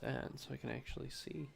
that so I can actually see.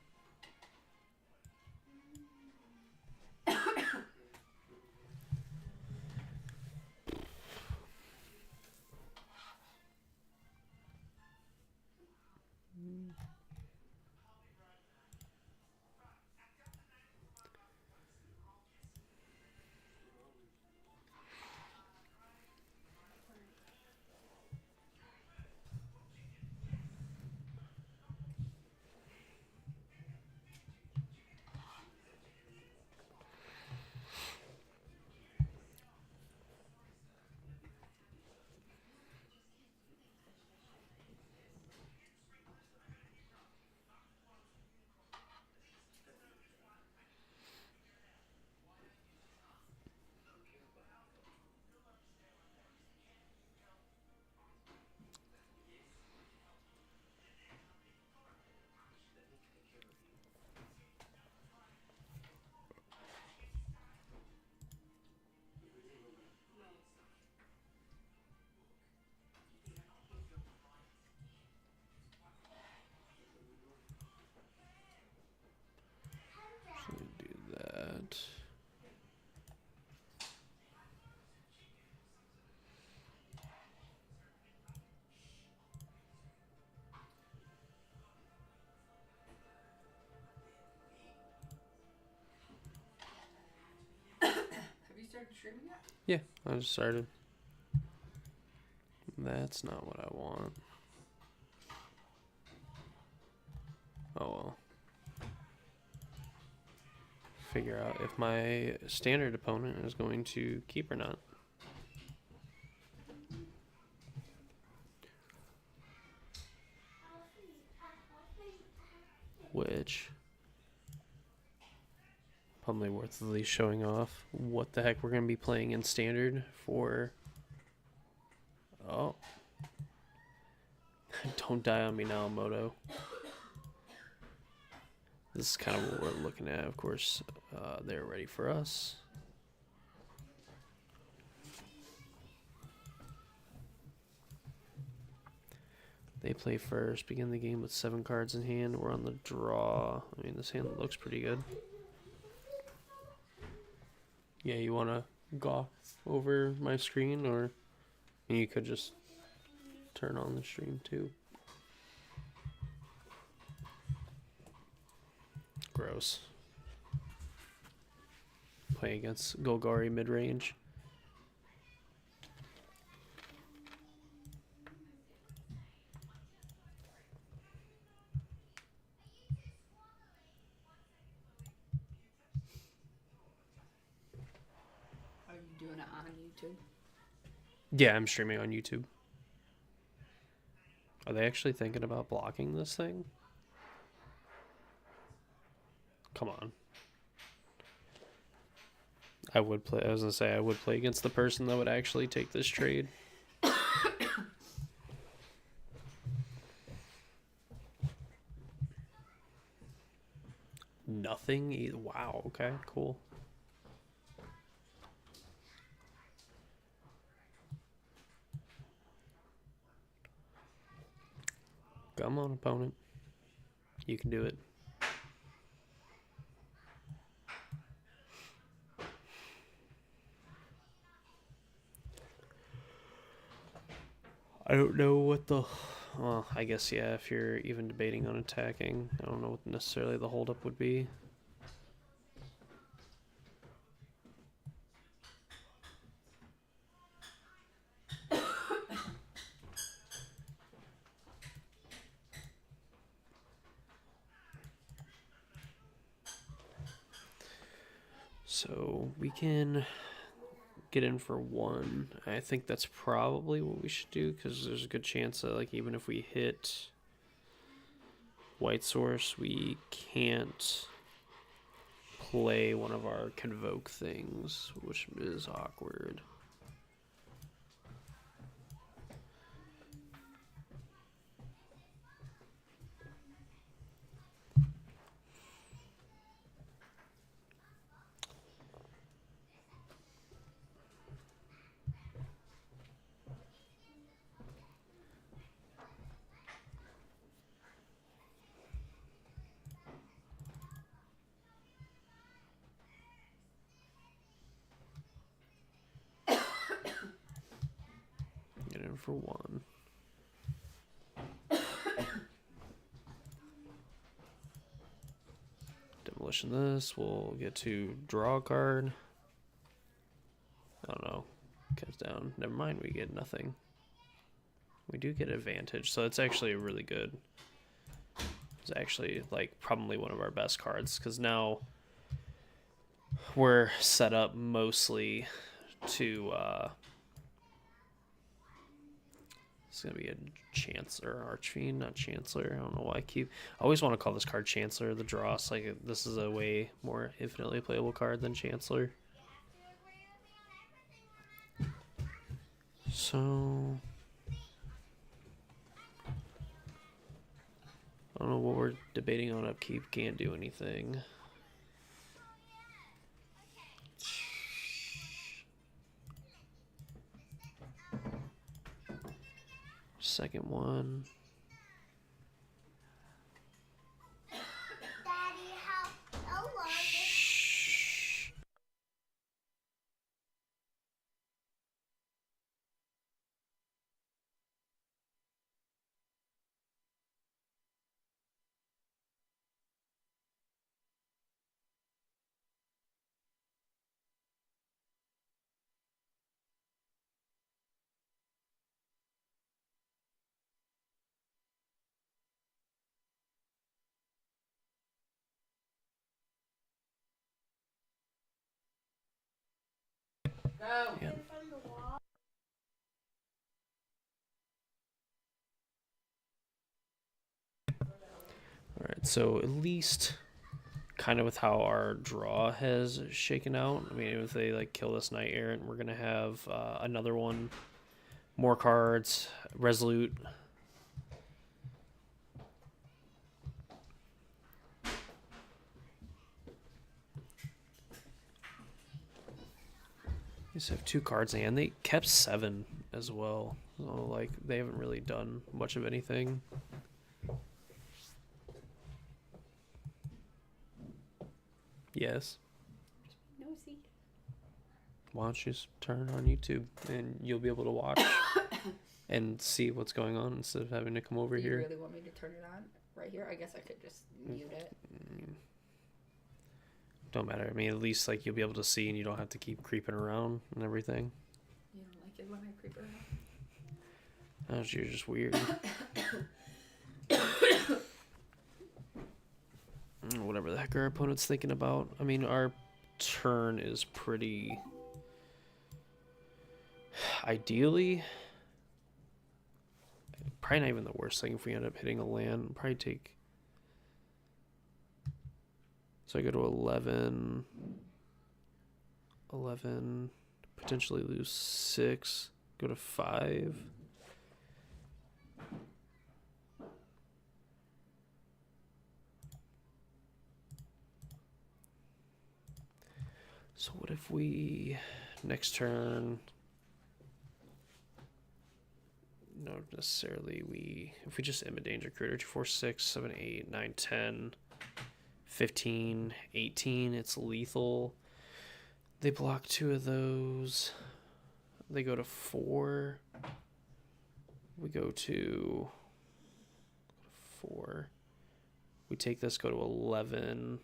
Started streaming yet? Yeah, I just started. That's not what I want. Oh well. Figure out if my standard opponent is going to keep or not. Which probably worth at least showing off what the heck we're going to be playing in standard for. Oh. Don't die on me now, Moto. This is kind of what we're looking at. Of course, they're ready for us. They play first, begin the game with 7 cards in hand. We're on the draw. I mean, this hand looks pretty good. Yeah, you want to go over my screen, or you could just turn on the stream too. Gross. Play against Golgari mid-range. Are you doing it on YouTube? Yeah, I'm streaming on YouTube. Are they actually thinking about blocking this thing? Come on. I would play, I was gonna say, I would play against the person that would actually take this trade. Nothing either. Wow, okay, cool. Come on, opponent. You can do it. I don't know what the... Well, I guess, yeah, if you're even debating on attacking, I don't know what necessarily the holdup would be. So we can get in for 1. I think that's probably what we should do, because there's a good chance that, like, even if we hit white source, we can't play one of our convoke things, which is awkward. in for 1. Demolition this. We'll get to draw a card. I don't know. Comes down. Never mind, we get nothing. We do get advantage, so it's actually really good. It's actually like probably one of our best cards because now we're set up mostly to it's gonna be a Chancellor, Archfiend, not Chancellor. I don't know why I always want to call this card Chancellor. The Dross, like this is a way more infinitely playable card than Chancellor. So I don't know what we're debating on upkeep. Can't do anything. Second one. Yeah. Alright, so at least kind of with how our draw has shaken out. I mean, if they like kill this Knight Errant, we're gonna have another one, more cards, Resolute. They just have 2 cards and they kept 7 as well. So like they haven't really done much of anything. Yes. Nosy. Why don't you just turn on YouTube and you'll be able to watch and see what's going on instead of having to come over here. Do you really want me to turn it on right here? I guess I could just mute it. Don't matter. I mean, at least like you'll be able to see and you don't have to keep creeping around and everything. You don't like it when I creep around? Oh, you're just weird. Whatever the heck our opponent's thinking about. I mean, our turn is pretty... Ideally... Probably not even the worst thing if we end up hitting a land. Probably take... So I go to 11... 11... Potentially lose 6. Go to 5... So what if we next turn? Not necessarily we. If we just Danger Critter 2, 4, 6, 7, 8, 9, 10, 15, 18, it's lethal. They block 2 of those. They go to 4. We go to 4. We take this, go to 11.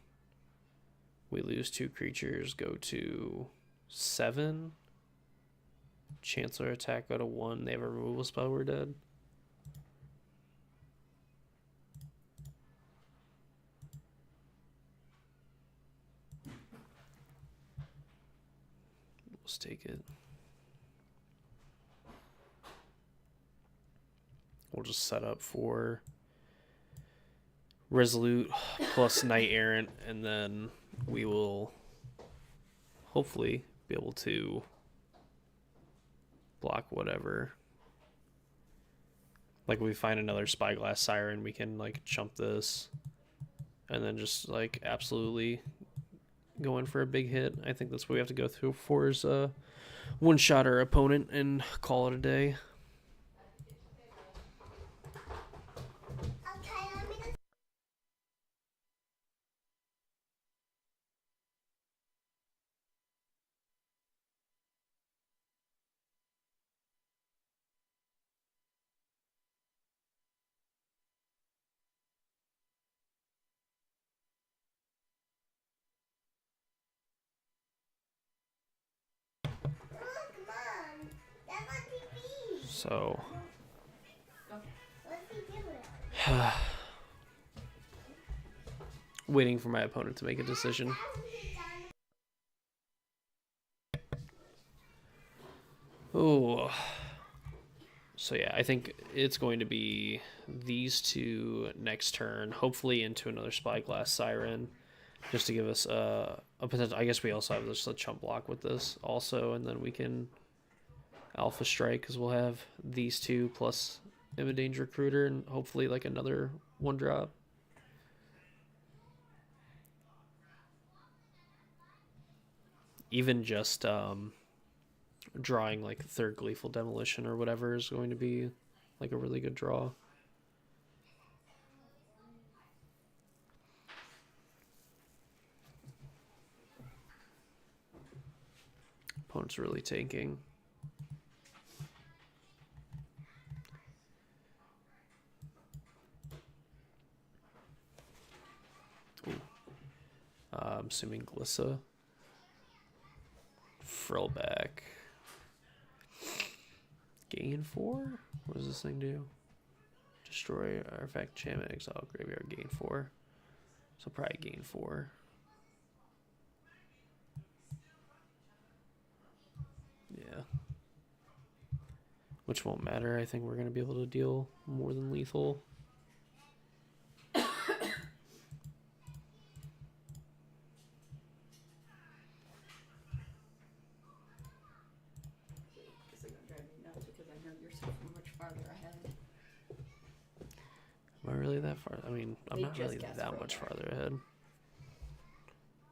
We lose 2 creatures, go to 7. Chancellor attack, go to 1. They have a removal spell, we're dead. Let's take it. We'll just set up for Resolute plus Knight Errant, and then we will hopefully be able to block whatever. Like if we find another Spyglass Siren, we can like chump this and then just like absolutely go in for a big hit. I think that's what we have to go through for is one-shot our opponent and call it a day. So waiting for my opponent to make a decision. Oh. So yeah, I think it's going to be these two next turn, hopefully into another Spyglass Siren, just to give us a potential. I guess we also have just a chump block with this also, and then we can Alpha Strike, because we'll have these two plus Imidane Recruiter and hopefully like another 1-drop. Even just drawing like third Gleeful Demolition or whatever is going to be like a really good draw. Opponent's really tanking. I'm assuming Glissa. Frillback. Gain 4? What does this thing do? Destroy artifact, enchantment, exile, graveyard, gain 4. So probably gain 4. Yeah. Which won't matter. I think we're going to be able to deal more than lethal. Am I really that far? I mean, I'm not really that much farther ahead.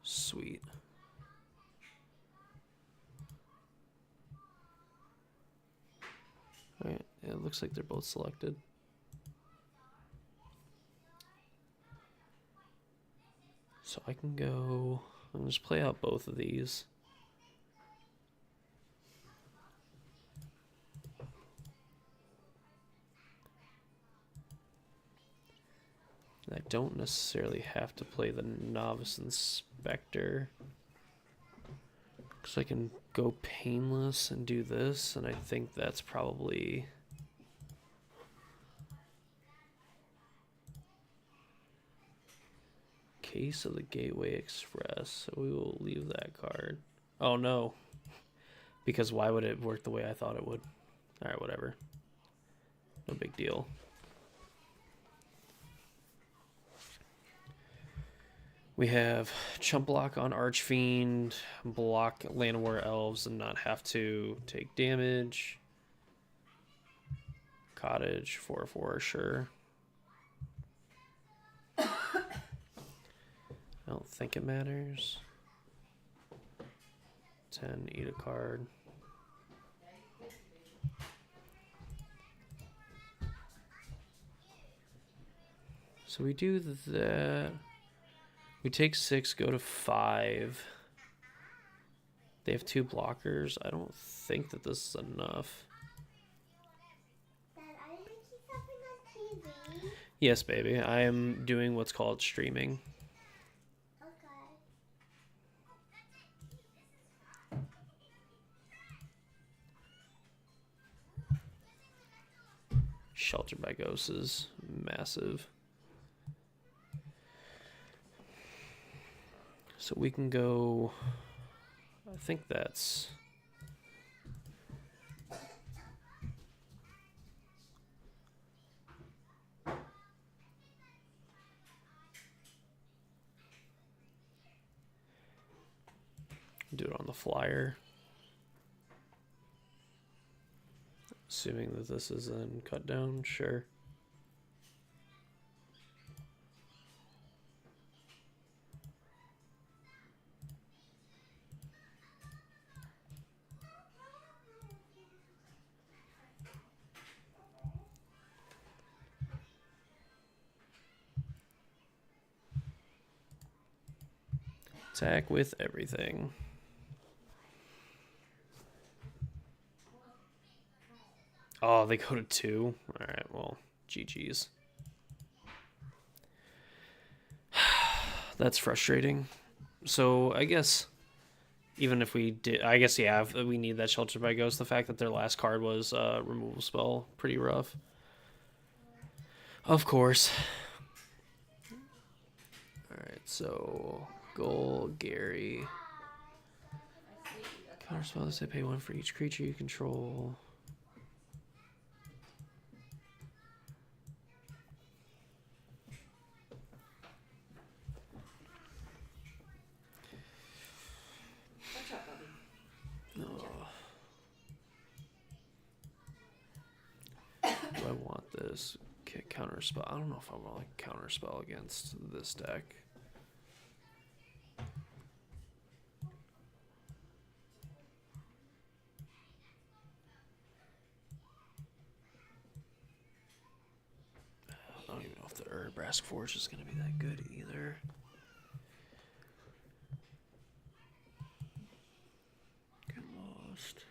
Sweet. Alright, yeah, it looks like they're both selected. So I can go... I'm going to just play out both of these. I don't necessarily have to play the Novice Inspector, because I can go Painless and do this, and I think that's probably... Case of the Gateway Express, so we will leave that card. Oh no, because why would it work the way I thought it would? Alright, whatever. No big deal. We have Chump Block on Archfiend, block Llanowar Elves and not have to take damage. Cottage, 4/4, sure. I don't think it matters. 10, eat a card. So we do that. We take 6, go to 5. They have 2 blockers. I don't think that this is enough. Dad, are you making something on TV? Yes, baby. I am doing what's called streaming. Okay. Sheltered by Ghosts is massive. So we can go... I think that's... do it on the flyer. Assuming that this is in cut down, sure. Attack with everything. Oh, they go to 2? Alright, well, GG's. That's frustrating. So, I guess even if we did, I guess, yeah, if we need that Sheltered by Ghost. The fact that their last card was removal spell, pretty rough. Of course. Alright, so Goal, Gary. Counterspell, they say pay 1 for each creature you control. Watch out, Bobby. Do I want this? Okay, counterspell. I don't know if I want like counterspell against this deck. I don't even know if the Brask Forge is going to be that good either. Get lost.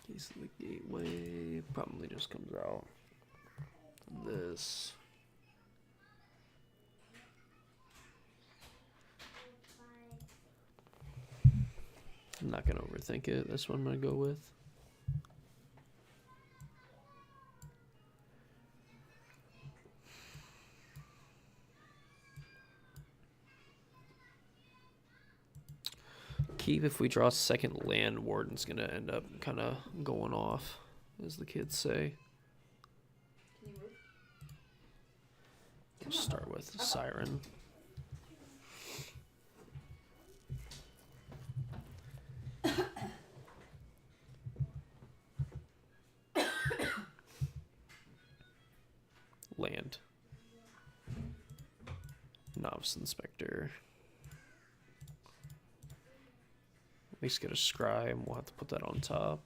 Keys of the Gateway probably just comes out. This. I'm not gonna overthink it. This one I'm gonna go with. Keep if we draw a second land, Warden's gonna end up kind of going off, as the kids say. Can you move? We'll start with Siren. Land. Novice Inspector. At least get a Scry, and we'll have to put that on top.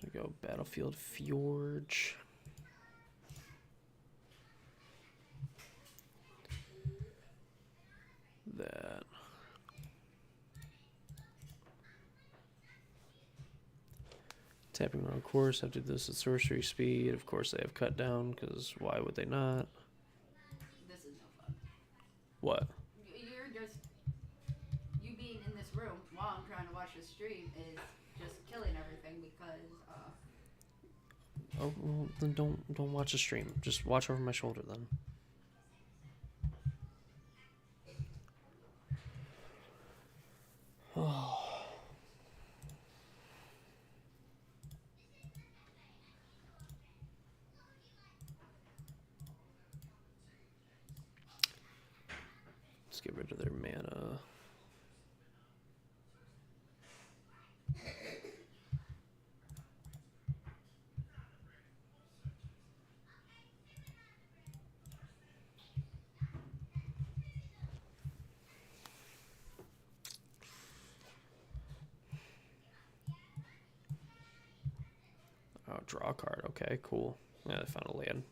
There we go, Battlefield Fjorge. That. Tapping around course, have to do this at sorcery speed. Of course they have cut down, because why would they not? This is no fun. What? You're just... You being in this room while I'm trying to watch the stream is just killing everything because, Oh, well, then don't watch the stream. Just watch over my shoulder then. Oh. Let's get rid of their mana. Oh, draw a card. Okay, cool. Yeah, they found a land.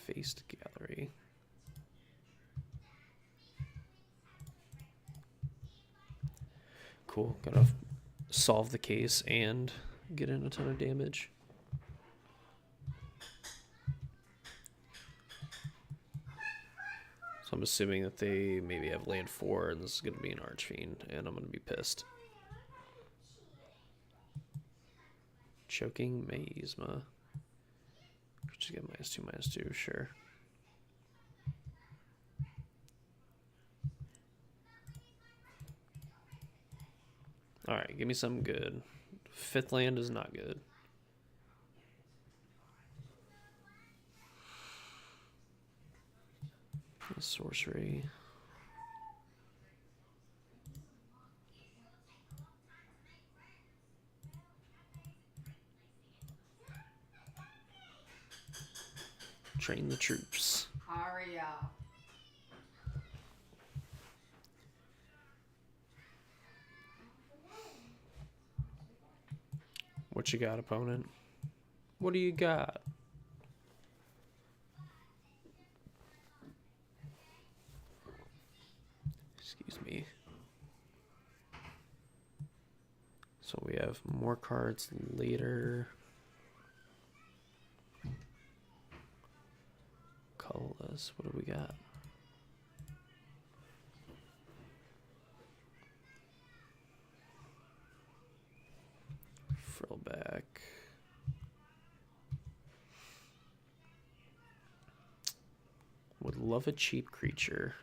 Faced Gallery. Cool. Gotta solve the case and get in a ton of damage. So I'm assuming that they maybe have land 4 and this is going to be an Archfiend and I'm going to be pissed. Choking Miasma. Just get -2/-2, sure. Alright, give me something good. 5th land is not good. Sorcery. Train the troops. Aria. What you got, opponent? What do you got? Excuse me. So we have more cards later. Colorless. What do we got? Frillback. Would love a cheap creature.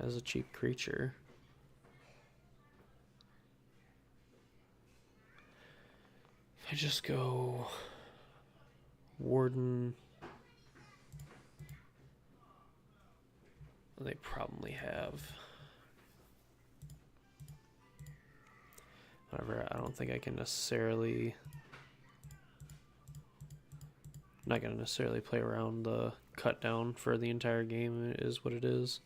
As a cheap creature. If I just go Warden. They probably have. However, I don't think I can necessarily. Not going to necessarily play around the cut down for the entire game. It is what it is.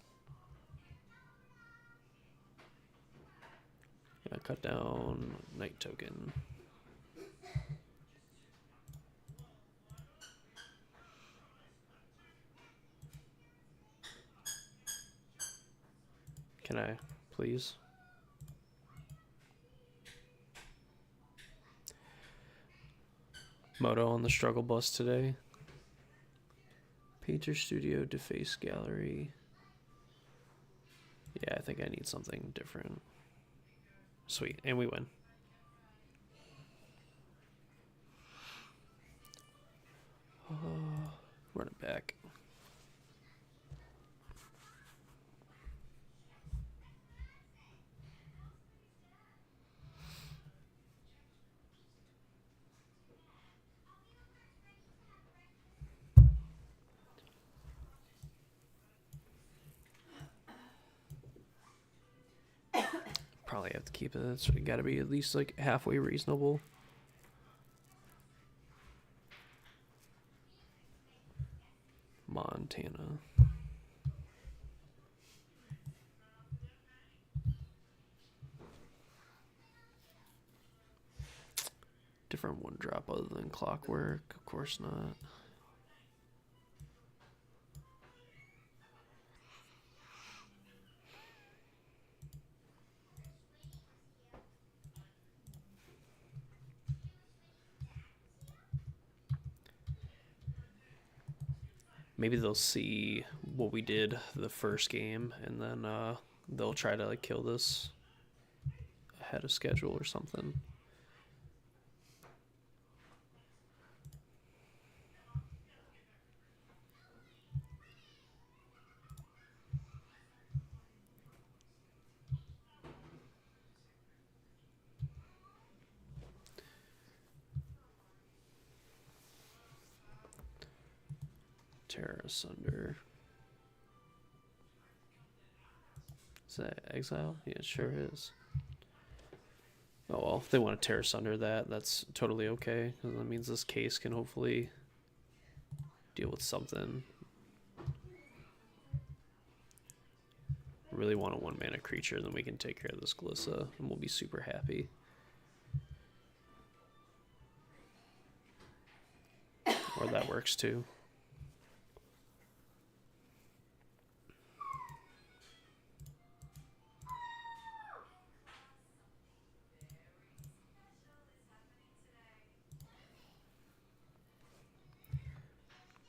Yeah, cut down night token. Can I, please? Moto on the struggle bus today. Painter Studio, Deface Gallery. Yeah, I think I need something different. Sweet, and we win. Run it back. Probably have to keep it. It's got to be at least like halfway reasonable. Montana. Different one drop other than Clockwork. Of course not. Maybe they'll see what we did the first game, and then they'll try to like kill this ahead of schedule or something. Tear Asunder. Is that Exile? Yeah, it sure is. Oh well, if they want to tear asunder that, that's totally okay. Because that means this case can hopefully deal with something. Really want a 1-mana creature, then we can take care of this Glissa, and we'll be super happy. Or that works too.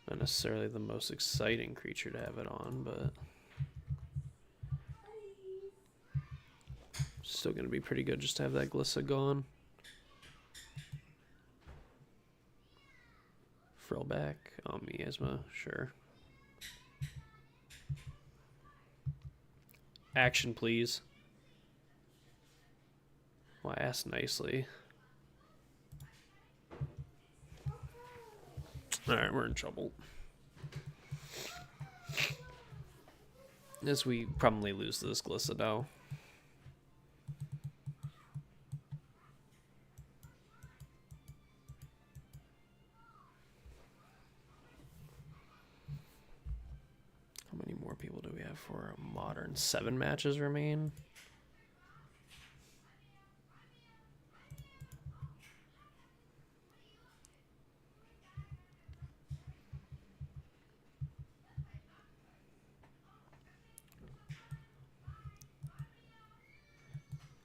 Not necessarily the most exciting creature to have it on, but still going to be pretty good just to have that Glissa gone. Frillback, Miasma, sure. Action, please. Well, I asked nicely. Alright, we're in trouble. As we probably lose this Glissa now. for a modern. 7 matches remain.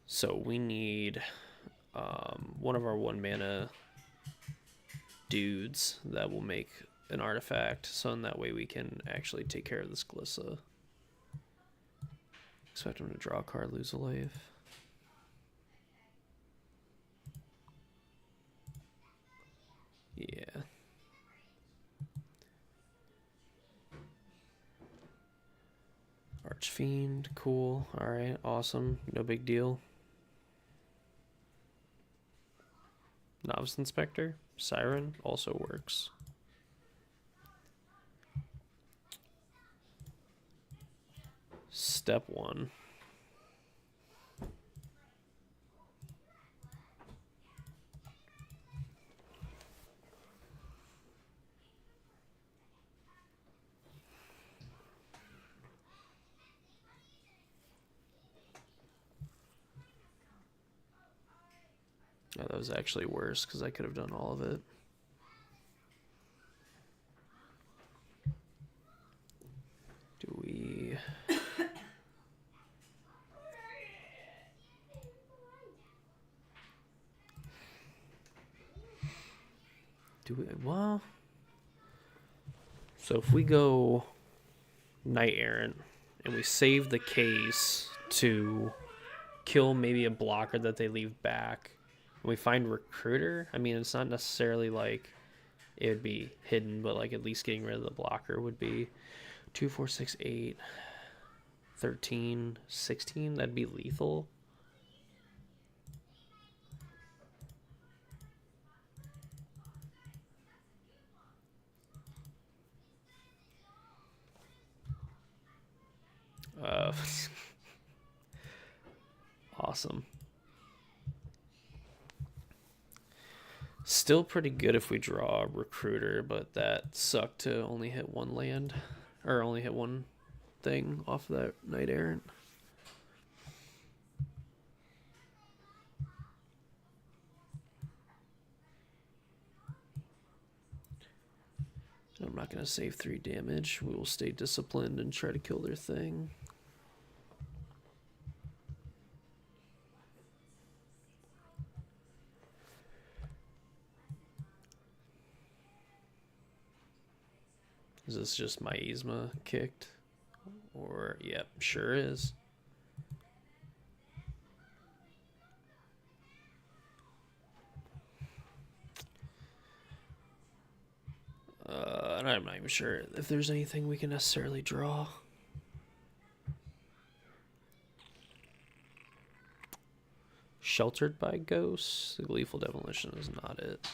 So we need one of our 1 mana dudes that will make an artifact, so in that way we can actually take care of this Glissa. Expect him to draw a card, lose a life. Yeah. Archfiend, cool. Alright, awesome. No big deal. Novice Inspector, Siren also works. Step 1. Oh, that was actually worse because I could have done all of it. Do we... Well... So if we go Knight Errant and we save the case to kill maybe a blocker that they leave back, and we find Recruiter, I mean, it's not necessarily like it would be hidden, but like at least getting rid of the blocker would be 2, 4, 6, 8, 13, 16. That'd be lethal. Awesome. Still pretty good if we draw a Recruiter, but that sucked to only hit 1 land, or only hit 1 thing off of that Knight Errant. I'm not going to save 3 damage. We will stay disciplined and try to kill their thing. Is this just Miasma kicked? Or, yep, sure is. And I'm not even sure if there's anything we can necessarily draw. Sheltered by Ghosts? The Gleeful Demolition is not it.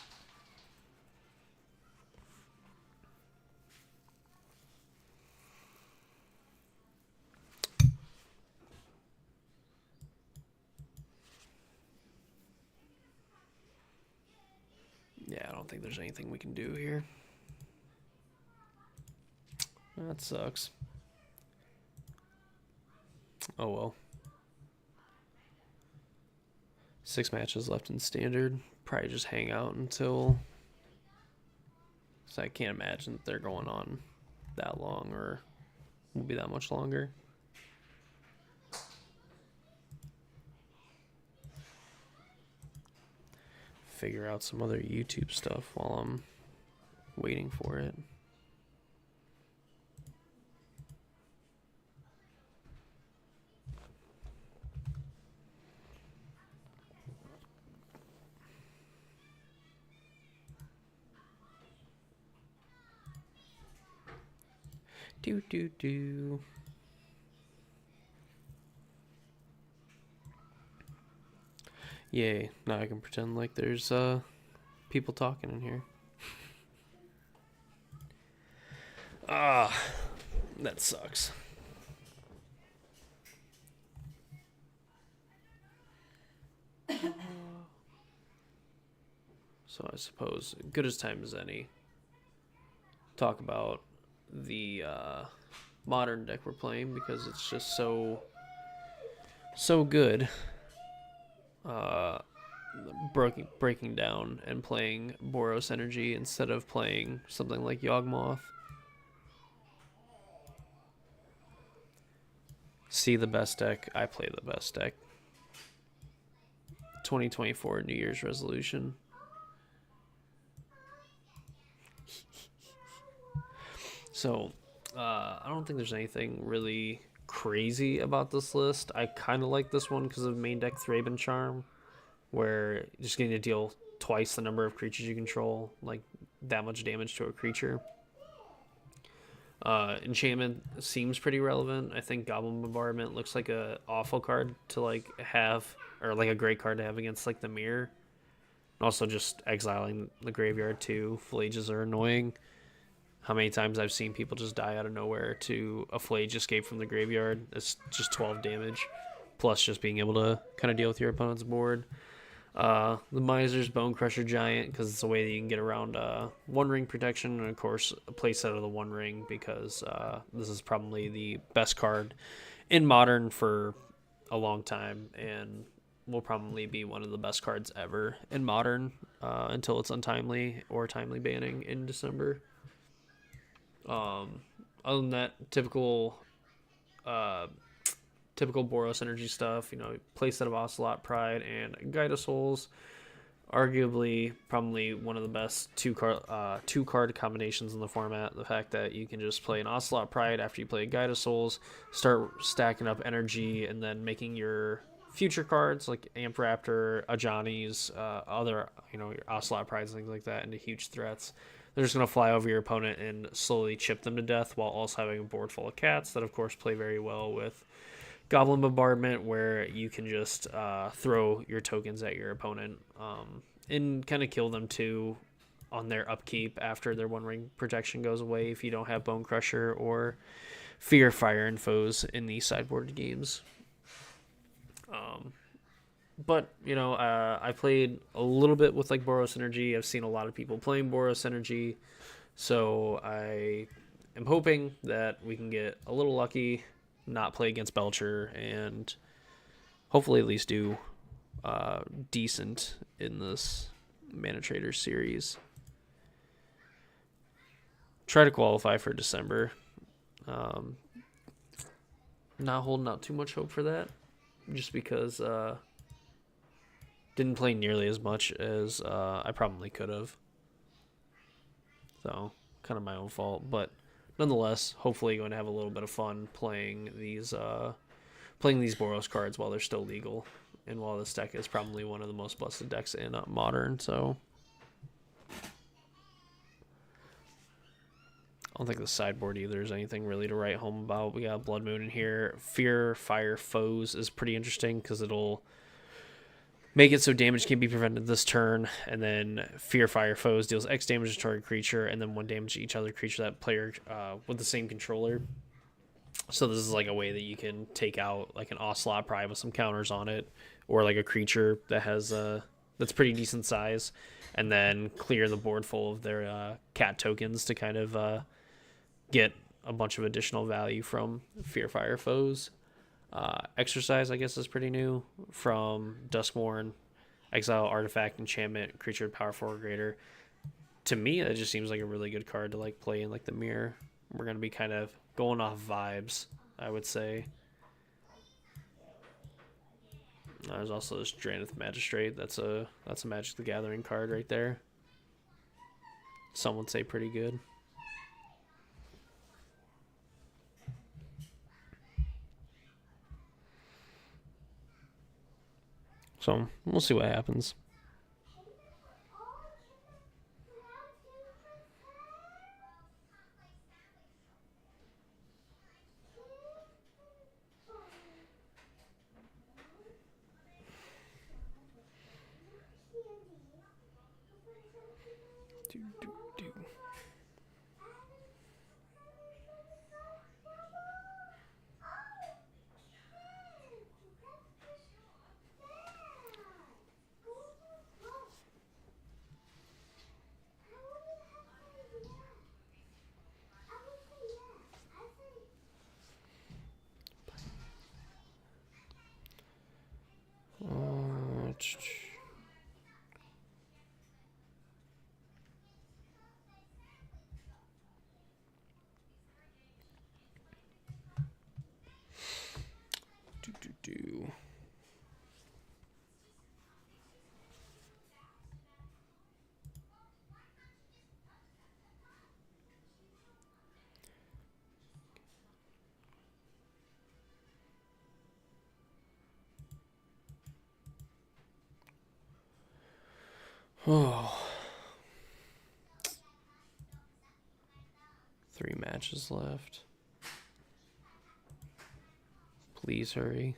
Yeah, I don't think there's anything we can do here. That sucks. Oh well. 6 matches left in Standard. Probably just hang out until... So I can't imagine that they're going on that long or will be that much longer. Figure out some other YouTube stuff while I'm waiting for it. Do. Yay, now I can pretend like there's people talking in here. Ah, that sucks. So I suppose good as time as any. Talk about the modern deck we're playing because it's just so good. Breaking down and playing Boros Energy instead of playing something like Yawgmoth. See the best deck, I play the best deck. 2024 New Year's resolution. So, I don't think there's anything really crazy about this list. I kind of like this one because of main deck Thraben Charm, where you're just getting to deal twice the number of creatures you control, like that much damage to a creature. Enchantment seems pretty relevant. I think Goblin Bombardment looks like a awful card to like have, or like a great card to have against like the mirror. Also, just exiling the graveyard too. Flages are annoying. How many times I've seen people just die out of nowhere to a Flage escape from the graveyard. It's just 12 damage, plus just being able to kind of deal with your opponent's board. The Miser's Bone Crusher Giant, because it's a way that you can get around One Ring protection, and of course a playset of the One Ring, because this is probably the best card in Modern for a long time, and will probably be one of the best cards ever in Modern until it's untimely or timely banning in December. Other than that, typical Boros Energy stuff, playset of Ocelot Pride and Guide of Souls. Arguably, probably one of the best two card combinations in the format. The fact that you can just play an Ocelot Pride after you play a Guide of Souls, start stacking up energy, and then making your future cards like Amp Raptor, Ajani's, other your Ocelot Prides, things like that, into huge threats. They're just going to fly over your opponent and slowly chip them to death while also having a board full of cats that, of course, play very well with Goblin Bombardment, where you can just throw your tokens at your opponent and kind of kill them, too, on their upkeep after their One Ring protection goes away if you don't have Bone Crusher or Fear, Fire, and Foes in the sideboard games. But, I played a little bit with, like, Boros Energy. I've seen a lot of people playing Boros Energy. So I am hoping that we can get a little lucky, not play against Belcher, and hopefully at least do decent in this Manatraders series. Try to qualify for December. Not holding out too much hope for that, just because... didn't play nearly as much as I probably could have. So, kind of my own fault. But nonetheless, hopefully going to have a little bit of fun playing these Boros cards while they're still legal. And while this deck is probably one of the most busted decks in Modern. So, I don't think the sideboard either is anything really to write home about. We got Blood Moon in here. Fear, Fire, Foes is pretty interesting because it'll make it so damage can be prevented this turn, and then Fear, Fire, Foes deals X damage to target creature, and then 1 damage to each other creature that player with the same controller. So this is like a way that you can take out like an Ocelot Pride with some counters on it, or like a creature that has that's pretty decent size, and then clear the board full of their cat tokens to kind of get a bunch of additional value from Fear, Fire, Foes. Exercise, I guess, is pretty new from Duskmourn. Exile, Artifact, Enchantment, Creature with Power 4 or greater. To me, it just seems like a really good card to like play in like the mirror. We're going to be kind of going off vibes, I would say. There's also this Drannith Magistrate. That's a Magic the Gathering card right there. Some would say pretty good. So, we'll see what happens. do. Oh. 3 matches left. Please hurry.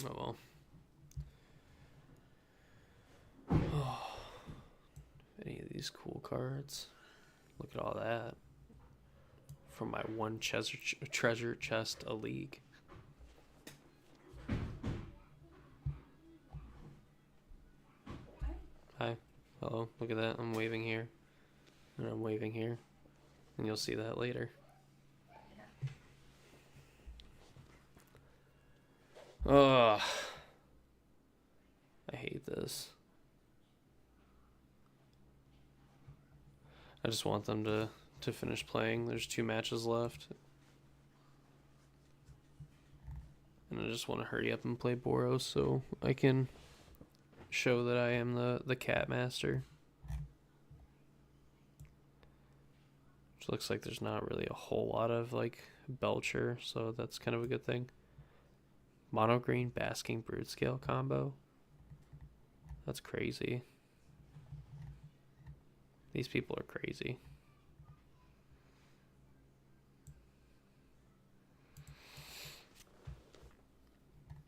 Oh well. Oh, any of these cool cards. Look at all that. From my one treasure chest a league. Hi. Hello. Look at that. I'm waving here. And I'm waving here. And you'll see that later. Ugh. I hate this. I just want them to finish playing. There's 2 matches left. And I just want to hurry up and play Boros so I can show that I am the cat master. Which looks like there's not really a whole lot of like Belcher, so that's kind of a good thing. Mono green basking brood scale combo. That's crazy. These people are crazy.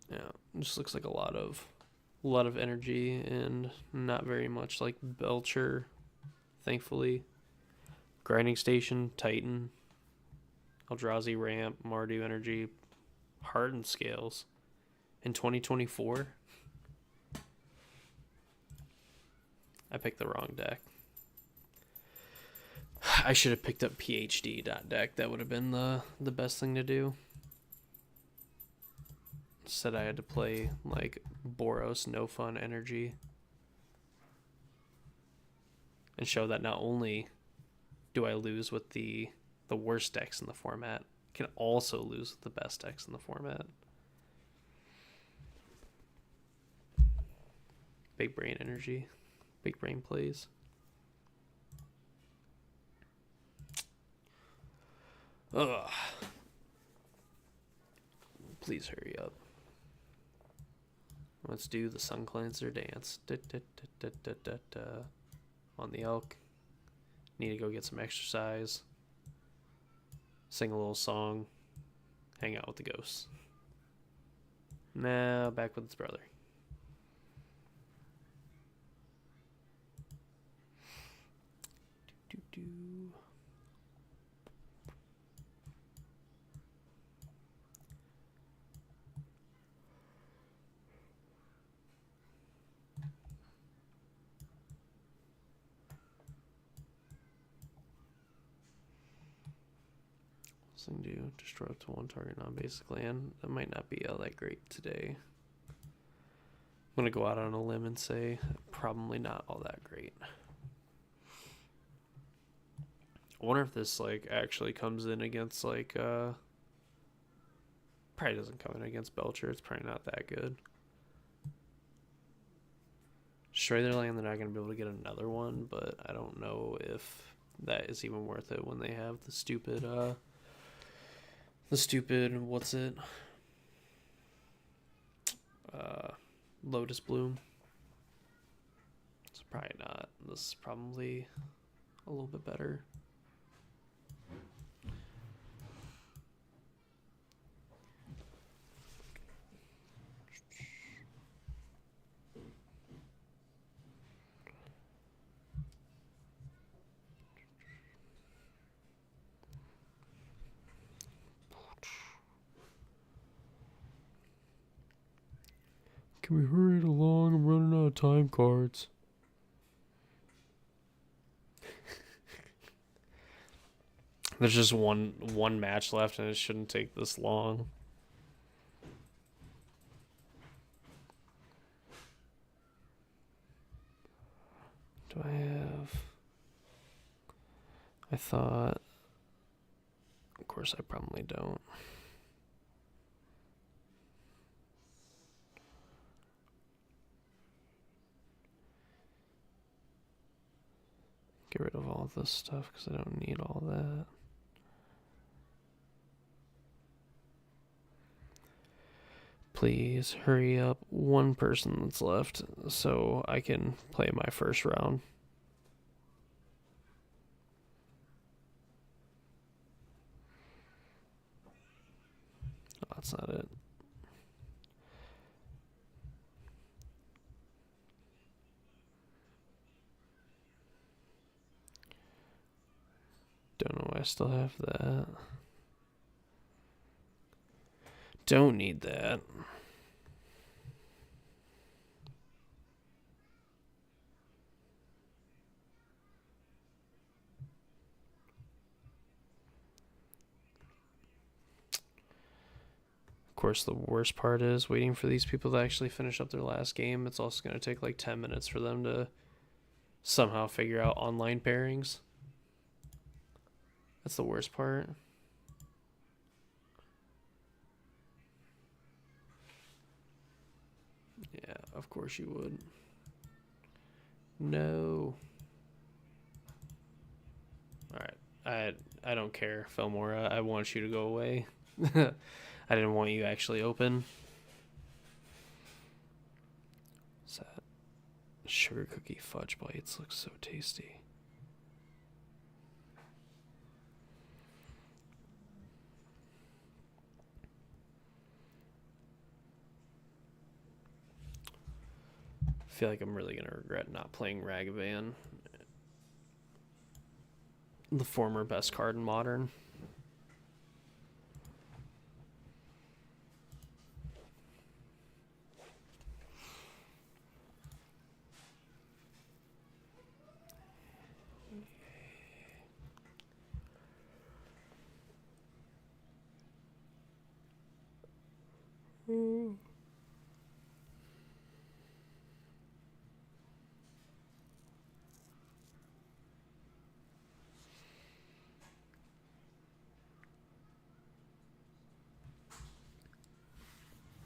Yeah, it just looks like a lot of energy and not very much like Belcher, thankfully. Grinding Station, Titan, Eldrazi Ramp, Mardu Energy, Hardened Scales. In 2024, I picked the wrong deck. I should have picked up PhD.deck. That would have been the best thing to do. Instead, I had to play like Boros, No Fun Energy, and show that not only do I lose with the worst decks in the format, I can also lose with the best decks in the format. Big brain energy. Big brain plays. Ugh. Please hurry up. Let's do the sun cleanser dance. Da, da, da, da, da, da, da. On the elk. Need to go get some exercise. Sing a little song. Hang out with the ghosts. Now back with his brother. Do, do, do. Do destroy up to one target non-basic land. That might not be all that great today. I'm gonna go out on a limb and say probably not all that great. I wonder if this like actually comes in against like probably doesn't come in against Belcher. It's probably not that good. Destroy their land, they're not gonna be able to get another one, but I don't know if that is even worth it when they have the stupid what's it? Lotus Bloom. It's probably not. This is probably a little bit better. Can we hurry it along? I'm running out of time cards. There's just one match left and it shouldn't take this long. Do I have... I thought... Of course I probably don't. Get rid of all this stuff because I don't need all that. Please hurry up. One person that's left so I can play my first round. Oh, that's not it. Don't know why I still have that. Don't need that. Of course, the worst part is waiting for these people to actually finish up their last game. It's also going to take like 10 minutes for them to somehow figure out online pairings. That's the worst part. Yeah, of course you would. No. Alright. I don't care, Felmora. I want you to go away. I didn't want you actually open. What's that? Sugar cookie fudge bites look so tasty. I feel like I'm really going to regret not playing Ragavan. The former best card in Modern.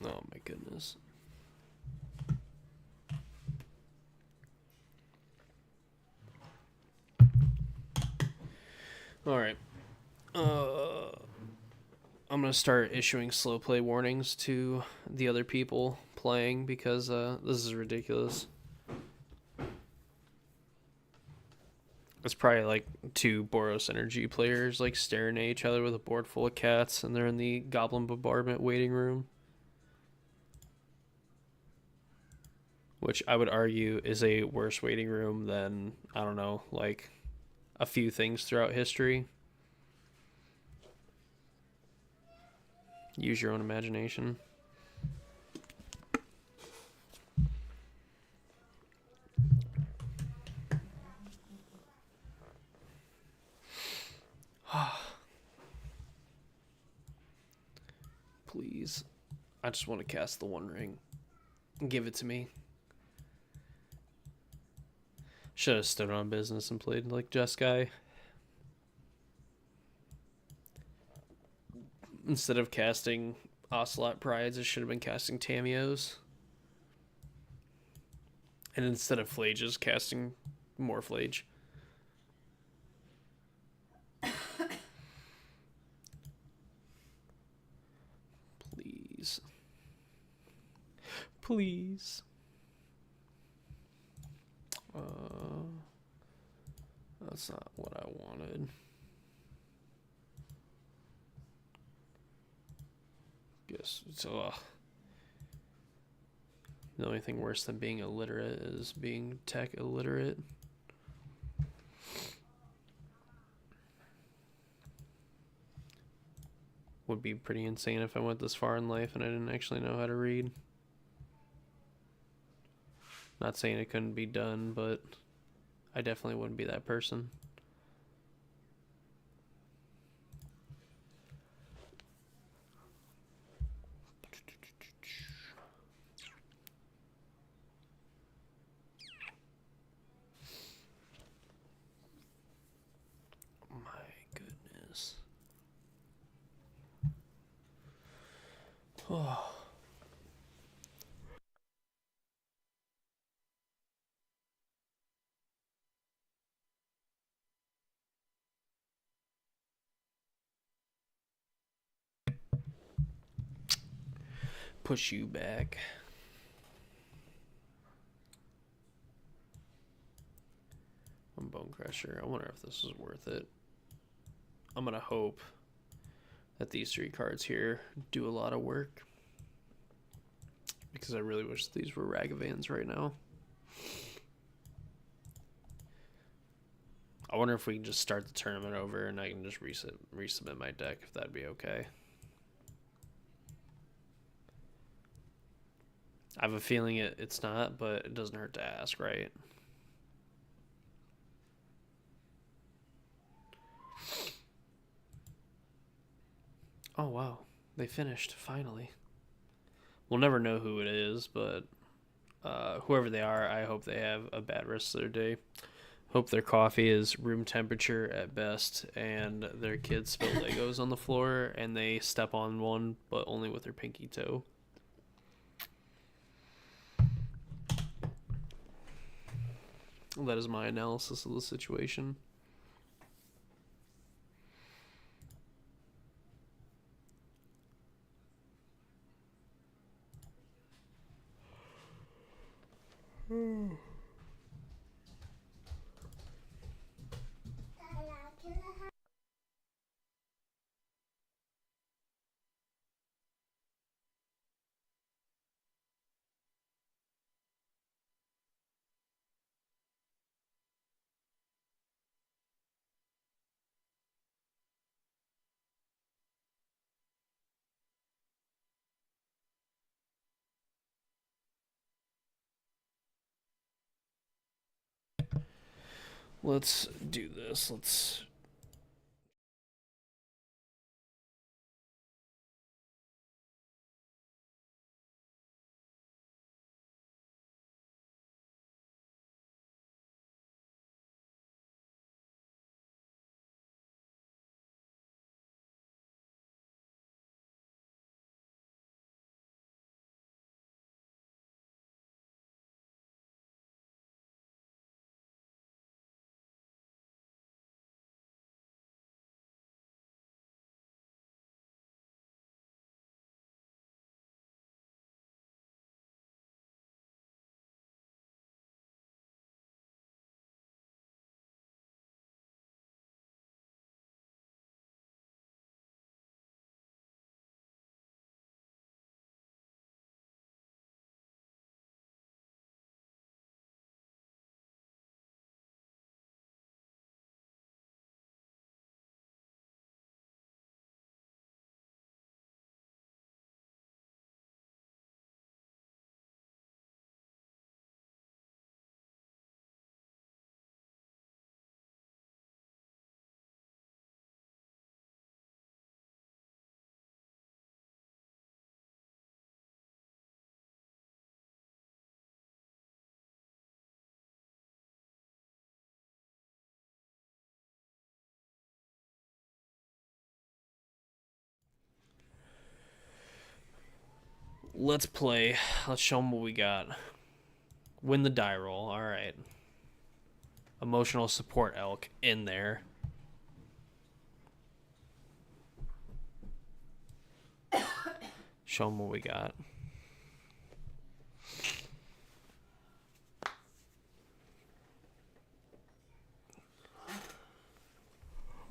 Oh my goodness. All right. I'm gonna start issuing slow play warnings to the other people playing because this is ridiculous. It's probably like two Boros energy players like staring at each other with a board full of cats, and they're in the Goblin Bombardment waiting room, which I would argue is a worse waiting room than, I don't know, like a few things throughout history. Use your own imagination. Please. I just want to cast the One Ring. Give it to me. Should have stood on business and played like Jeskai. Instead of casting Ocelot Prides, I should have been casting Tamios. And instead of Flages, casting more Flage. Please. Please. That's not what I wanted. Guess so. The only thing worse than being illiterate is being tech illiterate. Would be pretty insane if I went this far in life and I didn't actually know how to read. Not saying it couldn't be done, but I definitely wouldn't be that person. My goodness. Oh. Push you back. I'm Bone Crusher. I wonder if this is worth it. I'm gonna hope that these three cards here do a lot of work, because I really wish these were Ragavans right now. I wonder if we can just start the tournament over and I can just resubmit my deck, if that'd be okay. I have a feeling it's not, but it doesn't hurt to ask, right? Oh, wow. They finished, finally. We'll never know who it is, but whoever they are, I hope they have a bad rest of their day. Hope their coffee is room temperature at best, and their kids spill Legos on the floor, and they step on one, but only with their pinky toe. That is my analysis of the situation. Let's do this. Let's let's play. Let's show them what we got. Win the die roll. All right. Emotional support elk in there. Show them what we got.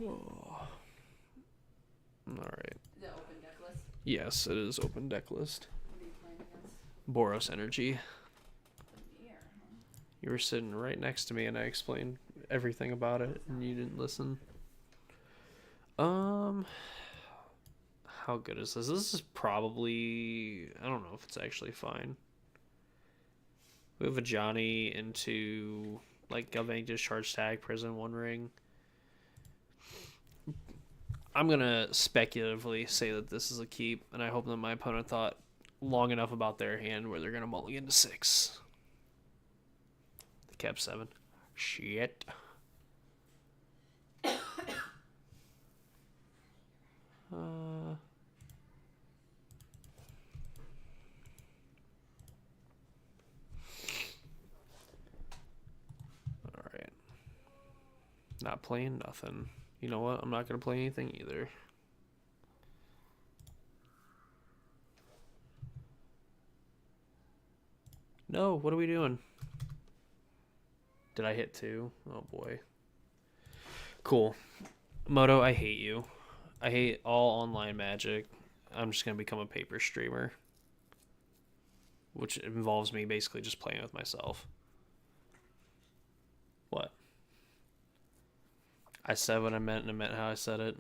Oh. All right. Is it open deck list? Yes, it is open deck list. What are you playing against? Boros energy. Here, huh? You were sitting right next to me and I explained everything about it and you didn't listen. How good is this? This is probably, I don't know if it's actually fine. We have a Johnny into like Galvanic Discharge Tag, Prison, One Ring. I'm gonna speculatively say that this is a keep, and I hope that my opponent thought long enough about their hand where they're gonna mulligan to 6. They kept 7. Shit. Alright. Not playing nothing. You know what? I'm not going to play anything either. No, what are we doing? Did I hit 2? Oh boy. Cool. Moto, I hate you. I hate all online Magic. I'm just going to become a paper streamer. Which involves me basically just playing with myself. What? I said what I meant and I meant how I said it.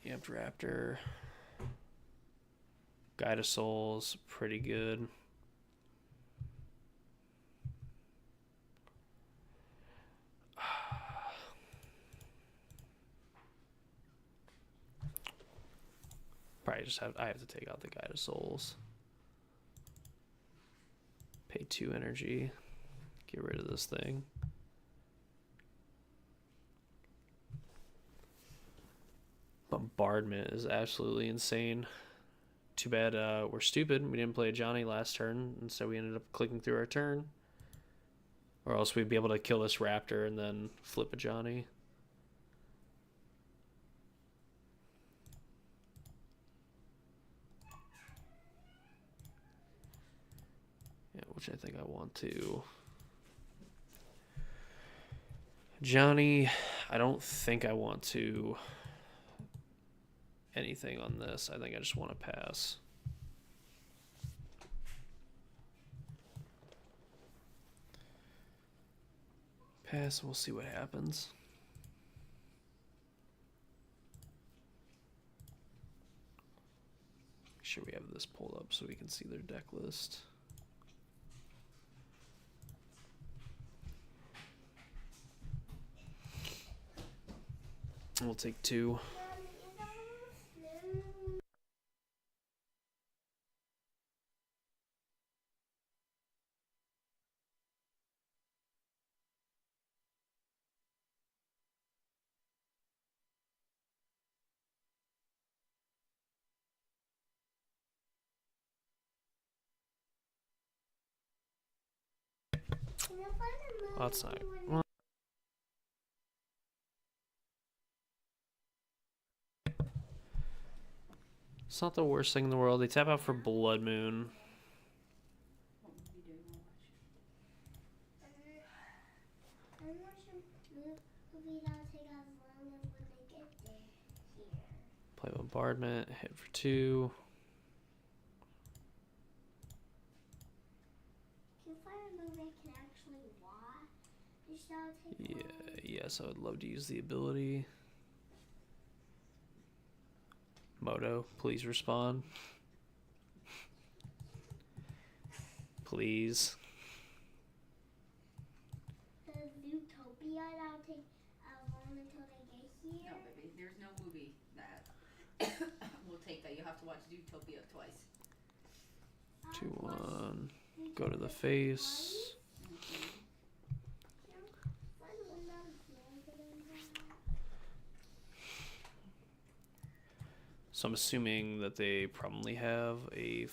Amped Raptor. Guide of Souls, pretty good. Probably just I have to take out the Guide of Souls. Pay 2 energy. Get rid of this thing. Bombardment is absolutely insane. Too bad we're stupid. We didn't play a Johnny last turn, and so we ended up clicking through our turn. Or else we'd be able to kill this Raptor and then flip a Johnny. Yeah, which I think I want to. Johnny, I don't think I want to anything on this. I think I just want to pass. Pass, and we'll see what happens. Make sure we have this pulled up so we can see their deck list. We'll take 2. Oh, that's not. Well, it's not the worst thing in the world. They tap out for Blood Moon. What would you do? I'm watching movie that'll take as long as when they get there. Here. Play Bombardment. Hit for 2. Can you find a movie I can actually watch? That'll take Yeah. long. Yes, I would love to use the ability. Moto, please respond. Please. The Zootopia that'll take long until they get here. No, baby. There's no movie that will take that. You have to watch Zootopia twice. 2-1. Go to the face. So I'm assuming that they probably have a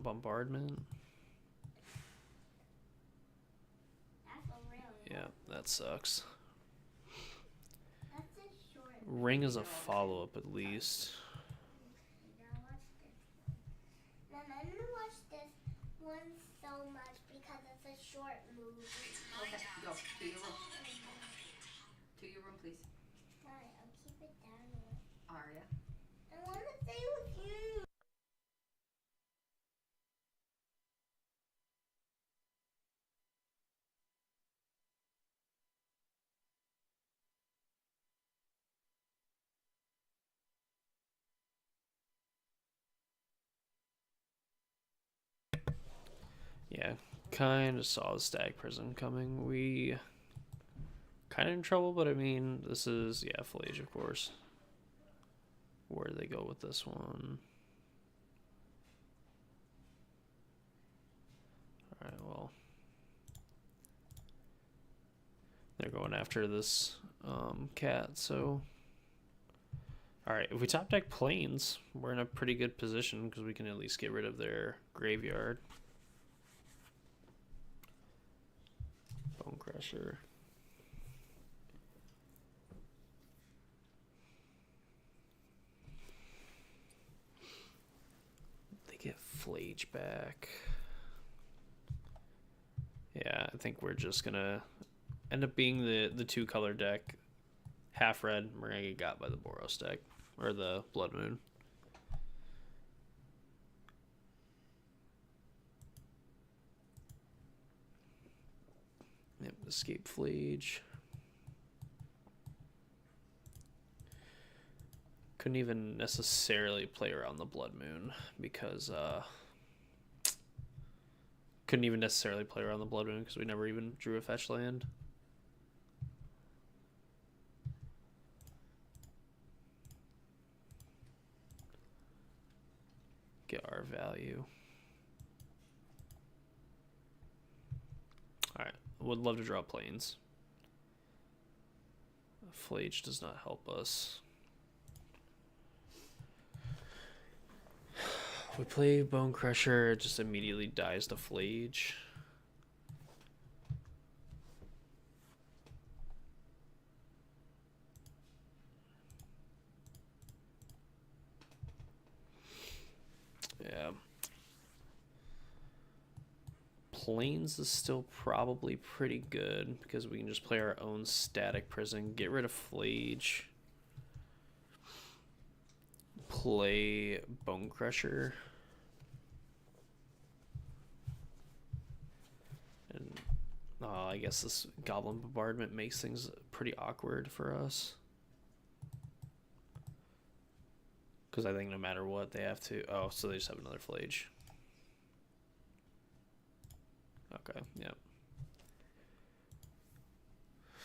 bombardment. That's a really. Yeah, that sucks. That's a short. Ring is a follow-up at least. Now watch this one. Mom, I'm gonna watch this one so much because it's a short movie. Okay, go to your room. To your room, please. Alright, I'll keep it down there. Aria. I wanna stay with you. Yeah, kind of saw the stag prison coming. We kind of in trouble, but I mean, this is, yeah, Fallage, of course. Where do they go with this one? Alright, well. They're going after this cat, so... Alright, if we top deck planes, we're in a pretty good position because we can at least get rid of their graveyard. Bone Crusher. They get Flage back. Yeah, I think we're just gonna end up being the two color deck. Half red, we're gonna get got by the Boros deck. Or the Blood Moon. Yep, escape Flage. Couldn't even necessarily play around the Blood Moon because couldn't even necessarily play around the Blood Moon because we never even drew a fetch land. Get our value. Alright, would love to draw planes. Flage does not help us. We play Bone Crusher, it just immediately dies to Flage. Yeah. Plains is still probably pretty good because we can just play our own static prison, get rid of Flage, play Bone Crusher, and I guess this Goblin Bombardment makes things pretty awkward for us. Because I think no matter what, they have to... Oh, so they just have another Flage. Okay, yep.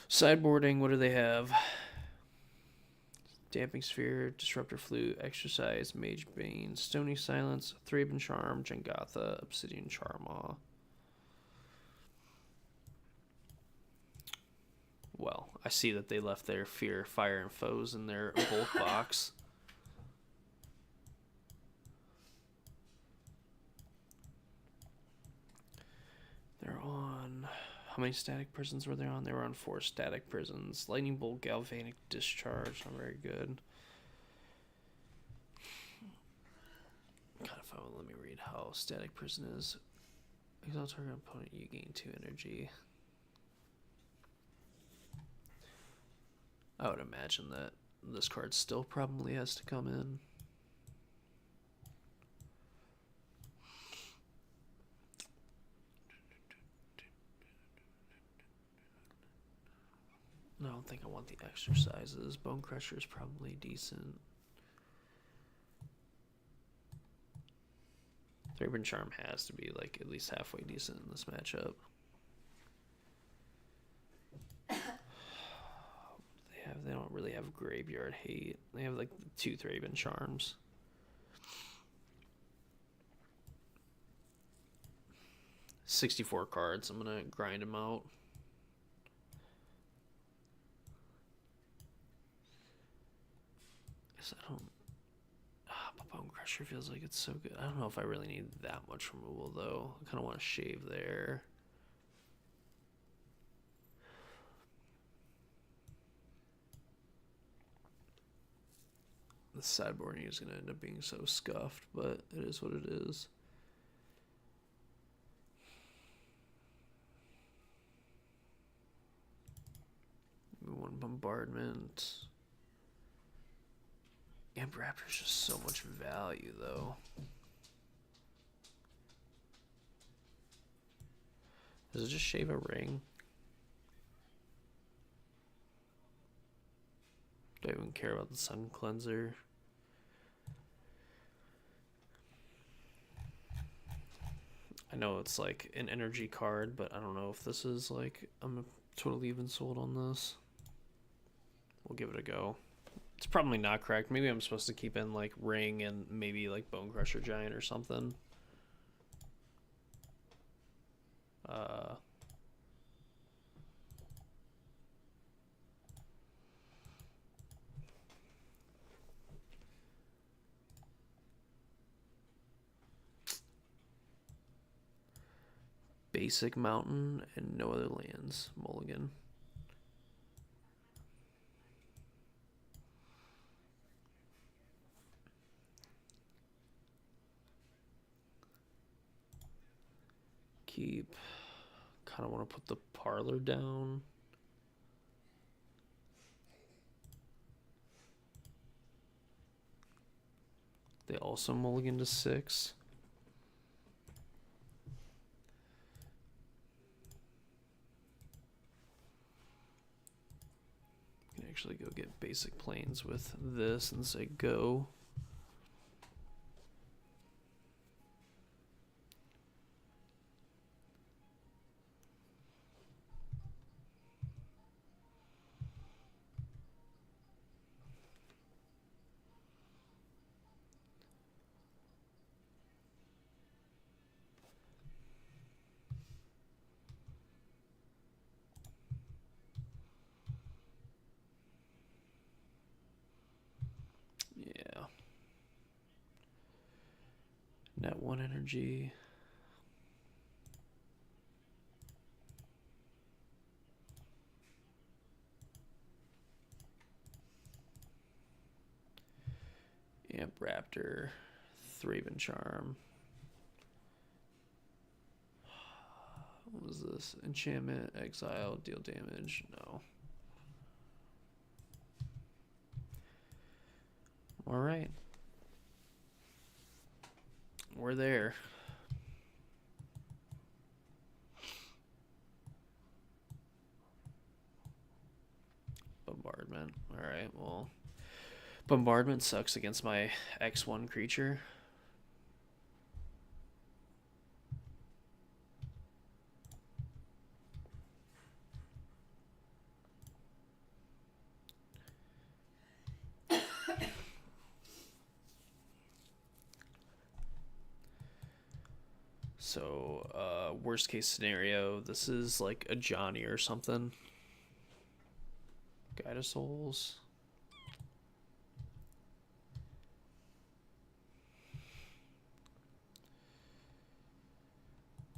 Sideboarding, what do they have? Damping Sphere, Disruptor Flute, Exercise, Mage Bane, Stony Silence, Thraben Charm, Jengatha, Obsidian Charmaw. Well, I see that they left their Fear, Fire, and Foes in their bulk box. They're on... How many static prisons were they on? They were on 4 static prisons. Lightning Bolt, Galvanic Discharge, not very good. Kind of fun. Let me read how static prison is. Exile target opponent, you gain 2 energy. I would imagine that this card still probably has to come in. No, I don't think I want the exercises. Bone Crusher is probably decent. Thraben Charm has to be like at least halfway decent in this matchup. They don't really have graveyard hate. They have like 2 Thraben Charms. $64 cards. I'm gonna grind them out. I don't Crusher feels like it's so good. I don't know if I really need that much removal, though. I kind of want to shave there. The sideboarding is going to end up being so scuffed, but it is what it is. One bombardment. Amp Raptor's just so much value, though. Does it just shave a ring? Do I even care about the Sun Cleanser? I know it's like an energy card, but I don't know if this is like, I'm totally even sold on this. We'll give it a go. It's probably not correct. Maybe I'm supposed to keep in like Ring and maybe like Bone Crusher Giant or something. Basic Mountain and no other lands. Mulligan. Keep. Kind of want to put the Parlor down. They also mulligan to 6. You can actually go get basic planes with this and say go. Yeah. Net 1 energy. Amp Raptor. Thraven Charm. What was this? Enchantment, exile, deal damage. No. All right. We're there. Bombardment. All right, well. Bombardment sucks against my X1 creature. So, worst case scenario, this is like a Johnny or something. Guide of Souls.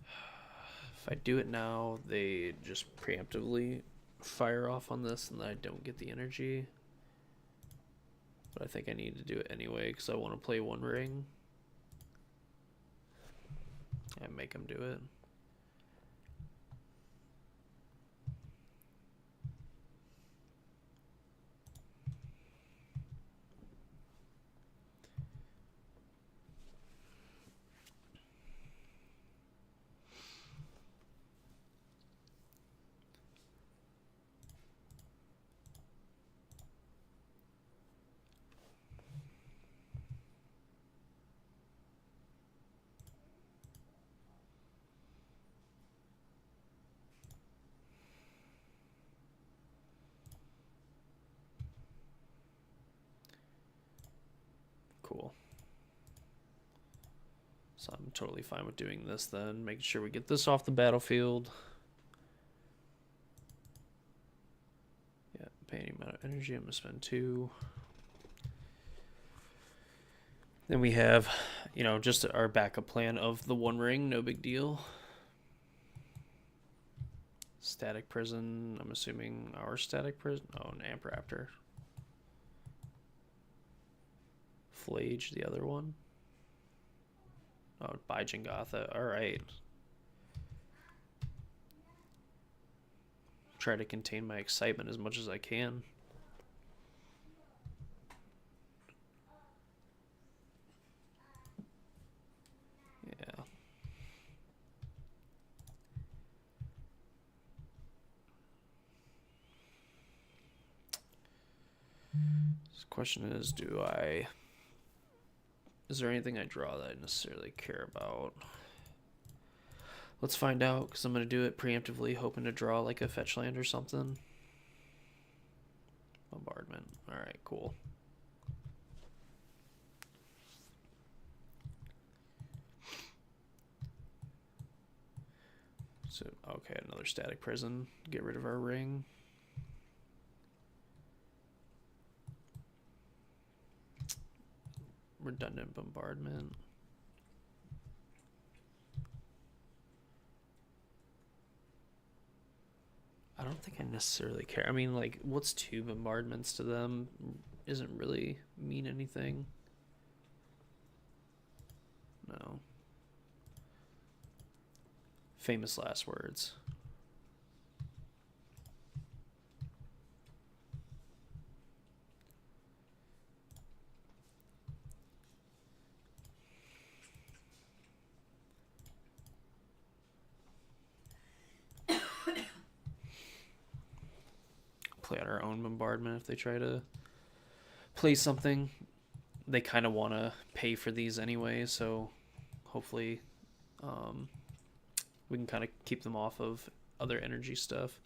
If I do it now, they just preemptively fire off on this and I don't get the energy. But I think I need to do it anyway because I want to play One Ring. And make them do it. Cool. So I'm totally fine with doing this then. Making sure we get this off the battlefield. Yeah, pay any amount of energy. I'm going to spend 2. Then we have, you know, just our backup plan of the one ring, no big deal. Static prison, I'm assuming our static prison. Oh, an amp raptor. Flage, the other one. Oh, by Jengatha. Alright. Try to contain my excitement as much as I can. Yeah. The question is, is there anything I draw that I necessarily care about? Let's find out, because I'm going to do it preemptively, hoping to draw like a fetch land or something. Bombardment. Alright, cool. So, okay, another static prison. Get rid of our ring. Redundant bombardment. I don't think I necessarily care. I mean, like, what's 2 bombardments to them? Isn't really mean anything. No. Famous last words. Play out our own bombardment if they try to play something. They kind of want to pay for these anyway, so hopefully we can kind of keep them off of other energy stuff.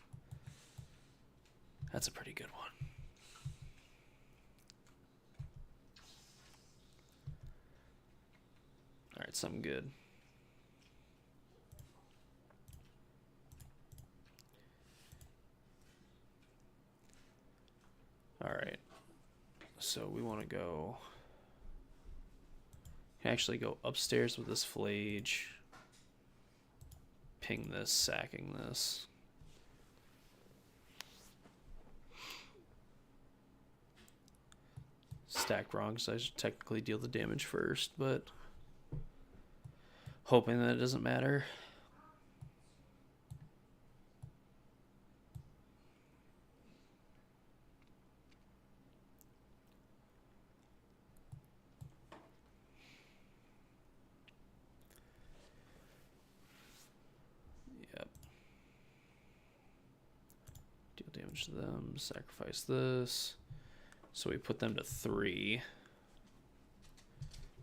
That's a pretty good one. Alright, something good. Alright. So we want to go... actually go upstairs with this Flage. Ping this, sacking this. Stacked wrong, so I should technically deal the damage first, but hoping that it doesn't matter. Yep. Deal damage to them, sacrifice this. So we put them to 3.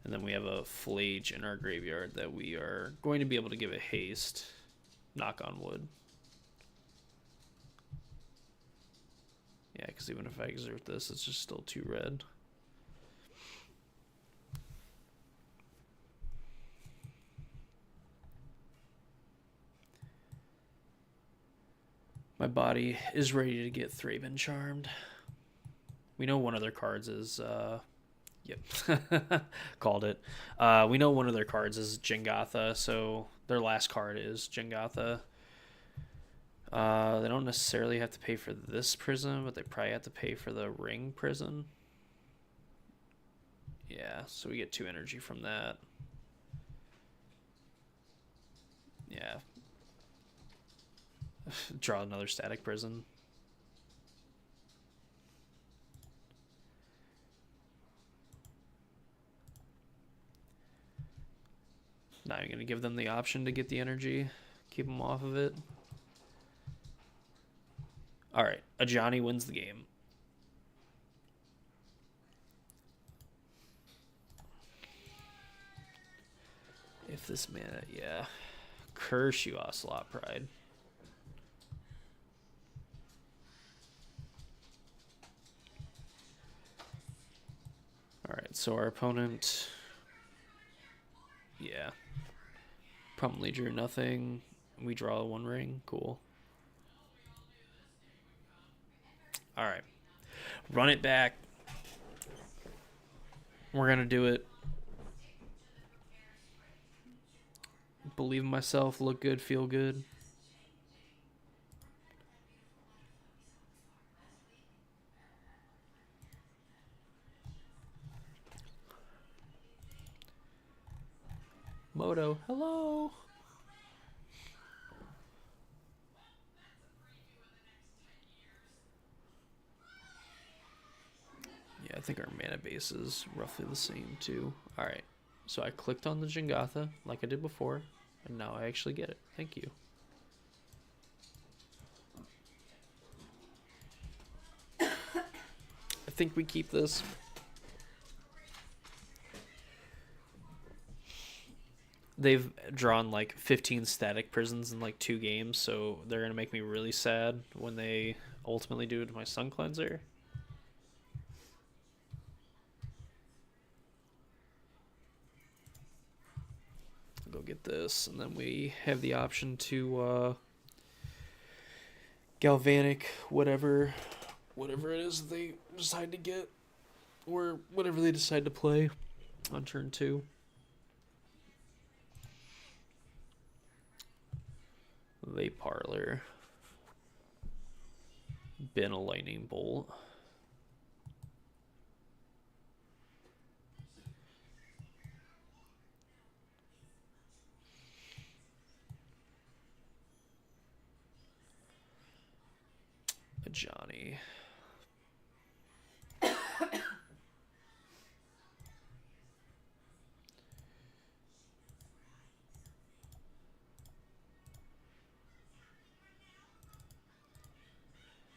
And then we have a Flage in our graveyard that we are going to be able to give a haste. Knock on wood. Yeah, because even if I exert this, it's just still 2 red. My body is ready to get Thraben Charmed. We know one of their cards is... Yep. Called it. We know one of their cards is Jengatha, so their last card is Jengatha. They don't necessarily have to pay for this prison, but they probably have to pay for the ring prison. Yeah, so we get 2 energy from that. Yeah. Draw another static prison. Now you're going to give them the option to get the energy. Keep them off of it. Alright, Ajani wins the game. If this man, yeah. Curse you, Ocelot Pride. Alright, so our opponent... Yeah. Promptly drew nothing. We draw 1 ring. Cool. Alright. Run it back. We're going to do it. Believe in myself, look good, feel good. Moto, hello. Yeah, I think our mana base is roughly the same too. Alright, so I clicked on the Jingatha like I did before, and now I actually get it. Thank you. I think we keep this. They've drawn like 15 static prisons in like 2 games, so they're going to make me really sad when they ultimately do it to my Sun Cleanser. Go get this, and then we have the option to galvanic whatever it is they decide to get, or whatever they decide to play on turn 2. They parlor. Been a lightning bolt. A Johnny.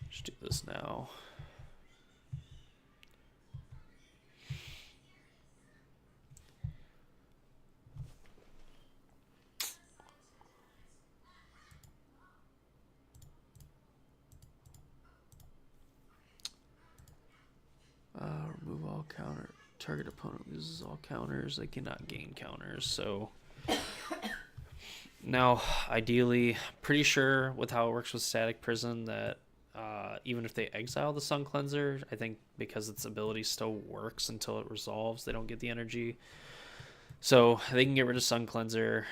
Just do this now. Remove all counter. Target opponent loses all counters. They cannot gain counters. So now, ideally, pretty sure with how it works with Static Prison that even if they exile the Sun Cleanser, I think because its ability still works until it resolves, they don't get the energy. So they can get rid of Sun Cleanser.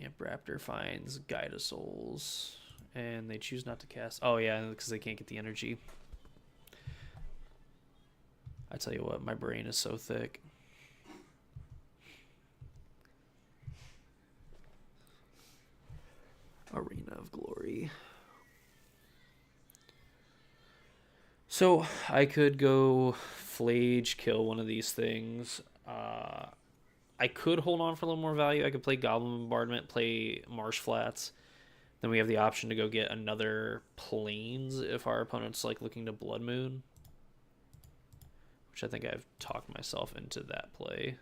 Amp Raptor finds Guide of Souls. And they choose not to cast. Oh, yeah, because they can't get the energy. I tell you what, my brain is so thick. Arena of Glory. So I could go Flage, kill one of these things. I could hold on for a little more value. I could play Goblin Bombardment, play Marsh Flats. Then we have the option to go get another Plains if our opponent's like looking to Blood Moon. Which I think I've talked myself into that play.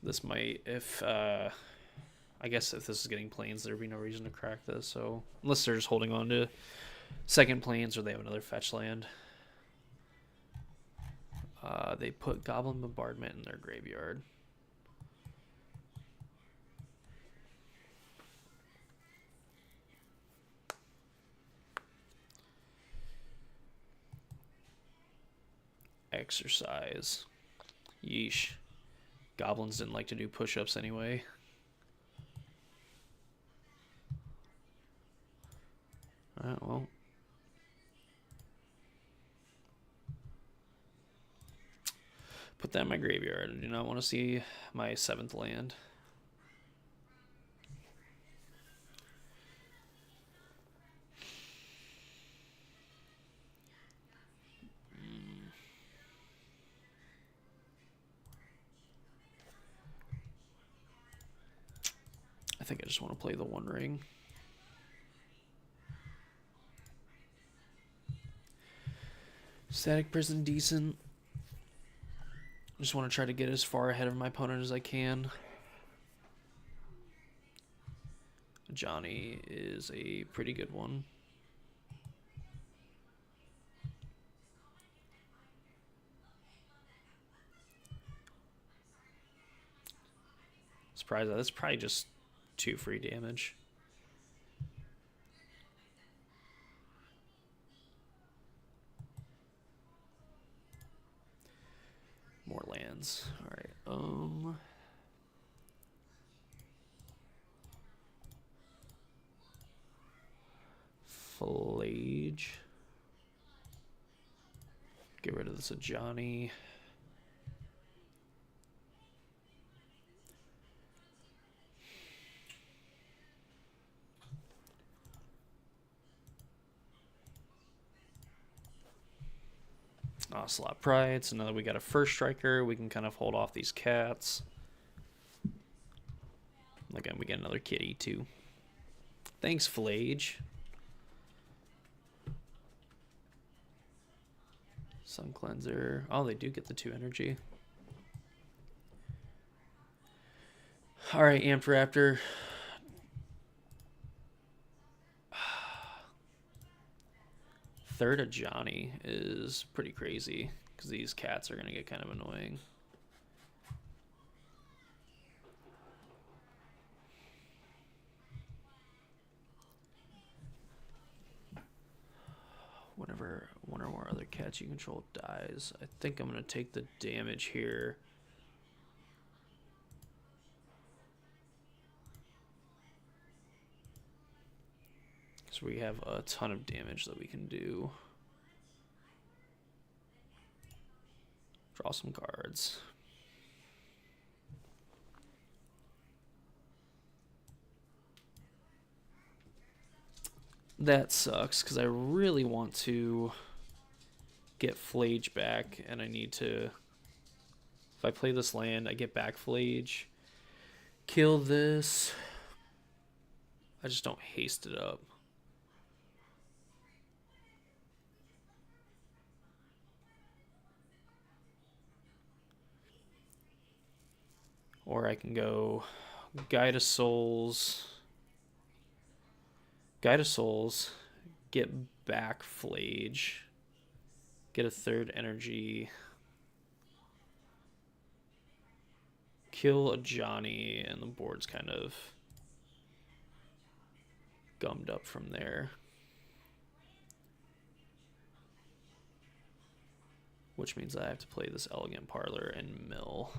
This might, if I guess if this is getting Plains, there'd be no reason to crack this. So unless they're just holding on to second Plains or they have another fetch land. They put Goblin Bombardment in their graveyard. Exercise. Yeesh. Goblins didn't like to do push-ups anyway. Alright, well. Put that in my graveyard. I do not want to see my 7th land. I think I just want to play the One Ring. Static Prison, decent. Just want to try to get as far ahead of my opponent as I can. Johnny is a pretty good one. Surprised that that's probably just 2 free damage. cards. All right. Flage. Get rid of this Ajani. Slot Pride. So now that we got a first striker, we can kind of hold off these cats. Again, we get another kitty too. Thanks, Flage. Sun Cleanser. Oh, they do get the 2 energy. Alright, Amped Raptor. Third of Johnny is pretty crazy because these cats are going to get kind of annoying. Whenever one or more other cats you control dies, I think I'm going to take the damage here. So we have a ton of damage that we can do. Draw some cards. That sucks because I really want to get Flage back, and I need to. If I play this land, I get back Flage. Kill this. I just don't haste it up. Or I can go Guide of Souls. Guide of Souls. Get back Flage. Get a 3rd energy. Kill a Johnny, and the board's kind of gummed up from there. Which means I have to play this Elegant Parlor and mill.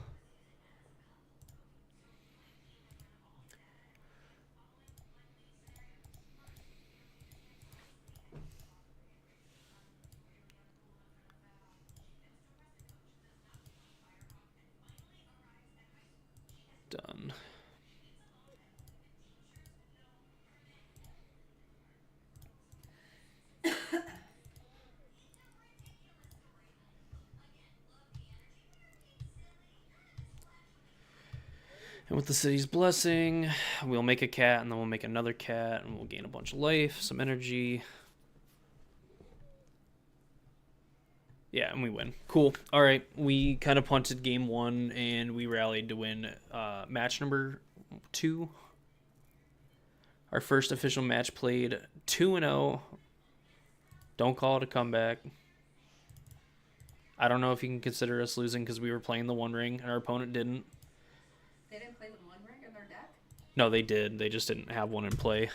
Done. And with the city's blessing, we'll make a cat, and then we'll make another cat, and we'll gain a bunch of life, some energy. Yeah, and we win. Cool. All right, we kind of punted game 1, and we rallied to win match number 2. Our first official match played 2-0. Don't call it a comeback. I don't know if you can consider us losing because we were playing the One Ring, and our opponent didn't. They didn't play the One Ring in their deck? No, they did. They just didn't have one in play.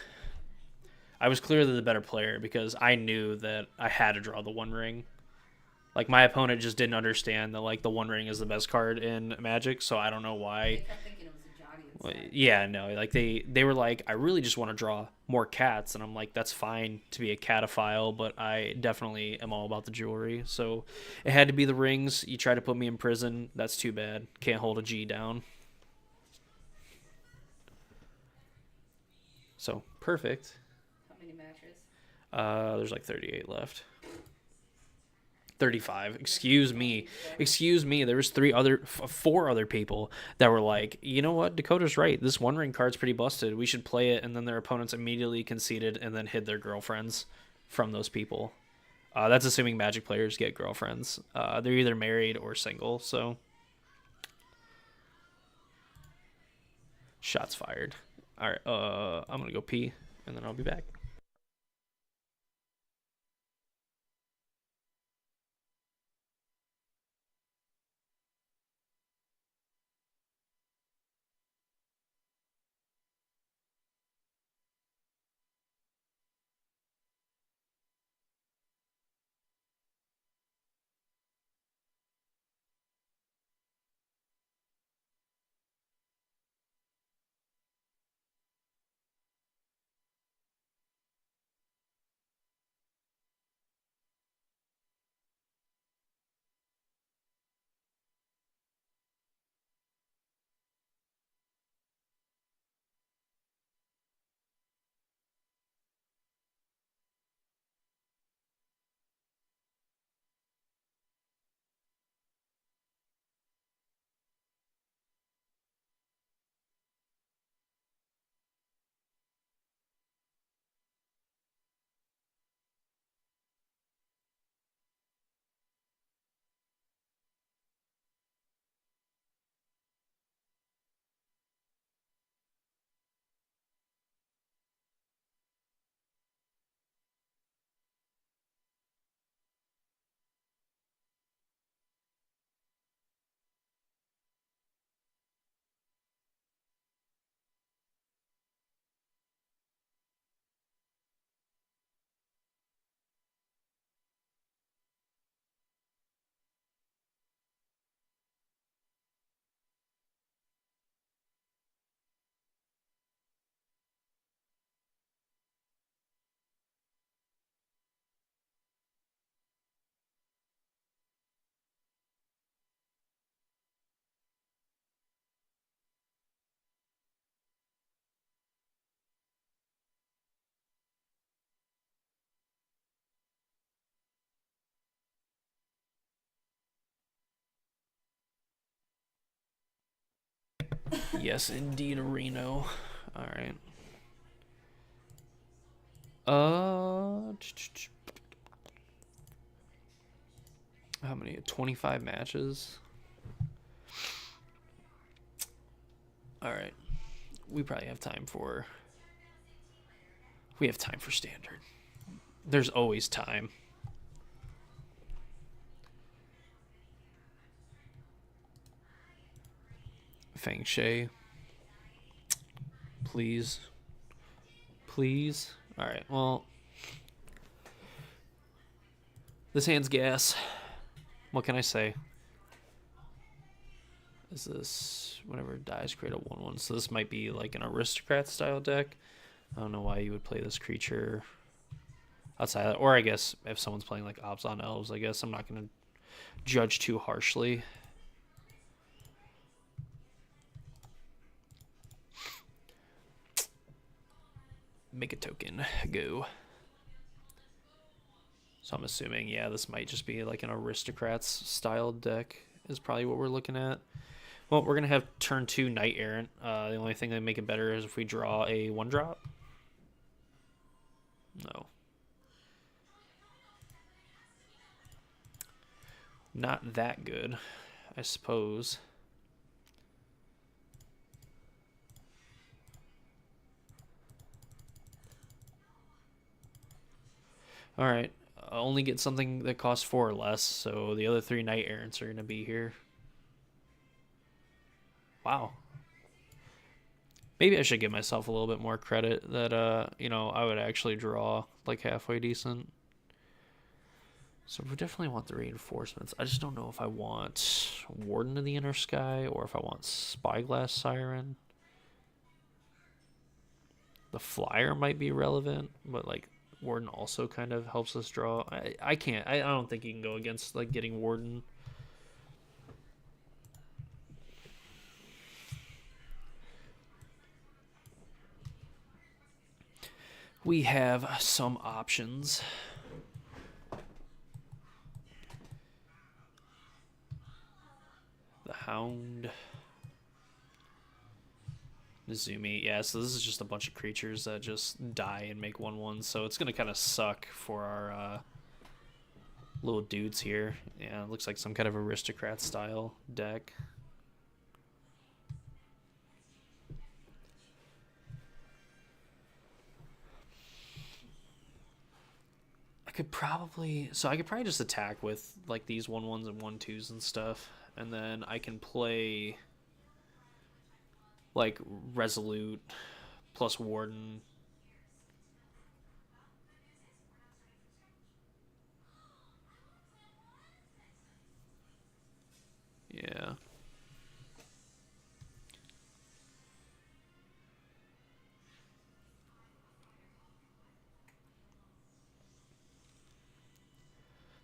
I was clearly the better player because I knew that I had to draw the One Ring. Like, my opponent just didn't understand that, like, the One Ring is the best card in Magic, so I don't know why. They kept thinking it was a Johnny instead. Yeah, no, like, they were like, I really just want to draw more cats, and I'm like, that's fine to be a catophile, but I definitely am all about the jewelry, so it had to be the rings. You try to put me in prison, that's too bad. Can't hold a G down. So, perfect. How many matches? There's like 38 left. 35. Excuse me. There was 4 other people that were like, you know what? Dakota's right. This One Ring card's pretty busted. We should play it. And then their opponents immediately conceded and then hid their girlfriends from those people. That's assuming Magic players get girlfriends. They're either married or single. So, shots fired. All right. I'm gonna go pee and then I'll be back. Yes, indeed, Reno. All right. How many? 25 matches. All right. We probably have time for. We have time for standard. There's always time. Feng Shui. Please. Please. All right. Well, this hand's gas. What can I say? Is this whenever it dies, create a 1/1? So this might be like an aristocrat style deck. I don't know why you would play this creature outside of that. Or I guess if someone's playing like Ops on Elves, I guess I'm not going to judge too harshly. Make a token. Go. So I'm assuming, yeah, this might just be like an aristocrats style deck is probably what we're looking at. Well, we're going to have turn 2 Knight Errant. The only thing that make it better is if we draw a 1-drop. No. Not that good, I suppose. Alright. Only get something that costs 4 or less, so the other 3 Knight Errants are going to be here. Wow. Maybe I should give myself a little bit more credit that, you know, I would actually draw like halfway decent. So we definitely want the reinforcements. I just don't know if I want Warden of the Inner Sky or if I want Spyglass Siren. The flyer might be relevant, but like Warden also kind of helps us draw. I can't. I don't think you can go against like getting Warden. We have some options. The Hound. Nizumi. Yeah, so this is just a bunch of creatures that just die and make 1/1. So it's going to kind of suck for our little dudes here. Yeah, it looks like some kind of aristocrat style deck. I could probably just attack with like these 1/1s and 1/2s and stuff, and then I can play like Resolute plus Warden. Yeah.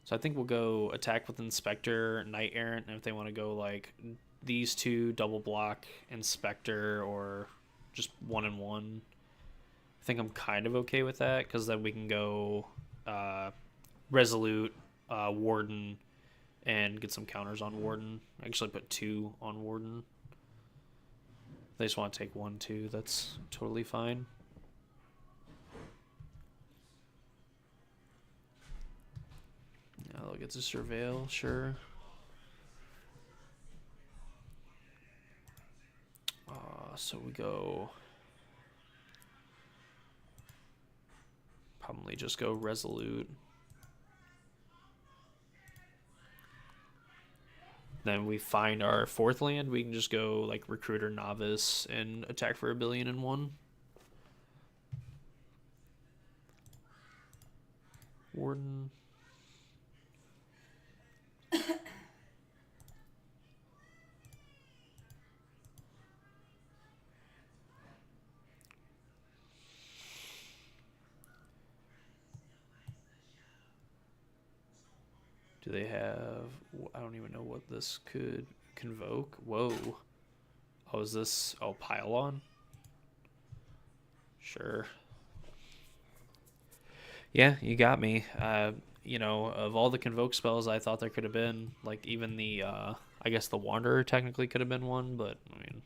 So I think we'll go attack with Inspector, Knight Errant, and if they want to go like these two, double block Inspector, or just 1 and 1. I think I'm kind of okay with that because then we can go Resolute, Warden, and get some counters on Warden. Actually put 2 on Warden. If they just want to take 1, 2, that's totally fine. They'll get to Surveil, sure. So we go... Probably just go Resolute. Then we find our 4th land. We can just go like Recruiter Novice and attack for 1,000,000,001. Warden. Do they have... I don't even know what this could convoke. Whoa. Oh, is this... Oh, Pylon? Sure. Yeah, you got me. You know, of all the convoke spells I thought there could have been, like even the... I guess the Wanderer technically could have been one, but, I mean...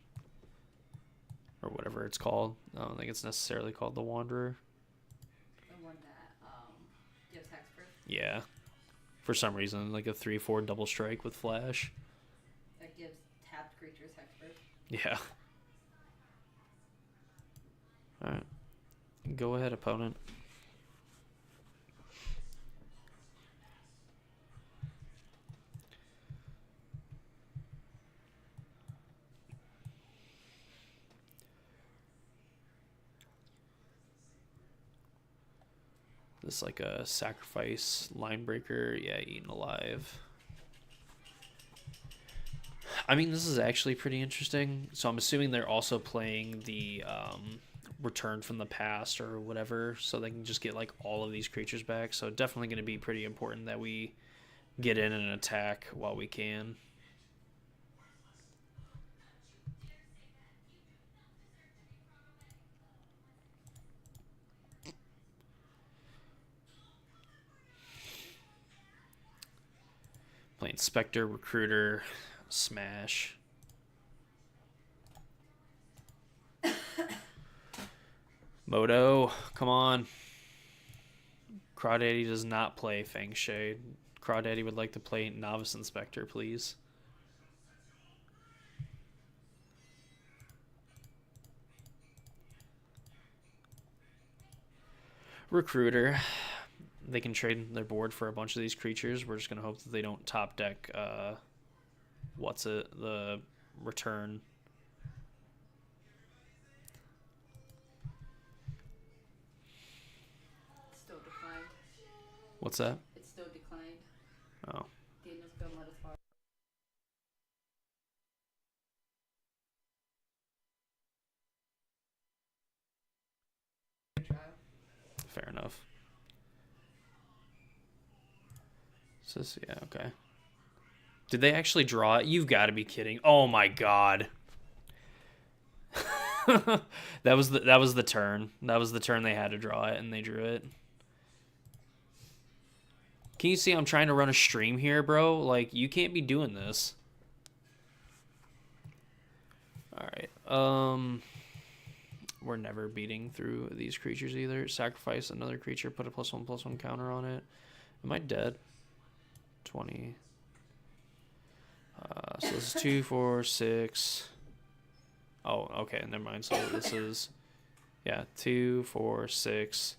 or whatever it's called. I don't think it's necessarily called the Wanderer. The one that gives hexproof. Yeah. For some reason, like a 3/4 double strike with flash. That gives tapped creatures hexproof. Yeah. Alright. Go ahead, opponent. This like a sacrifice line breaker. Yeah, eaten alive. I mean, this is actually pretty interesting. So I'm assuming they're also playing the return from the past or whatever, so they can just get like all of these creatures back. So definitely going to be pretty important that we get in and attack while we can. Playing Spectre, Recruiter, Smash. Moto, come on. Crawdaddy does not play Fang Shade. Crawdaddy would like to play Novice Inspector, please. Recruiter. They can trade their board for a bunch of these creatures. We're just going to hope that they don't top deck, the return. It's still declined. What's that? It's still declined. Oh. Daniel's gonna let us borrow. Fair enough. So, yeah, okay. Did they actually draw it? You've got to be kidding. Oh my god. that was the turn. That was the turn they had to draw it, and they drew it. Can you see I'm trying to run a stream here, bro? Like, you can't be doing this. Alright. We're never beating through these creatures either. Sacrifice another creature, put a +1/+1 counter on it. Am I dead? 20. So this is 2, 4, 6. Oh, okay, never mind. So this is, yeah, 2, 4, 6,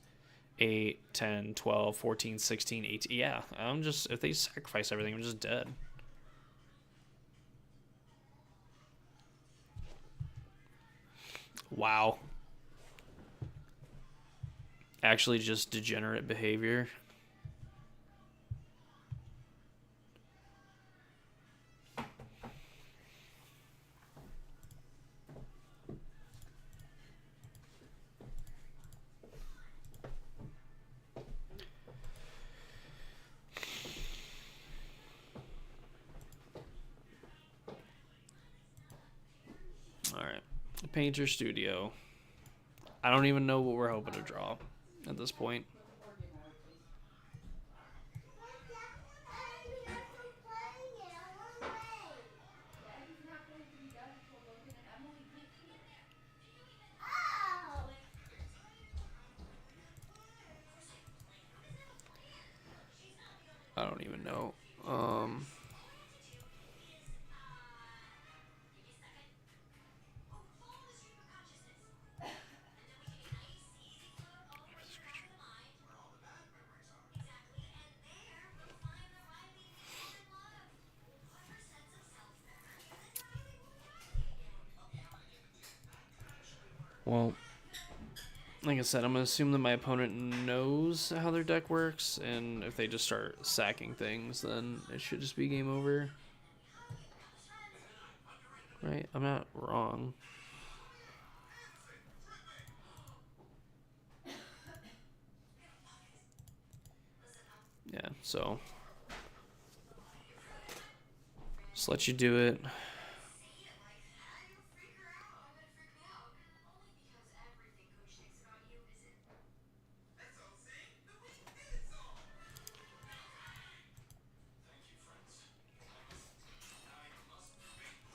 8, 10, 12, 14, 16, 18. Yeah, I'm just, if they sacrifice everything, I'm just dead. Wow. Actually just degenerate behavior. Alright. Painter Studio. I don't even know what we're hoping to draw at this point. I don't even know. Well, like I said, I'm going to assume that my opponent knows how their deck works, and if they just start sacking things, then it should just be game over. Right? I'm not wrong. Yeah, so just let you do it.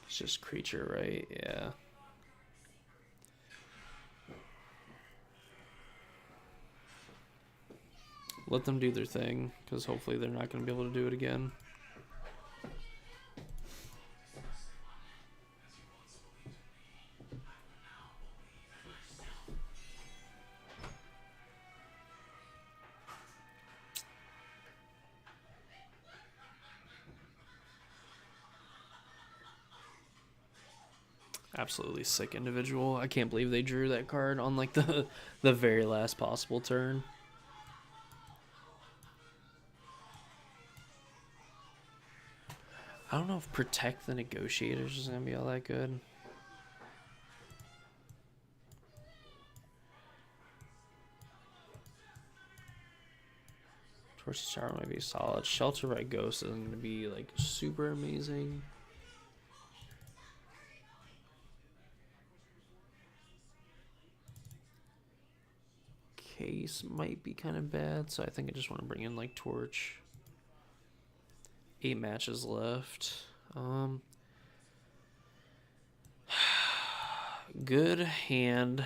It's just creature, right? Yeah. let them do their thing, because hopefully they're not going to be able to do it again. Absolutely sick individual. I can't believe they drew that card on like the very last possible turn. I don't know if Protect the Negotiators is gonna be all that good. Torch Tower might be solid. Shelter by Ghost isn't gonna be like super amazing. Case might be kind of bad, so I think I just want to bring in like Torch. 8 matches left. Good hand,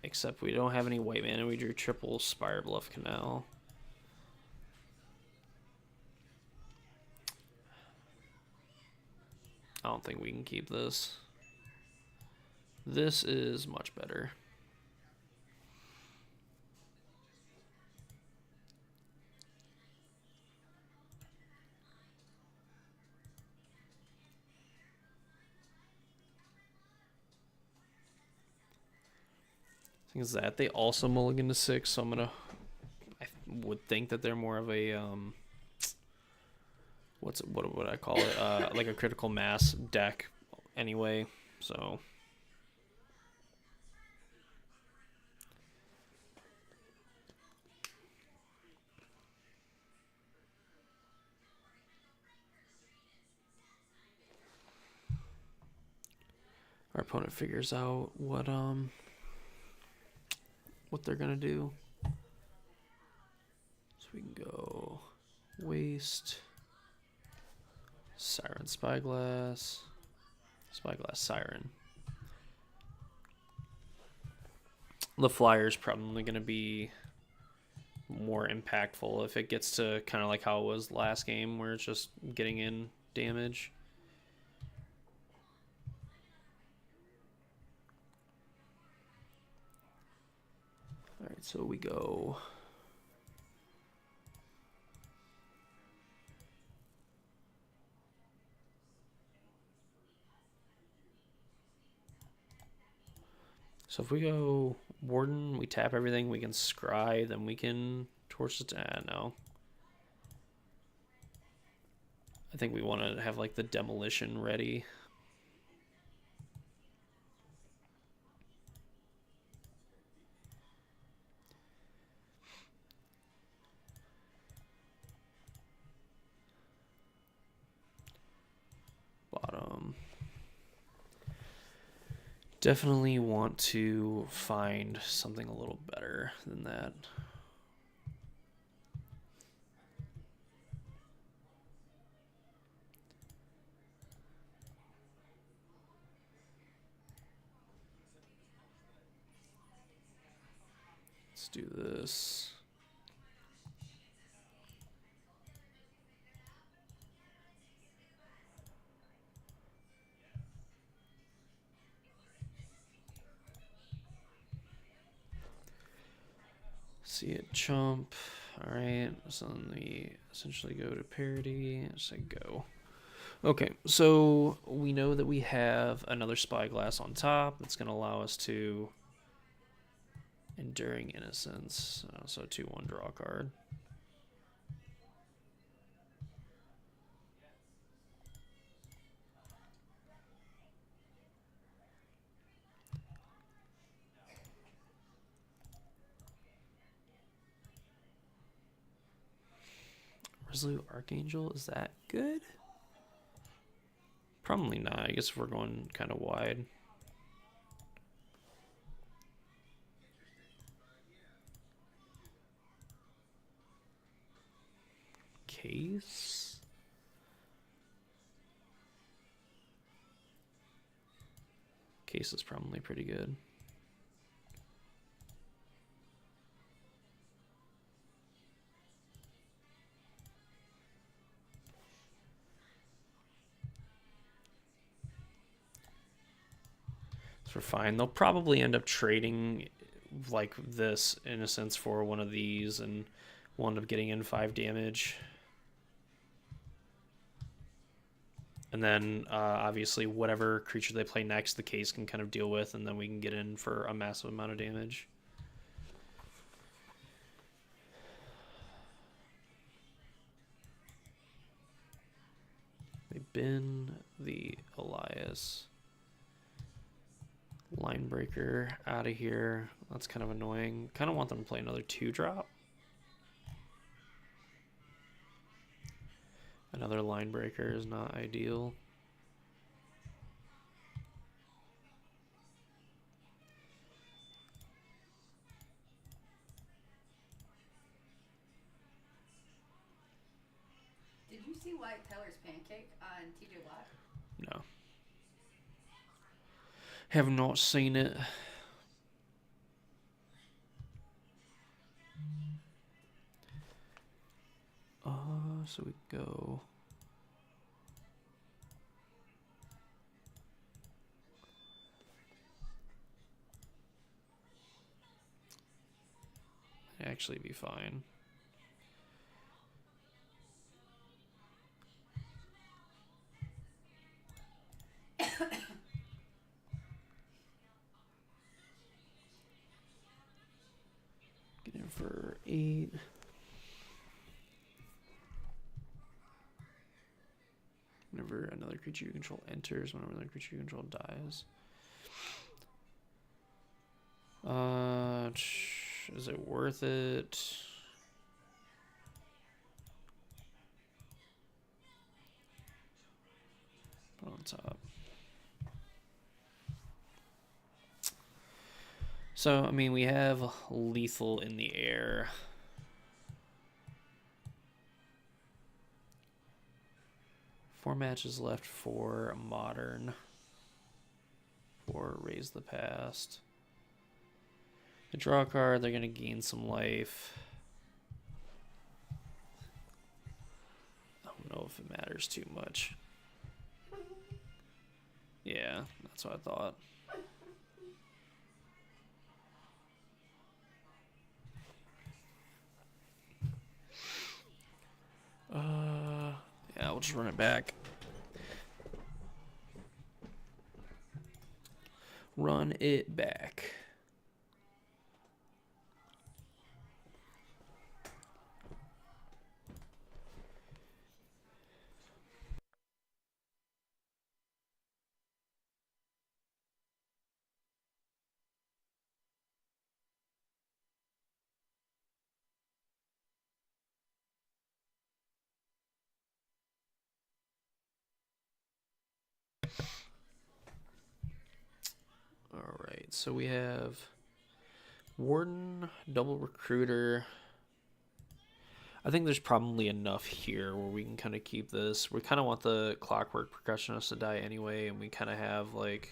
except we don't have any white mana. We drew triple Spire Bluff Canal. I don't think we can keep this. This is much better. Thing is that they also mulligan to 6, so I would think that they're more of a what would I call it? Like a critical mass deck, anyway. So our opponent figures out what they're gonna do. So we can go waste, Siren, Spyglass, Siren. The Flyer's probably gonna be more impactful if it gets to kind of like how it was last game, where it's just getting in damage. All right, so we go so if we go Warden, we tap everything, we can scry, then we can torch the no. I think we want to have like the demolition ready. Bottom. Definitely want to find something a little better than that. Let's do this. See it chump. Alright, so then we essentially go to parity. Say go. Okay, so we know that we have another Spyglass on top. It's going to allow us to Enduring Innocence. So 2-1 draw card. Resolute Archangel, is that good? Probably not. I guess we're going kind of wide. Case? Case is probably pretty good. So we're fine. They'll probably end up trading like this in a sense for one of these, and we'll end up getting in 5 damage. And then obviously whatever creature they play next, the case can kind of deal with, and then we can get in for a massive amount of damage. They bin the Elias. Linebreaker out of here. That's kind of annoying. Kind of want them to play another 2-drop. Another Linebreaker is not ideal. Did you see Wyatt Teller's pancake on TJ Watt? No. Have not seen it. So we go. Actually be fine. Get in for 8. Whenever another creature you control enters, whenever another creature you control dies. Is it worth it? Put on top. So, I mean, we have lethal in the air. Four matches left for modern. For raise the past. They draw a card, they're going to gain some life. I don't know if it matters too much. Yeah, that's what I thought. Yeah, we'll just run it back. Run it back. Alright, so we have Warden, Double Recruiter. I think there's probably enough here where we can kind of keep this. We kind of want the Clockwork Percussionist to die anyway, and we kind of have like...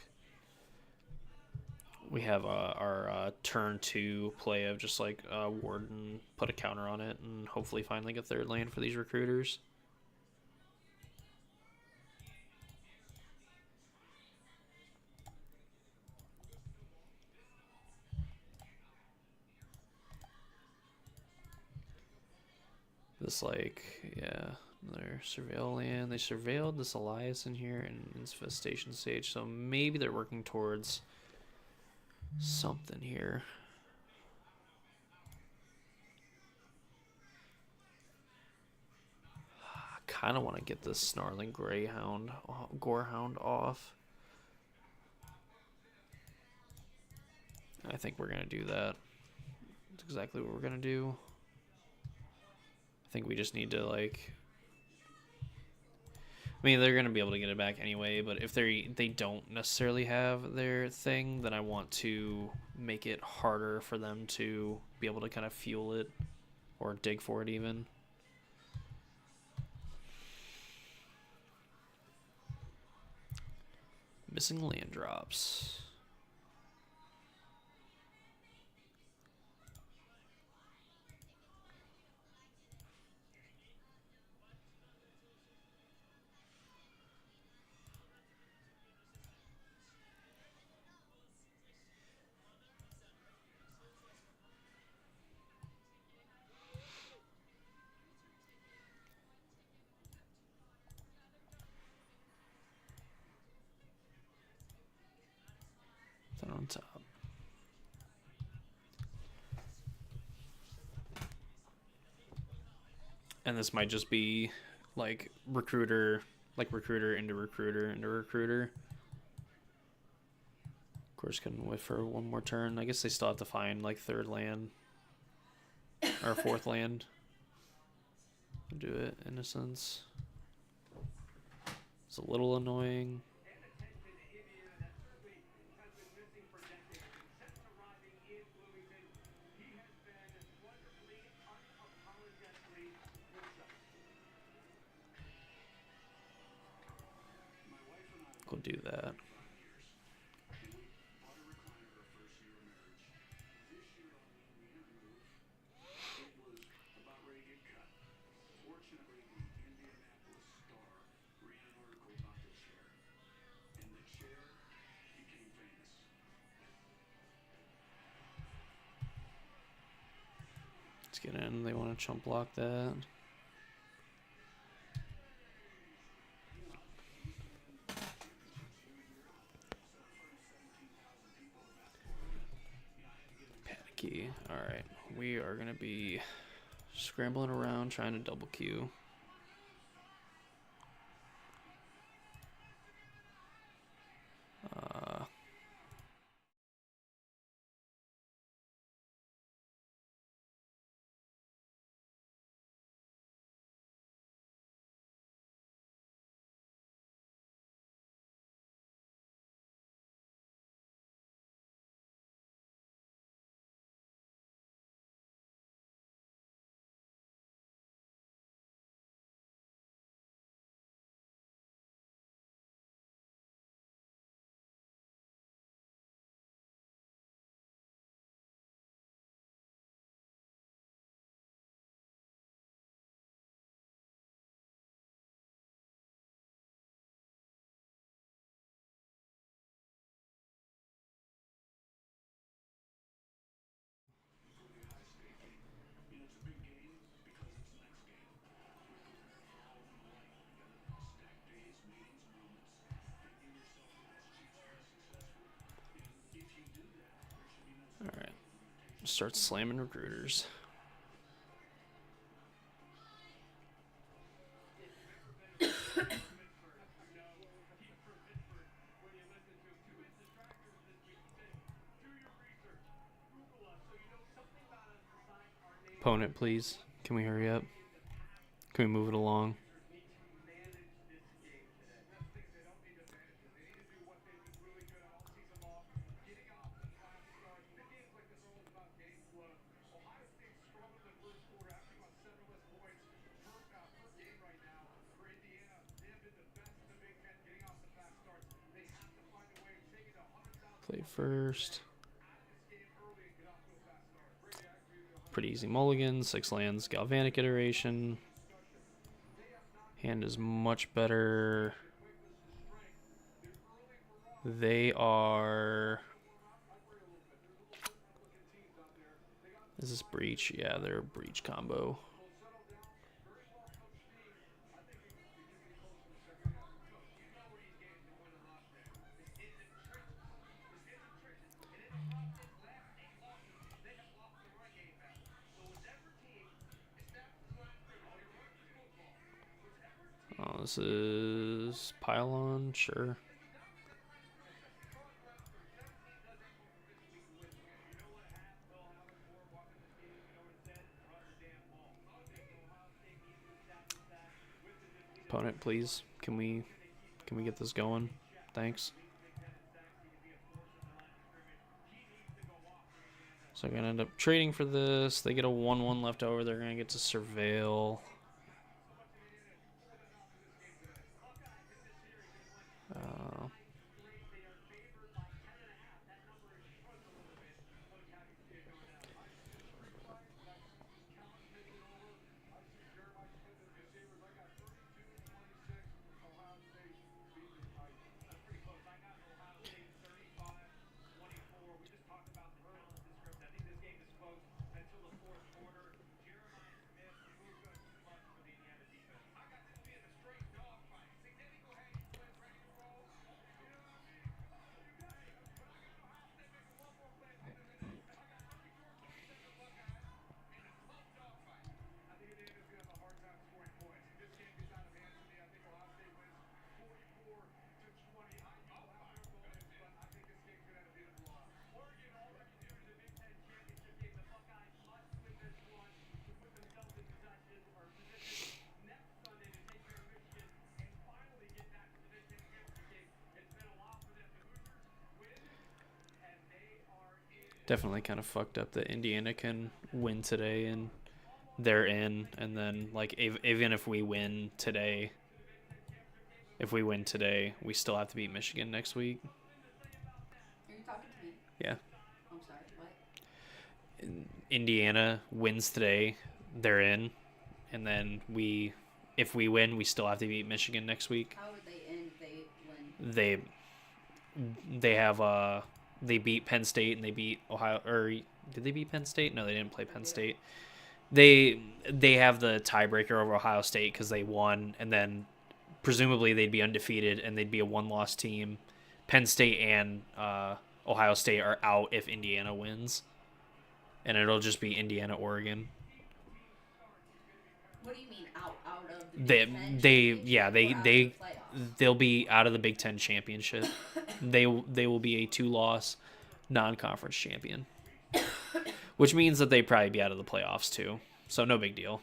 We have our turn 2 play of just like Warden, put a counter on it, and hopefully finally get 3rd land for these Recruiters. This, like, yeah, another surveil land. They surveilled this Elias in here in infestation stage, so maybe they're working towards something here. I kind of want to get this Snarling Greyhound, Gorehound off. I think we're going to do that. That's exactly what we're going to do. I think we just need to, like... I mean, they're going to be able to get it back anyway, but if they don't necessarily have their thing, then I want to make it harder for them to be able to kind of fuel it or dig for it even. Missing land drops. Then on top. And this might just be like recruiter into recruiter into recruiter. Of course, couldn't wait for one more turn. I guess they still have to find like third land or fourth land. Do it in a sense. It's a little annoying. Go do that. Let's get in. They want to chump block that. Panicky. Alright. We are going to be scrambling around trying to double queue. Alright. Start slamming recruiters. Opponent, please. Can we hurry up? Can we move it along? Play first. Pretty easy mulligan. 6 lands. Galvanic iteration. Hand is much better. They are... Is this breach? Yeah, they're a breach combo. Oh, this is pylon, sure. Opponent, please. Can we get this going? Thanks. So I'm gonna end up trading for this. They get a 1/1 left over. They're gonna get to surveil. Definitely kind of fucked up that Indiana can win today and they're in, and then like even if we win today, we still have to beat Michigan next week. Are you talking to me? Yeah. I'm sorry. What? Indiana wins today, they're in, and then if we win, we still have to beat Michigan next week. How would they end if they win? They have they beat Penn State and they beat Ohio, or did they beat Penn State? No, they didn't play Penn State. They have the tiebreaker over Ohio State because they won, and then presumably they'd be undefeated and they'd be a one-loss team. Penn State and Ohio State are out if Indiana wins, and it'll just be Indiana, Oregon. What do you mean out of the Big Ten They'll be out of the Big Ten championship. they will be a 2-loss non-conference champion, which means that they'd probably be out of the playoffs too. So no big deal.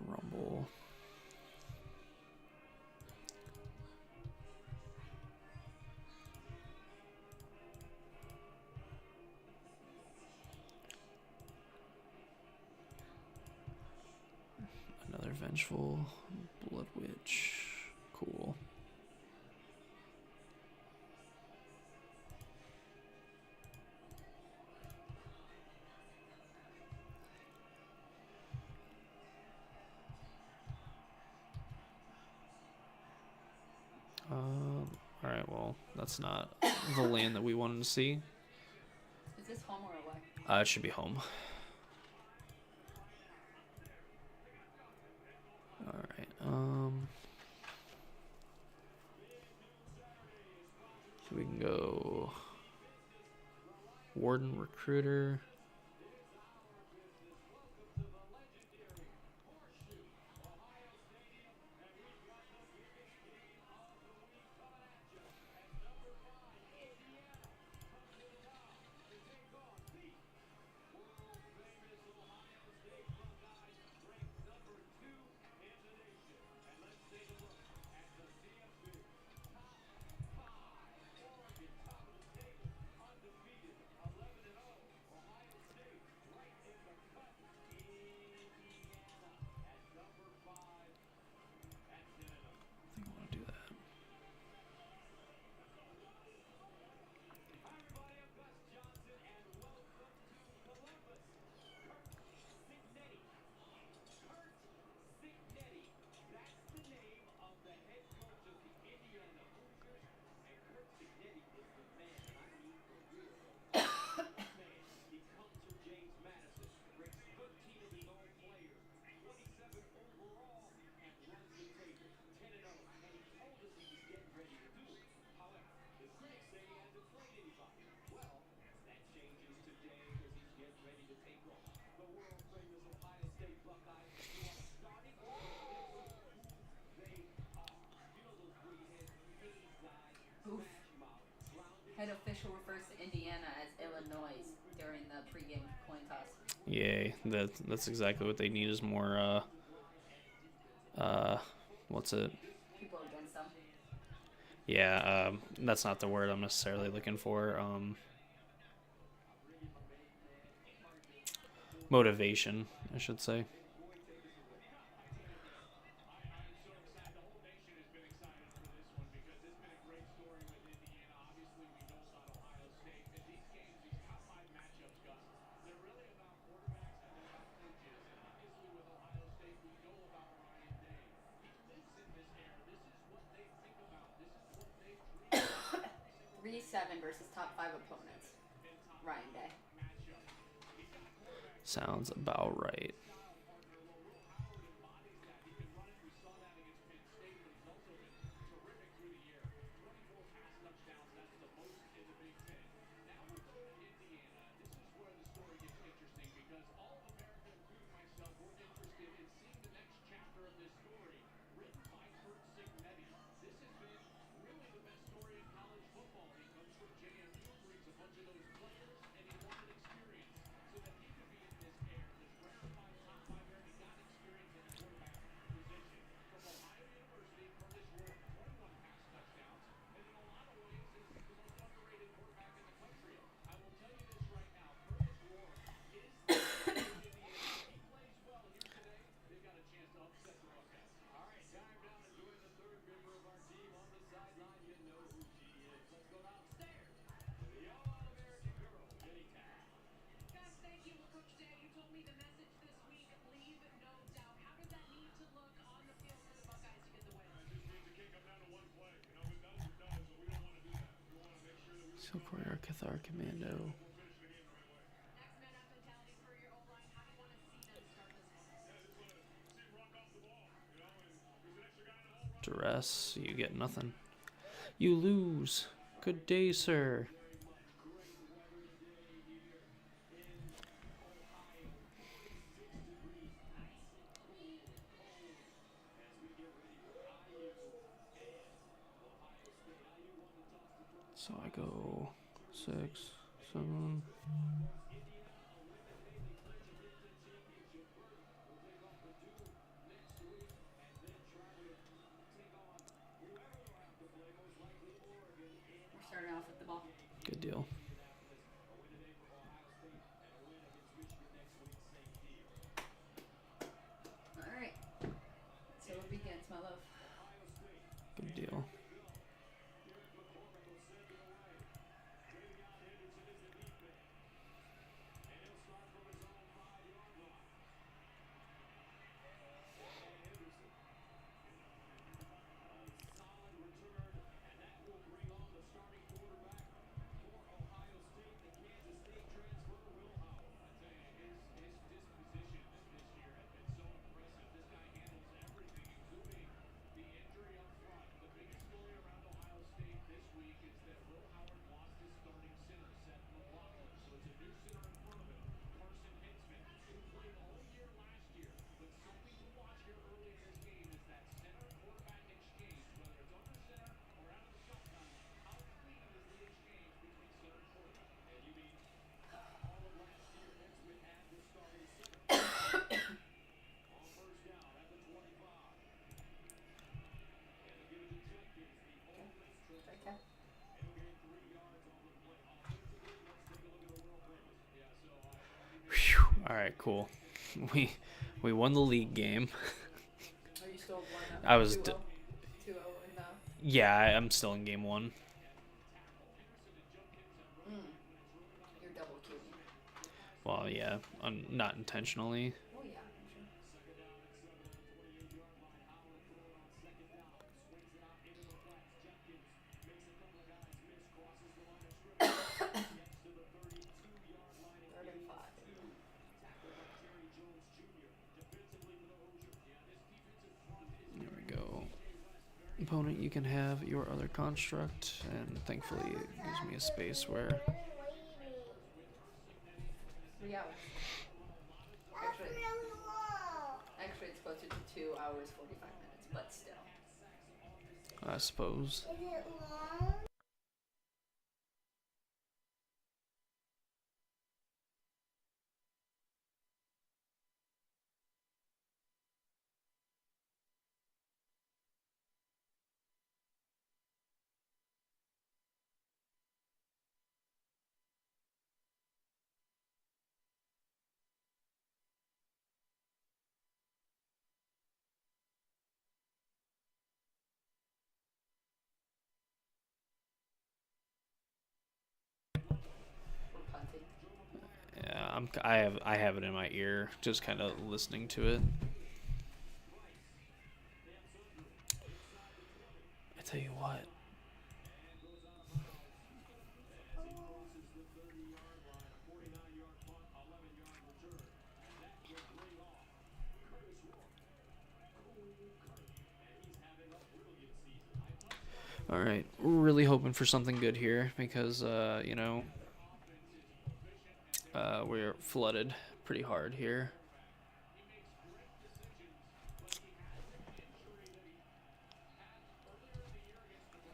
Rumble. Another vengeful blood witch. Cool. Alright, well, that's not the land that we wanted to see. Is this home or away? It should be home. Alright, so we can go Warden Recruiter. Oof. Head official refers to Indiana as Illinois during the pregame coin toss. Yay, that's exactly what they need is more what's it? People against them. Yeah, that's not the word I'm necessarily looking for. motivation, I should say. Three 7 versus top 5 opponents. Ryan Day. Sounds about right. So Courier Cathar Commando. Duress, you get nothing. You lose. Good day, sir. So I go 6, 7. We're starting off with the ball. Good deal. Alright. So it begins, my love. Good deal. Okay. Whew. All right, cool. We won the league game. Are you still 1-0? I was 2-0 in the... Yeah, I'm still in game 1. You're double queuing. Well, yeah, not intentionally. Oh yeah, I'm sure. Third and 5. There we go. Opponent, you can have your other construct, and thankfully it gives me a space where 3 hours. That's Actually, really long. actually it's closer to 2 hours 45 minutes, but still. I suppose. Is it long? I have it in my ear, just kind of listening to it. I tell you what. All right, really hoping for something good here because you know, we're flooded pretty hard here.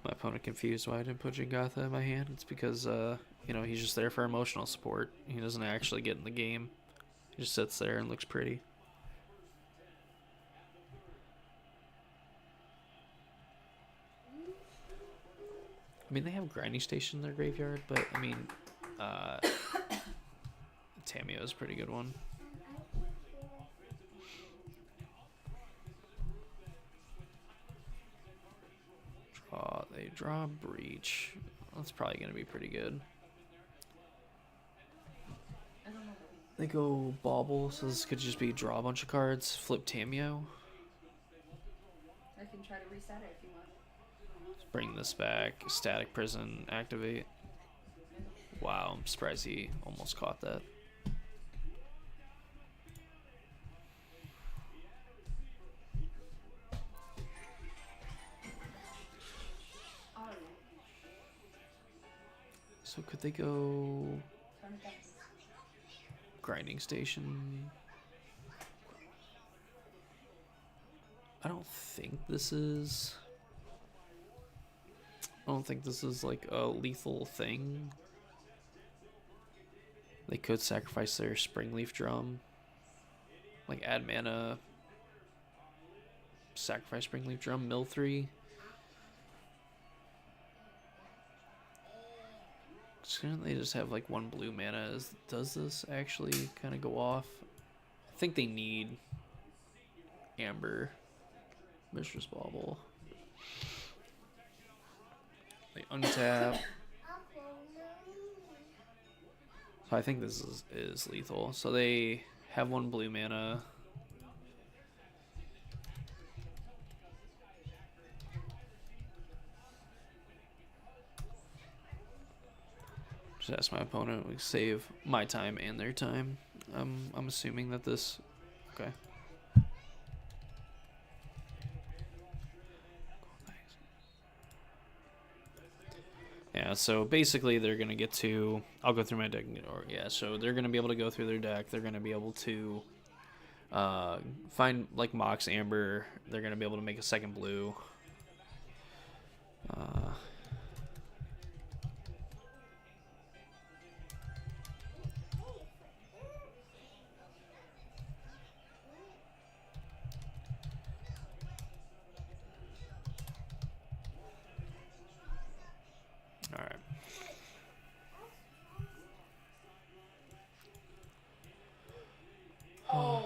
My opponent confused why I didn't put Jingatha in my hand. It's because, you know, he's just there for emotional support. He doesn't actually get in the game. He just sits there and looks pretty. I mean, they have Grinding Station in their graveyard, but, I mean, Tamio is a pretty good one. They draw Breach. That's probably going to be pretty good. They go Bauble, so this could just be draw a bunch of cards, flip Tamio. I can try to reset it if you want. Bring this back, Static Prison, activate. Wow, I'm surprised he almost caught that. So could they go Grinding Station? I don't think this is like a lethal thing. They could sacrifice their Springleaf Drum. Like add mana, sacrifice Springleaf Drum, mill 3. Shouldn't they just have like 1 blue mana? Does this actually kind of go off? I think they need Amber, Mistress Bauble. They untap. So I think this is lethal. So they have 1 blue mana. Just ask my opponent. We save my time and their time. I'm assuming that this. Okay. Yeah, so basically they're going to get to... I'll go through my deck. Or yeah, so they're going to be able to go through their deck. They're going to be able to find, like, Mox, Amber. They're going to be able to make a second blue. Alright. Oh,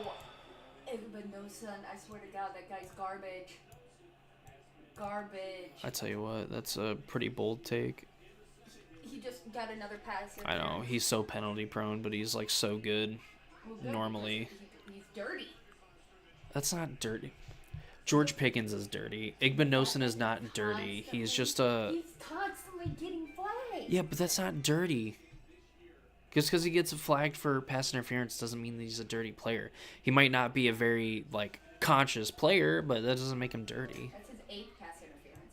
but no, son, I swear to God, that guy's garbage. Garbage. I tell you what, that's a pretty bold take. He just got another pass. I know, he's so penalty prone, but he's like so good, normally. He's dirty. That's not dirty. George Pickens is dirty. Igbenogson is not dirty. He's just a... He's constantly getting flagged. Yeah, but that's not dirty. Just because he gets flagged for pass interference doesn't mean that he's a dirty player. He might not be a very, like, conscious player, but that doesn't make him dirty. That's his 8th pass interference.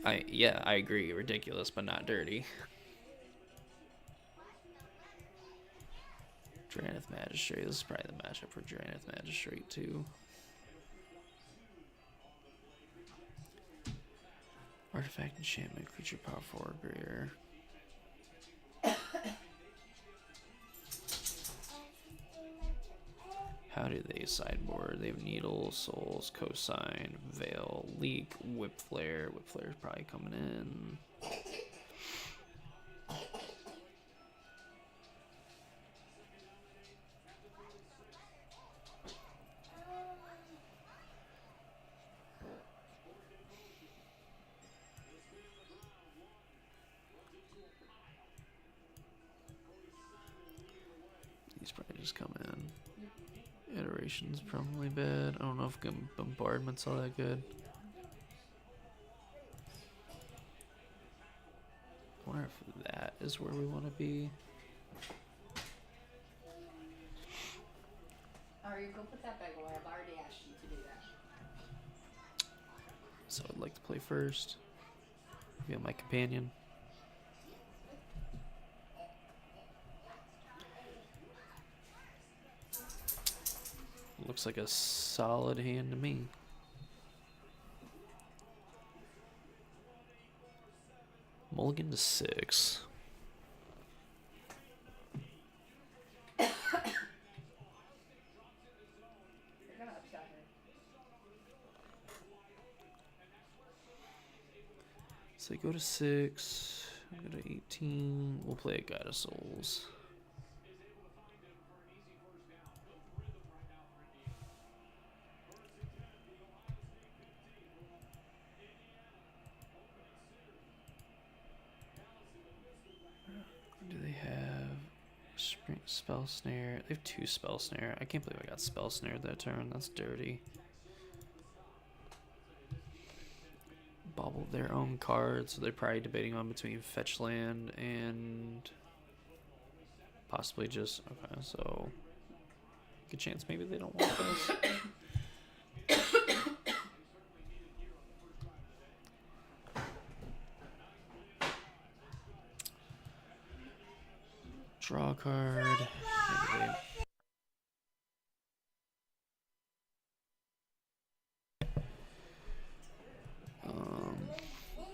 Ridiculous. Yeah, I agree. Ridiculous, but not dirty. Dranith Magistrate. This is probably the matchup for Dranith Magistrate, too. Artifact, enchantment, creature power 4, greater. How do they sideboard? They have Needle, Souls, Cosign, Veil, Leak, Whip Flare. Whip Flare's probably coming in. These probably just come in. Iteration's probably bad. I don't know if bombardment's all that good. I wonder if that is where we want to be. Or you go put that bag away. I've already asked you to do that. So I'd like to play first. Be my companion. Looks like a solid hand to me. Mulligan to 6. You're gonna upset her. So go to 6. Go to 18. We'll play a Guide of Souls. Do they have spell snare? They have 2 spell snare. I can't believe I got spell snare that turn. That's dirty. Bobbled their own cards, so they're probably debating on between fetch land and possibly just okay. So good chance maybe they don't want this. Draw a card. Maybe they...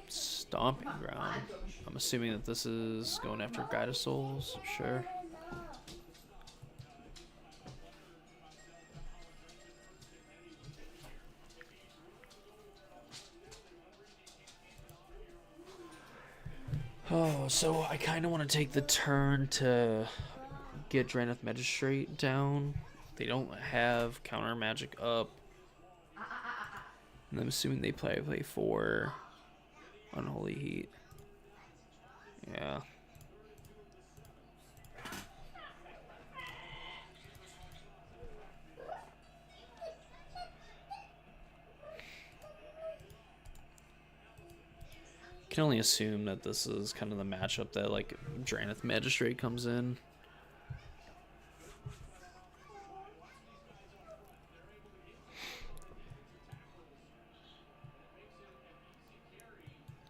Stomping Ground. I'm assuming that this is going after Guide of Souls. Sure. Oh, so I kind of want to take the turn to get Draenith Magistrate down. They don't have counter magic up. And I'm assuming they play 4 Unholy Heat. Yeah. Can only assume that this is kind of the matchup that like Draenith Magistrate comes in.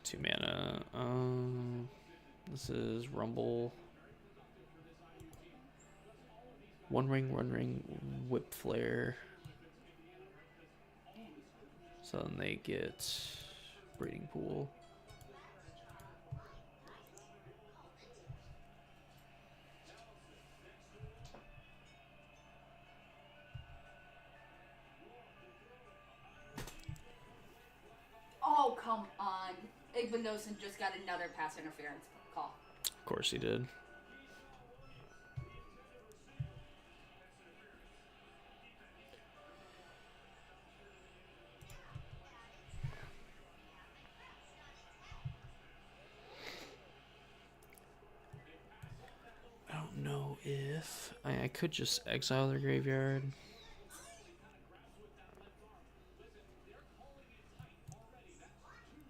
Two mana. This is Rumble. One ring, Whip Flare. So then they get Breeding Pool. Oh, come on. Igbendosen just got another pass interference call. Of course he did. I don't know if I could just exile their graveyard.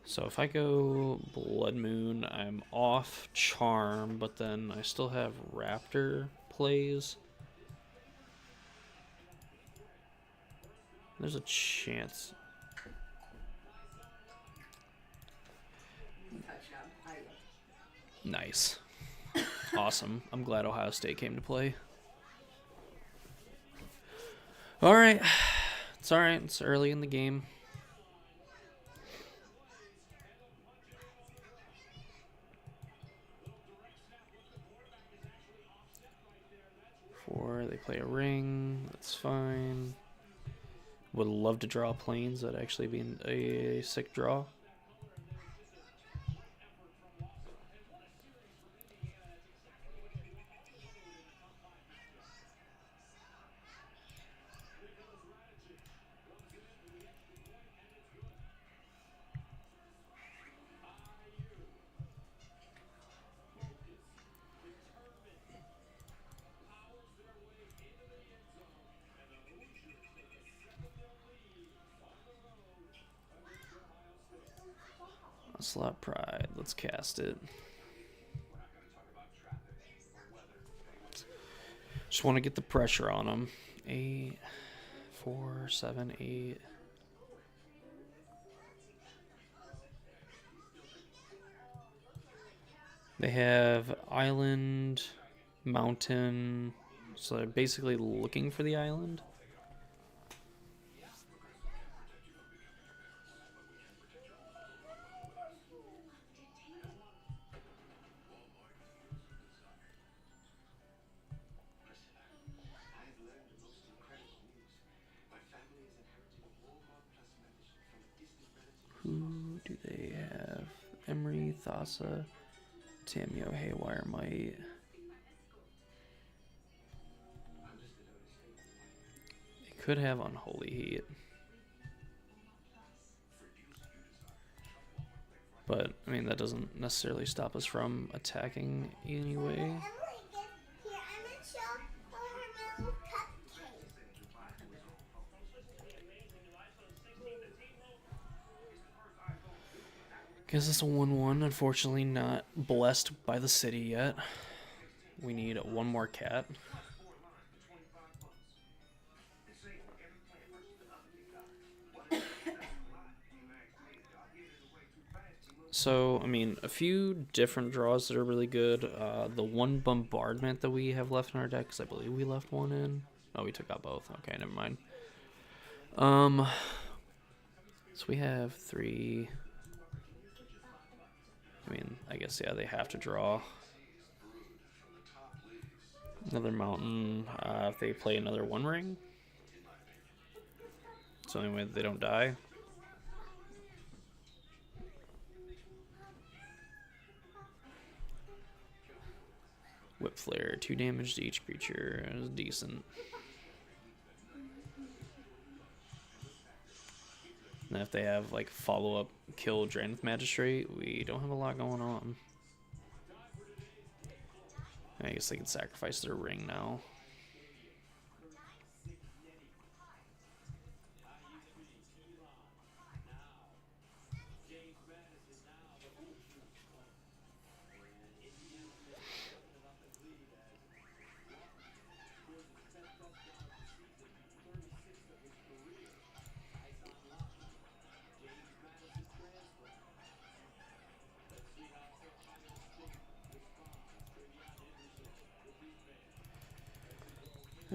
So if I go Blood Moon, I'm off Charm, but then I still have Raptor plays. There's a chance. Touchdown. Nice. Awesome. I'm glad Ohio State came to play. Alright. It's alright. It's early in the game. They play a ring. That's fine. Would love to draw planes. That'd actually be a sick draw. Onslaught Pride. Let's cast it. Just want to get the pressure on them. 8, 4, 7, 8. They have island, mountain, so they're basically looking for the island. Who do they have? Emery, Thassa, Tamio, Haywire, Might. They could have Unholy Heat. But, I mean, that doesn't necessarily stop us from attacking anyway. Emily, here, I'm gonna show her little cupcake. Guess it's a 1-1. Unfortunately, not blessed by the city yet. We need one more cat. So, I mean, a few different draws that are really good. The one bombardment that we have left in our deck, because I believe we left one in. Oh, we took out both. Okay, never mind. So we have 3. I mean, I guess, yeah, they have to draw. Another mountain. If they play another One Ring. It's the only way that they don't die. Whip Flare, 2 damage to each creature. Is decent. And if they have like follow-up kill Draineth Magistrate, we don't have a lot going on. I guess they can sacrifice their ring now.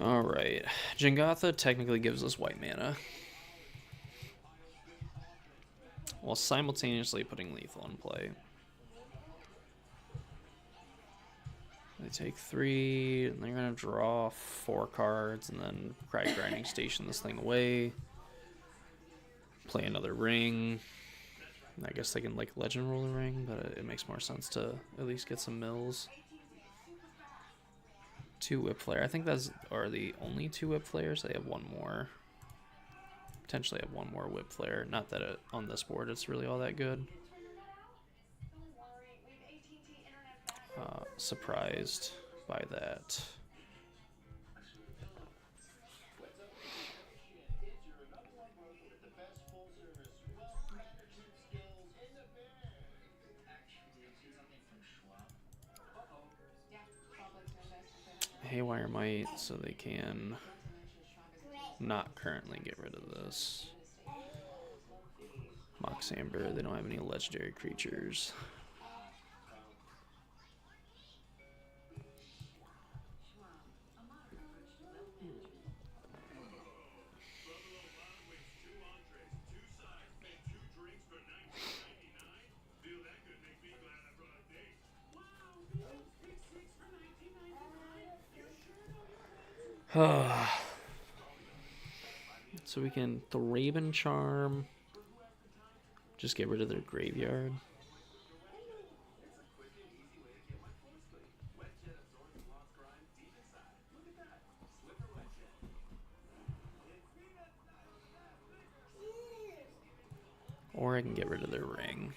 Alright. Jengatha technically gives us white mana, while simultaneously putting lethal in play. They take 3, and they're going to draw 4 cards, and then Crag Grinding Station this thing away. Play another ring. I guess they can like Legend Roll a ring, but it makes more sense to at least get some mills. 2 Whip Flare. I think those are the only 2 Whip Flares. They have one more. Potentially have one more Whip Flare. Not that on this board it's really all that good. Surprised by that. Haywire Might, so they can not currently get rid of this. Mox Amber, they don't have any legendary creatures. So we can Thraben Charm. Just get rid of their graveyard. Or I can get rid of their ring.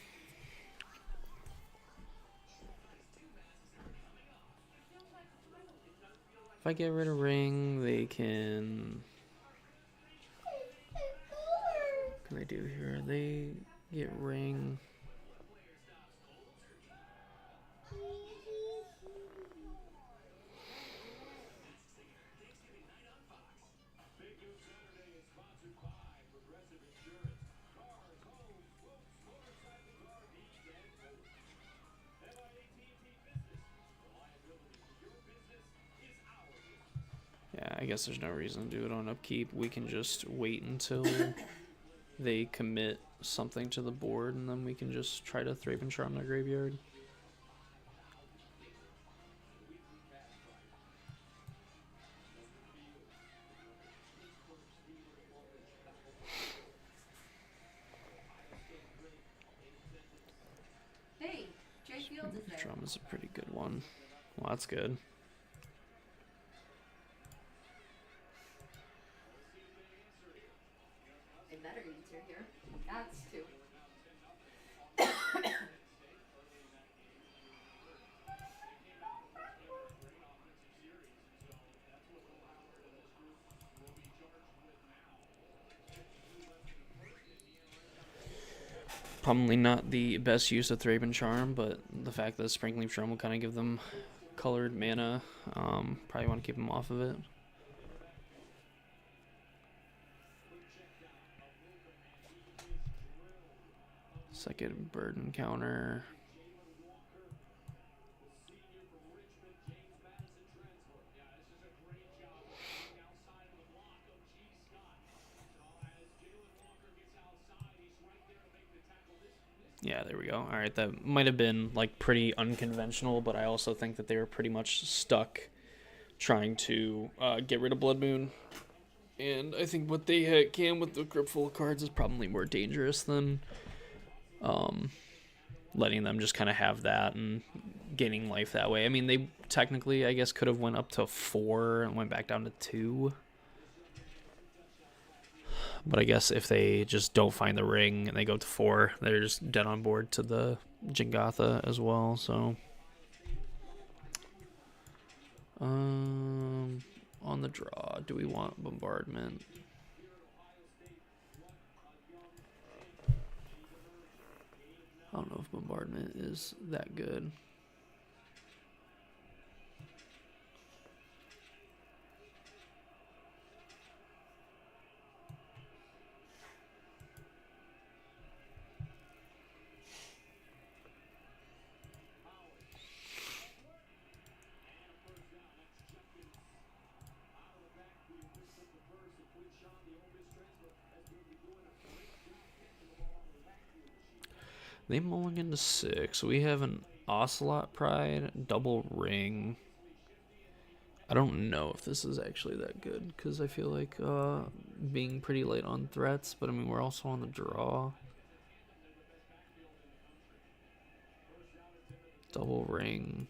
If I get rid of ring, they can... What can they do here? They get ring. Yeah, I guess there's no reason to do it on upkeep. We can just wait until they commit something to the board, and then we can just try to Thraben Charm their graveyard. Hey, Jay Fields is there. Drum is a pretty good one. Well, that's good. A better answer here. That's two. Probably not the best use of Thraben Charm, but the fact that Sprinkling Drum will kind of give them colored mana, probably want to keep them off of it. Second burden counter. Yeah, there we go. All right, that might have been like pretty unconventional, but I also think that they were pretty much stuck trying to get rid of Blood Moon. And I think what they can with the grip full of cards is probably more dangerous than letting them just kind of have that and gaining life that way. I mean, they technically, I guess, could have went up to 4 and went back down to 2. But I guess if they just don't find the ring and they go to 4, they're just dead on board to the Jingatha as well. So, on the draw, do we want Bombardment? I don't know if Bombardment is that good. They mulligan to 6. We have an Ocelot Pride, double ring. I don't know if this is actually that good, because I feel like being pretty late on threats, but I mean, we're also on the draw. Double ring.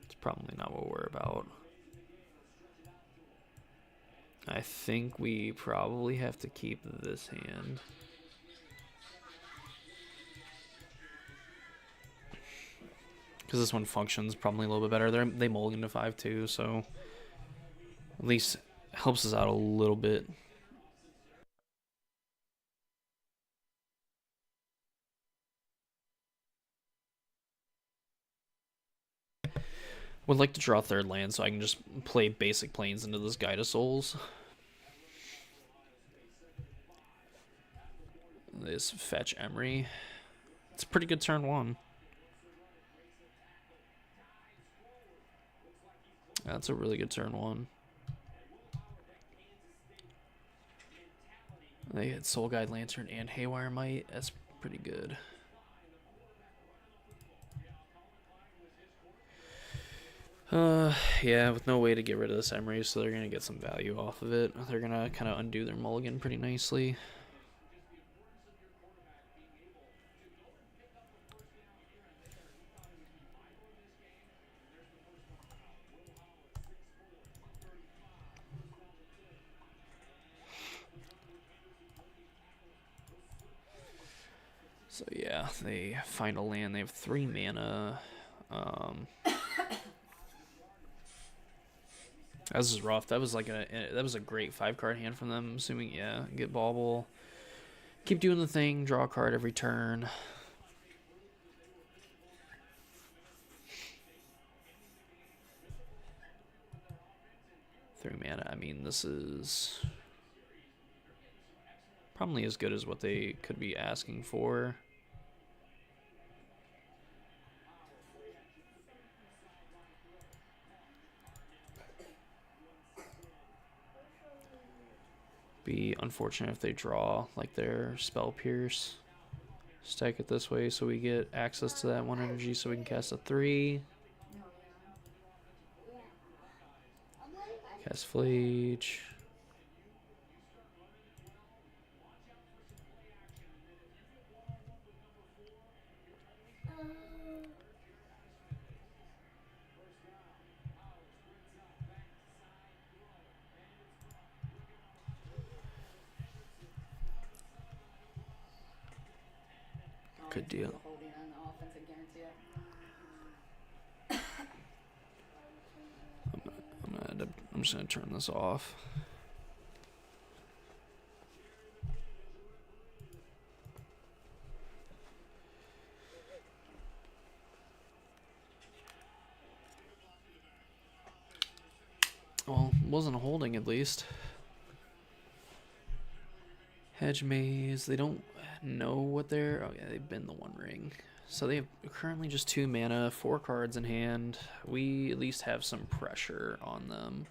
It's probably not what we're about. I think we probably have to keep this hand. Because this one functions probably a little bit better. They mulligan to 5 too, so at least helps us out a little bit. Would like to draw 3rd land so I can just play basic planes into this Guide of Souls. This fetch Emery. It's a pretty good turn 1. That's a really good turn 1. They had Soul Guide Lantern and Haywire Might. That's pretty good. Yeah, with no way to get rid of this Emery, so they're going to get some value off of it. They're going to kind of undo their mulligan pretty nicely. So yeah, they find a land. They have 3 mana. This is rough. That was a great 5-card hand from them. I'm assuming, yeah, get Bauble, keep doing the thing, draw a card every turn. Three mana. I mean, this is probably as good as what they could be asking for. Be unfortunate if they draw like their Spell Pierce. Stack it this way so we get access to that 1 energy so we can cast a 3. No, Cast Flage. Good deal. holding on the offense, I guarantee it. I'm just gonna turn this off. Well, wasn't holding at least. Hedge Maze, they don't know what they're... Oh yeah, they've been the One Ring. So they have currently just 2 mana, 4 cards in hand. We at least have some pressure on them.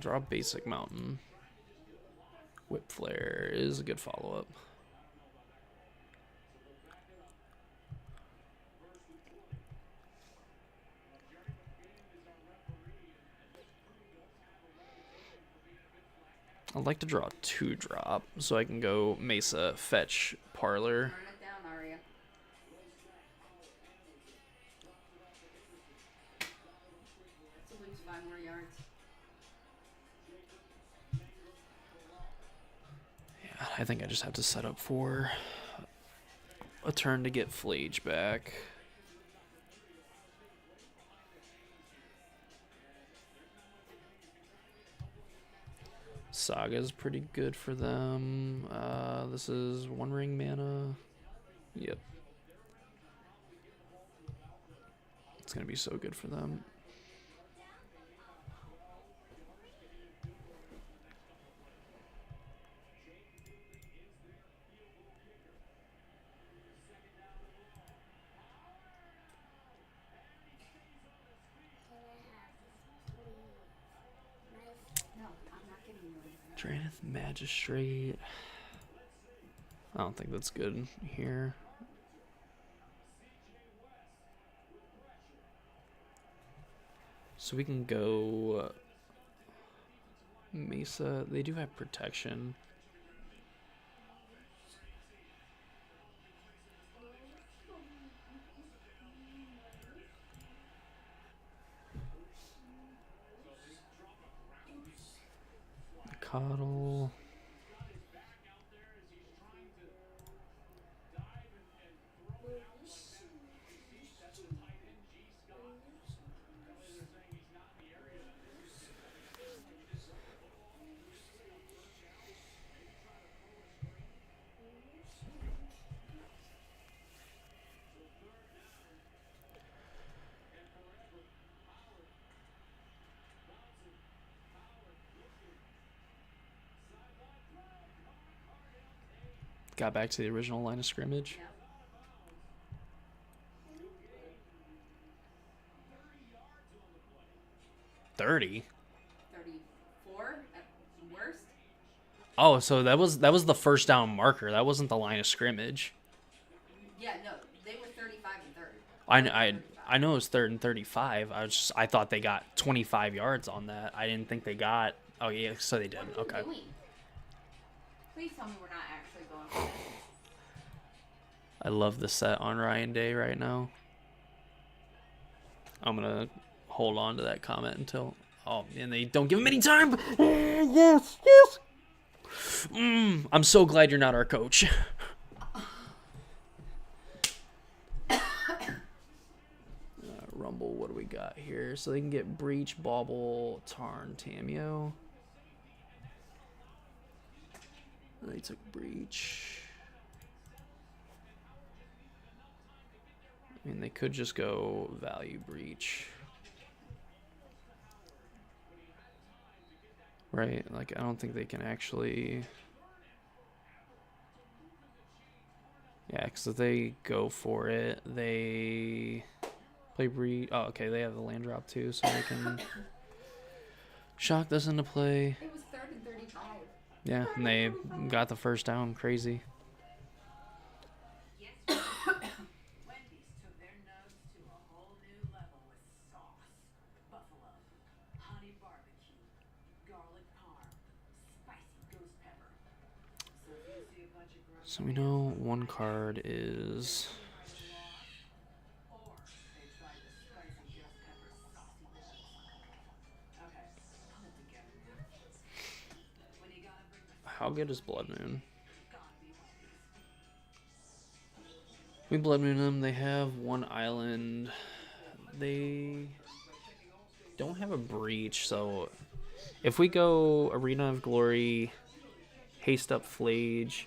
Draw Basic Mountain. Whip Flare is a good follow-up. I'd like to draw a 2-drop so I can go Mesa, Fetch, Parlor. Turn it down, Aria. So lose 5 more yards. Yeah, I think I just have to set up for a turn to get Flage back. Saga's pretty good for them. This is 1 ring mana. Yep. It's gonna be so good for them. No, I'm not giving you anything. Draenith Magistrate. I don't think that's good here. So we can go Mesa. They do have protection. Coddle. Got back to the original line of scrimmage. Yeah. 30. 34 at worst. Oh, so that was the first down marker. That wasn't the line of scrimmage. Yeah, no, they were 35 and 30. I know it was 3rd and 35. I thought they got 25 yards on that. I didn't think they got. Oh yeah, so they did. What are you Okay. doing? Please tell me we're not actually going for this. I love the set on Ryan Day right now. I'm gonna hold on to that comment until. Oh, and they don't give him any time. Yes, yes. I'm so glad you're not our coach. Rumble, what do we got here? So they can get Breach, Bauble, Tarn, Tameo. They took Breach. I mean, they could just go Value Breach. Right? Like, I don't think they can actually... Yeah, because if they go for it, they Play breed. Oh, okay. They have the land drop too, so they can shock this into play. It was 3rd and 35. Yeah, and they got the first down. Crazy. Wendy's took their nugs to a whole new level with sauce. Buffalo, honey barbecue, garlic parm, spicy ghost pepper. So if you see a bunch of grubby So we know one card is. or they tried the spicy ghost pepper saucy bits. Okay, pull it together now. When you gotta bring the How good is Blood Moon? gotta be Wendy's. We Blood Moon them. They have one island. They don't have a breach, so if we go Arena of Glory, haste up Flage,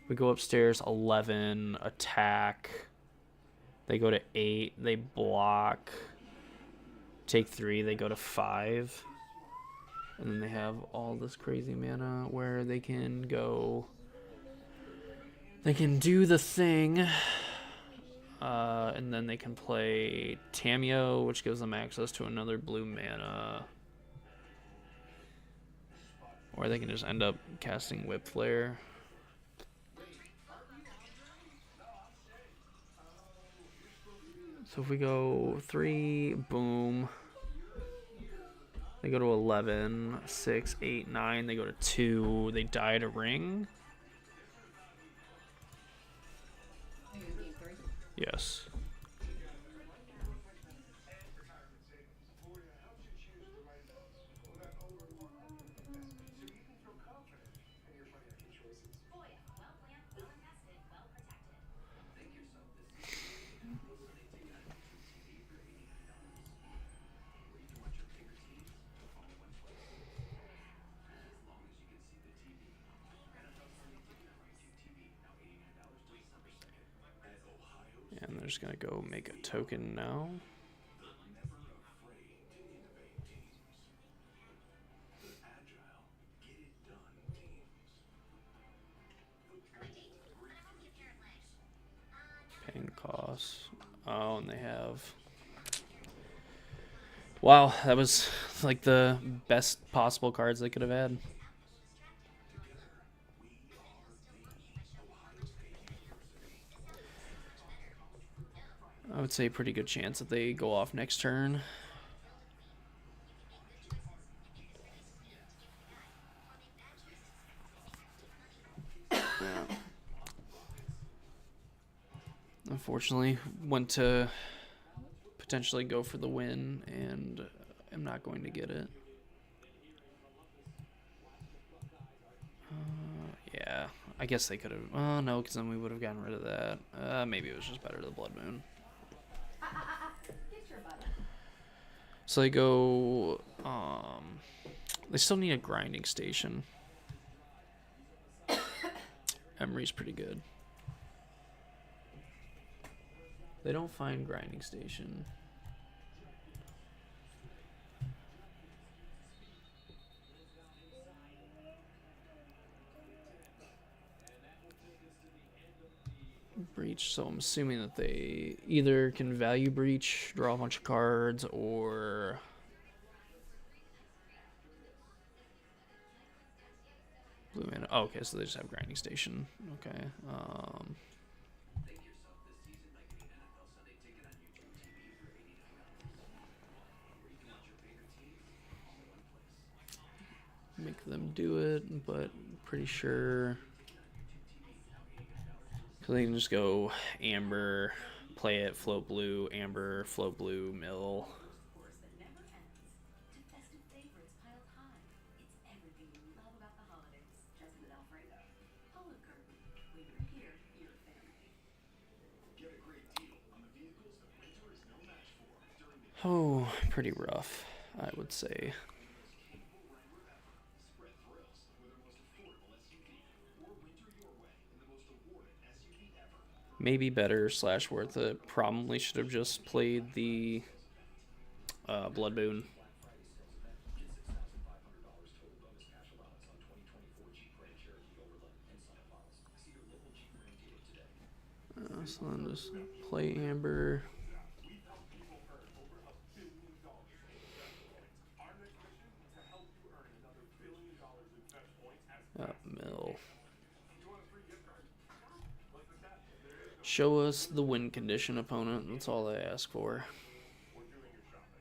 we go upstairs 11, attack. They go to 8, they block. Take 3, they go to 5. And then they have all this crazy mana where they can go. They can do the thing. And then they can play Tameo, which gives them access to another blue mana. Or they can just end up casting Whip Flare. So if we go 3, boom. They go to 11, 6, 8, 9. They go to 2. They die to ring. Are you in game 3? Yes. And they're just going to go make a token now. Paying costs. Oh, and they have... Wow, that was like the best possible cards they could have had. I would say a pretty good chance that they go off next turn. Yeah. Unfortunately, went to potentially go for the win, and am not going to get it. Yeah, I guess they could have. Oh, no, because then we would have gotten rid of that. Maybe it was just better the Blood Moon. Get your butt up. So they go. They still need a grinding station. Emery's pretty good. They don't find grinding station. Breach, so I'm assuming that they either can value breach, draw a bunch of cards, or blue mana. Oh, okay, so they just have grinding station. Okay. Make them do it, but pretty sure. So they can just go amber, play it, float blue, amber, float blue, mill. Course that never ends. To festive favorites piled high. It's everything you love about the holidays, just with Alfredo. Olive Garden. When you're here, you're family. Get a great deal on the vehicles that winter is no match for during the Oh, pretty rough, I would say. Spread thrills with our most affordable SUV, or winter your way in the most awarded SUV ever. Maybe better / worth it. Probably should have just played the Blood Moon. So then just play Amber. Show us the win condition opponent. That's all I ask for. We're doing your shopping.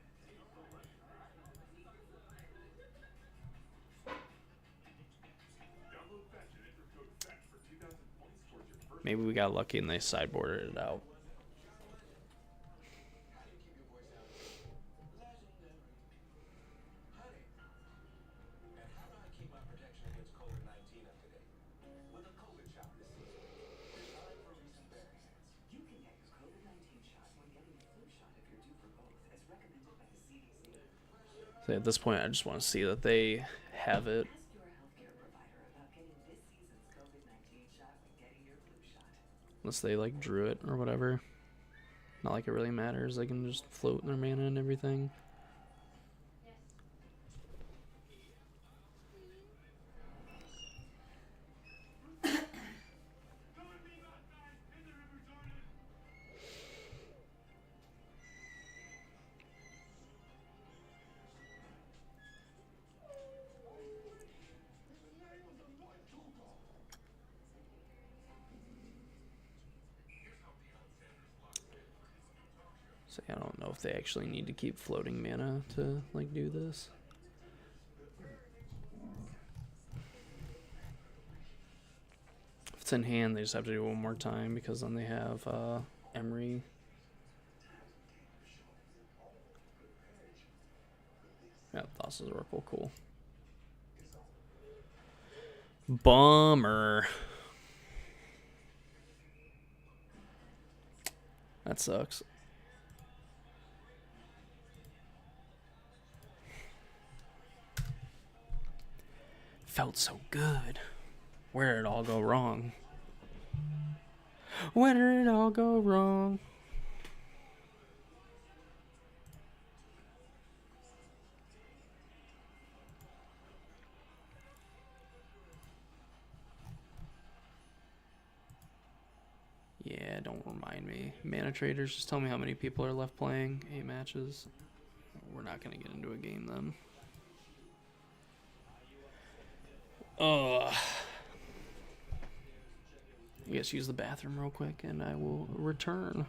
Download Fetch and enter code FETCH for 2,000 points towards your first. Maybe we got lucky and they sideboarded it out. How do you keep your voice sounding legendary? Honey. And how do I keep my protection against COVID-19 up to date? With a COVID shot this season, designed for recent variants. You can get your COVID-19 shot when getting a flu shot if you're due for both, as recommended by the CDC. So at this point, I just want to see that they have it. Ask your healthcare provider about getting this season's COVID-19 shot when getting your flu shot. Unless they like drew it or whatever. Not like it really matters. They can just float their mana and everything. So I don't know if they actually need to keep floating mana to like do this. If it's in hand, they just have to do it one more time because then they have Emery. Yeah, Thassa's Oracle, cool. Bummer. That sucks. Felt so good. Where did it all go wrong? Where did it all go wrong? Yeah, don't remind me. Manatraders, just tell me how many people are left playing. 8 matches. We're not going to get into a game then. I guess use the bathroom real quick and I will return.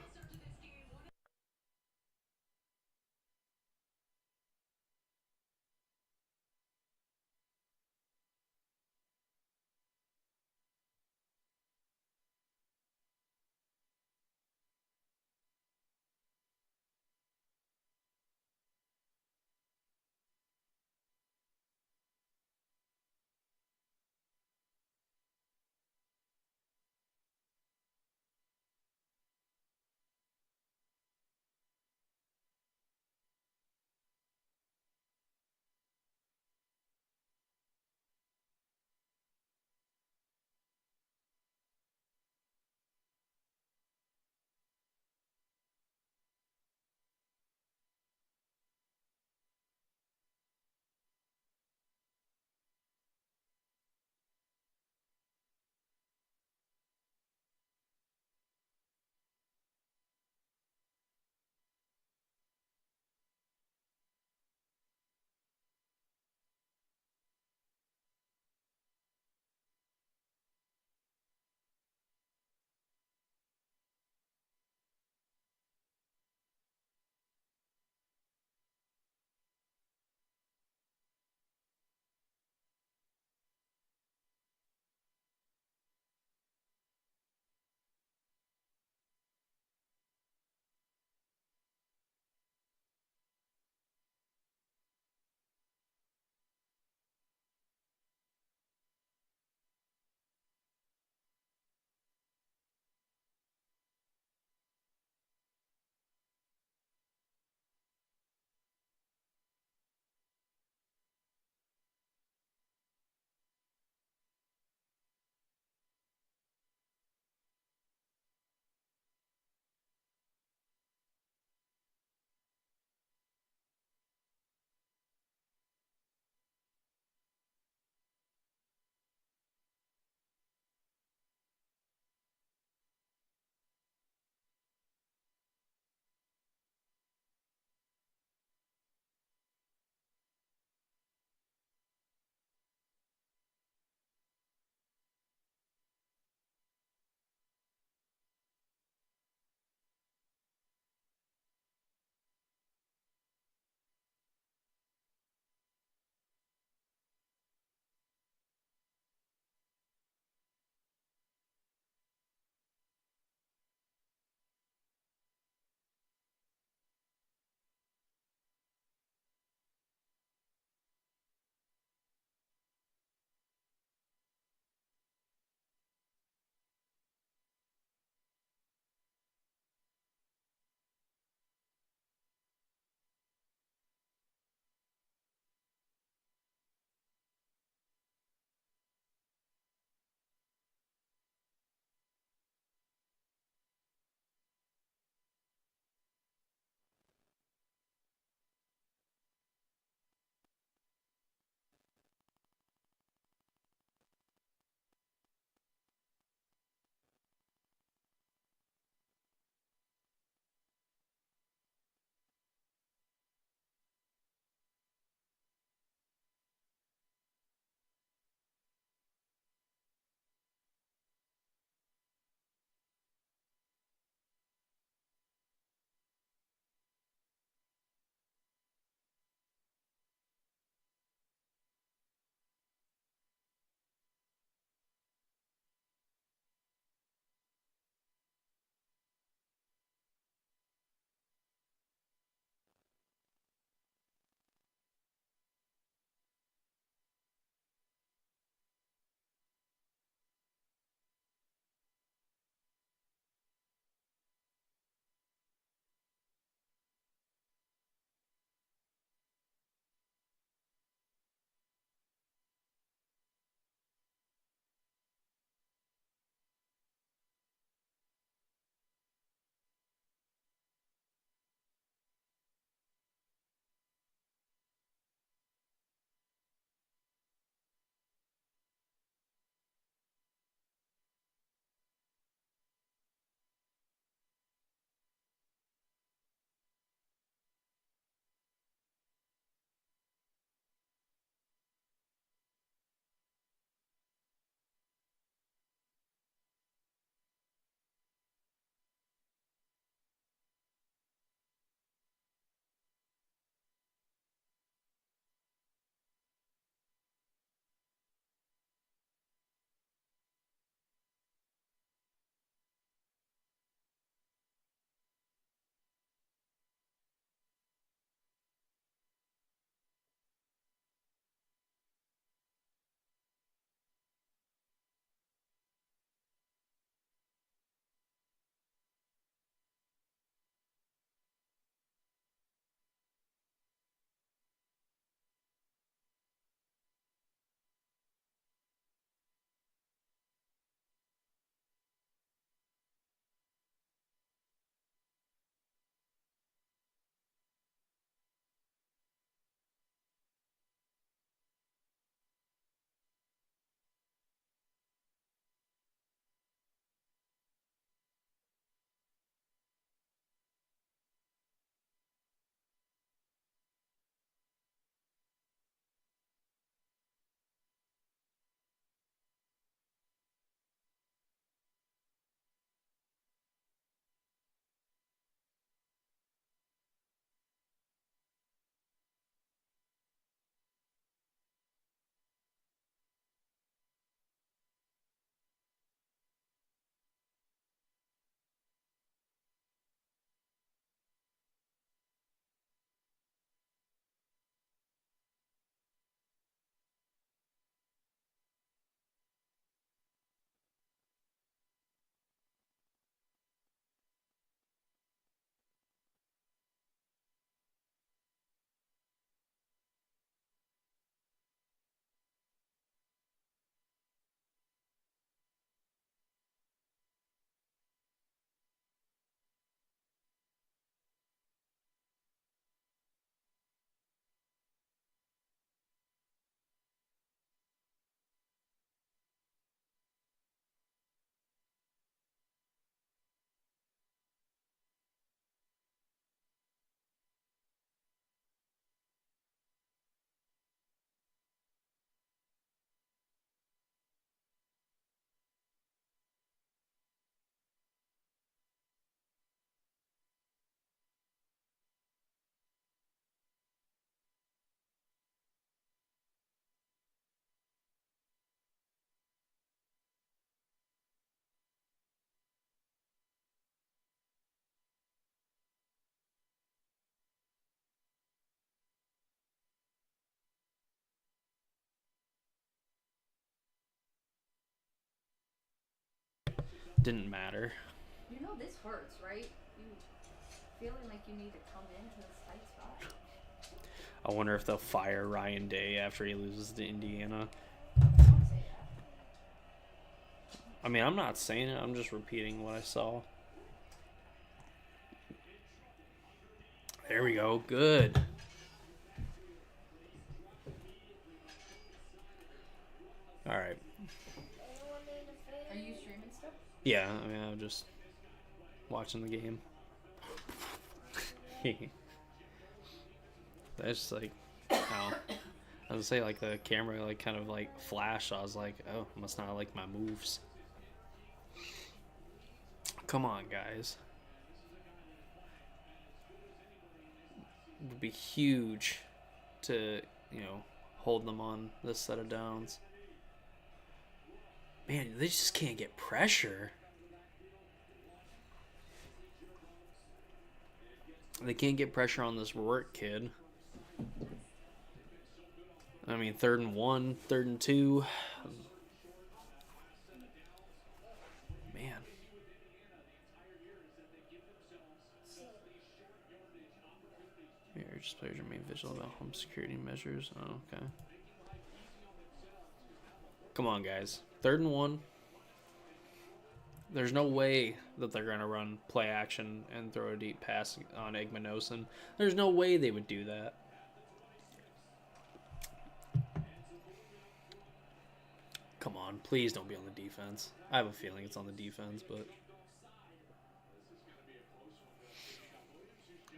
Didn't matter. You know this hurts, right? You feeling like you need to come into this tight spot. I wonder if they'll fire Ryan Day after he loses to Indiana. Don't say that. I mean, I'm not saying it. I'm just repeating what I saw. There we go. Good. All right. Are you streaming stuff? Yeah, I mean, I'm just watching the game. That's just like, how I was gonna say, like, the camera like kind of like flashed. I was like, oh, must not like my moves. Come on, guys. It would be huge to, you know, hold them on this set of downs. Man, they just can't get pressure. They can't get pressure on this Rourke kid. I mean, 3rd and 1, 3rd and 2. Man. Here, just players remain vigilant about home security measures. Oh, okay. Come on, guys. 3rd and 1. There's no way that they're going to run play action and throw a deep pass on Igmanosin. There's no way they would do that. Come on, please don't be on the defense. I have a feeling it's on the defense, but...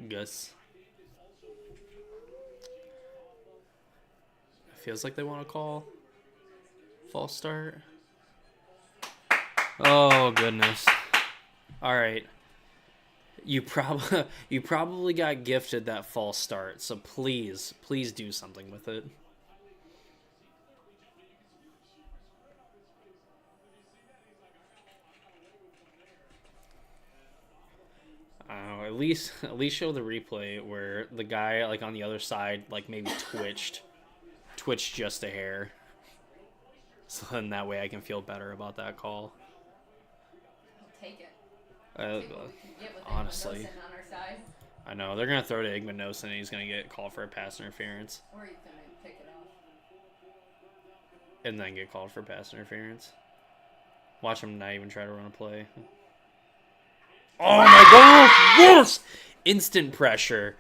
Gus. It feels like they want to call false start. Oh, goodness. All right. You probably got gifted that false start, so please do something with it. At least show the replay where the guy like on the other side like maybe twitched just a hair. So then that way I can feel better about that call. I'll take it. Take what we can get with honestly. Igmanosin on our side. I know they're gonna throw to Igmanosin and he's gonna get called for a pass interference. Or he's gonna pick it off. And then get called for pass interference. Watch him not even try to run a play. Oh my gosh! Yes! Instant pressure.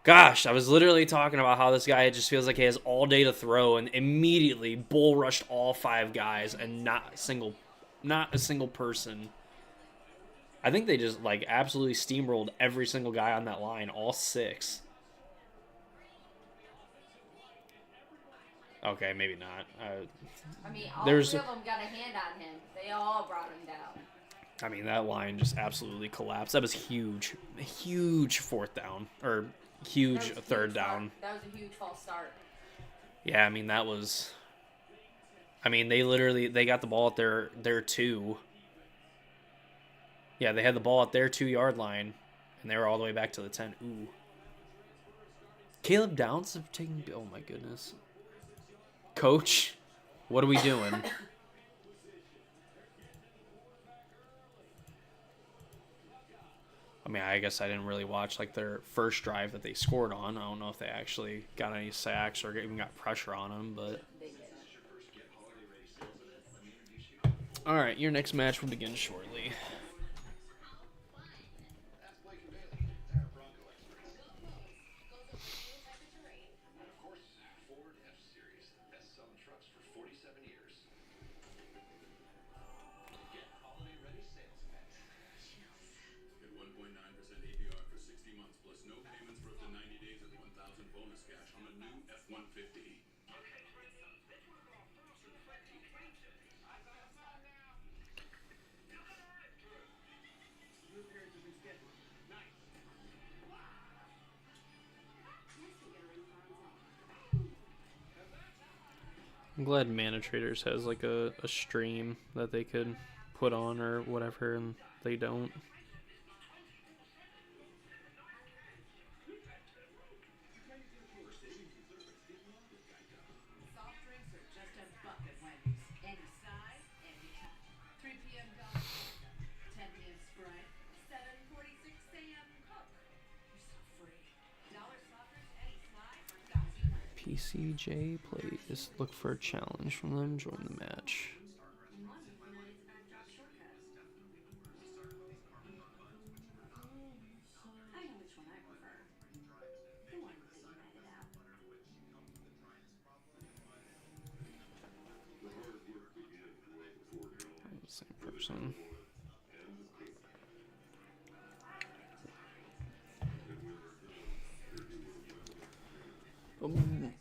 Gosh, I was literally talking about how this guy just feels like he has all day to throw and immediately bull rushed all 5 guys and not a single person. I think they just like absolutely steamrolled every single guy on that line, all 6. Okay, maybe not. I mean, all There's- 3 of them got a hand on him. They all brought him down. I mean, that line just absolutely collapsed. That was huge. A huge 4th down. Or huge That was a 3rd huge down. That was a huge false start. Yeah, I mean, that was... I mean, they got the ball at their 2. Yeah, they had the ball at their 2-yard line, and they were all the way back to the 10. Ooh. Caleb Downs have taken... Oh, my goodness. Coach, what are we doing? I mean, I guess I didn't really watch like their first drive that they scored on. I don't know if they actually got any sacks or even got pressure on them, but... They did. All right, your next match will begin shortly. I'm glad Manatraders has like a stream that they could put on or whatever, and they don't. Soft drinks are just a buck at Wendy's. Any size, any time. 3 p.m. golf. TCJ plays. Look for a challenge from them. Join the match. I know which one I prefer. The one that united out. Same person.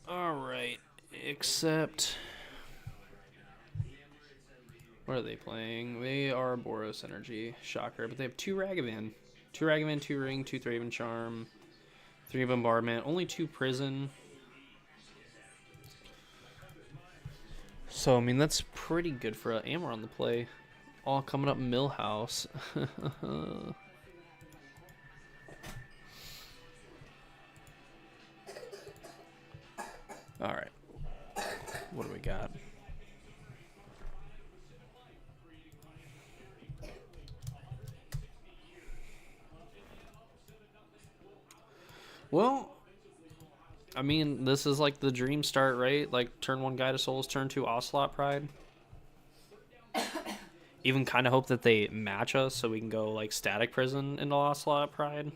All right. Except, what are they playing? They are Boros Energy. Shocker. But they have 2 Ragavan. 2 Ragavan, 2 Ring, 2 Thraven Charm, 3 Bombardment, only 2 Prison. So, I mean, that's pretty good for Amber on the play. All coming up Millhouse. All right. What do we got? Well, I mean, this is like the dream start, right? Like turn 1 Guide of Souls, turn 2 Ocelot Pride. Even kind of hope that they match us so we can go like Static Prison into Ocelot Pride.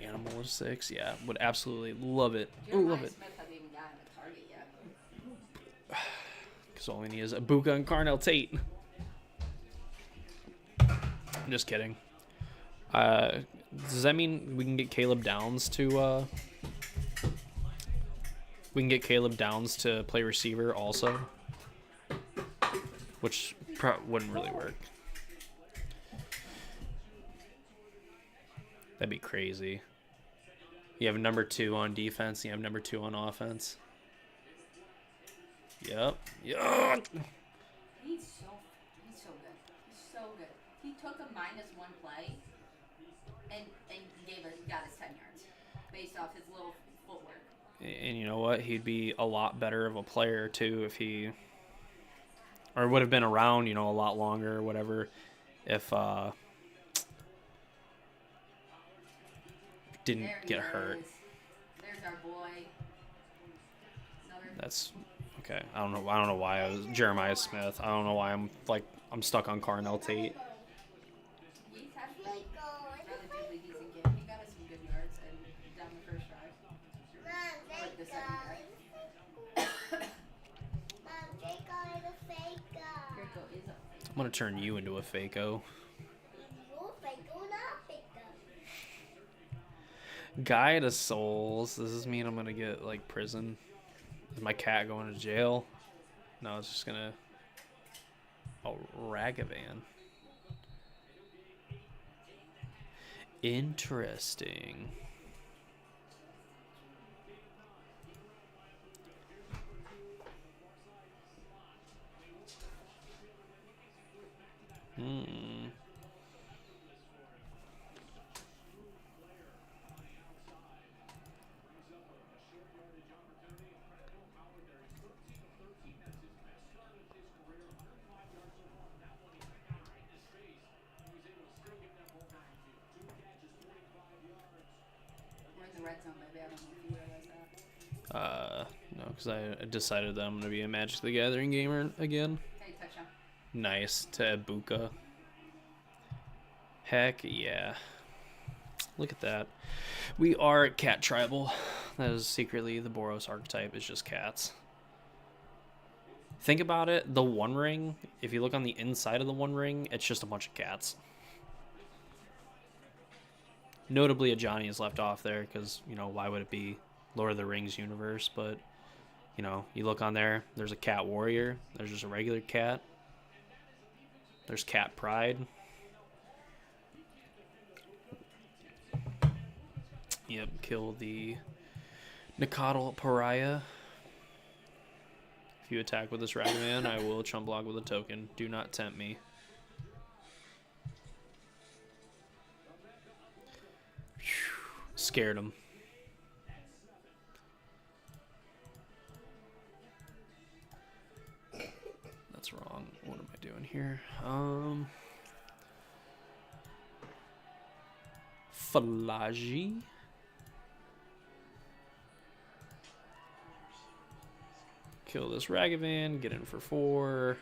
Animal of 6, yeah, would absolutely love it. Ooh, love it. Smith hasn't even gotten a target yet. Because all we need is a Buka and Carnell Tate. I'm just kidding. Does that mean we can get Caleb Downs to play receiver also? Which wouldn't really work. That'd be crazy. You have number 2 on defense, you have number 2 on offense. Yep. Yuck. He's so good. He's so good. He took a -1 play and got us 10 yards based off his little footwork. And you know what? He'd be a lot better of a player too if he, or would have been around, a lot longer or whatever, if didn't There he get hurt. is. There's our boy. That's okay. I don't know why I was Jeremiah Smith. I don't know why I'm stuck on Carnell Tate. He's had a relatively decent game. He got us some good yards and down the first drive. Or the second drive. Mom, Draco is a fake guy. Draco is a I'm gonna turn you into a Fako. You fake, not fake guy. Guide of Souls. Does this mean I'm gonna get like prison? Is my cat going to jail? No, it's just gonna. Oh, Ragavan. Interesting. We're in the red zone, baby. I don't know if you realize that. No, because I decided that I'm gonna be a Magic the Gathering gamer again. Hey, touchdown. Nice to Ibuka. Heck yeah. Look at that. We are cat tribal. That is secretly the Boros archetype, is just cats. Think about it, the One Ring, if you look on the inside of the One Ring, it's just a bunch of cats. Notably, a Johnny is left off there because, why would it be Lord of the Rings universe? But, you look on there, there's a cat warrior, there's just a regular cat, there's cat pride. Yep, kill the Nicodle Pariah. If you attack with this Ragavan, I will chump block with a token. Do not tempt me. Scared him. That's wrong. What am I doing here? Flagy. Kill this Ragavan, get in for 4.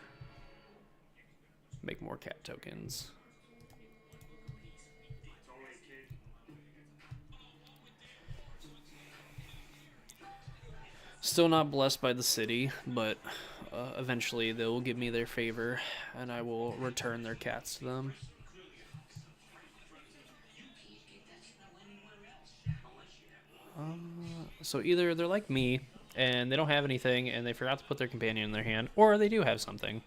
Make more cat tokens. Still not blessed by the city, but eventually they will give me their favor, and I will return their cats to them. So either they're like me, and they don't have anything, and they forgot to put their companion in their hand, or they do have something.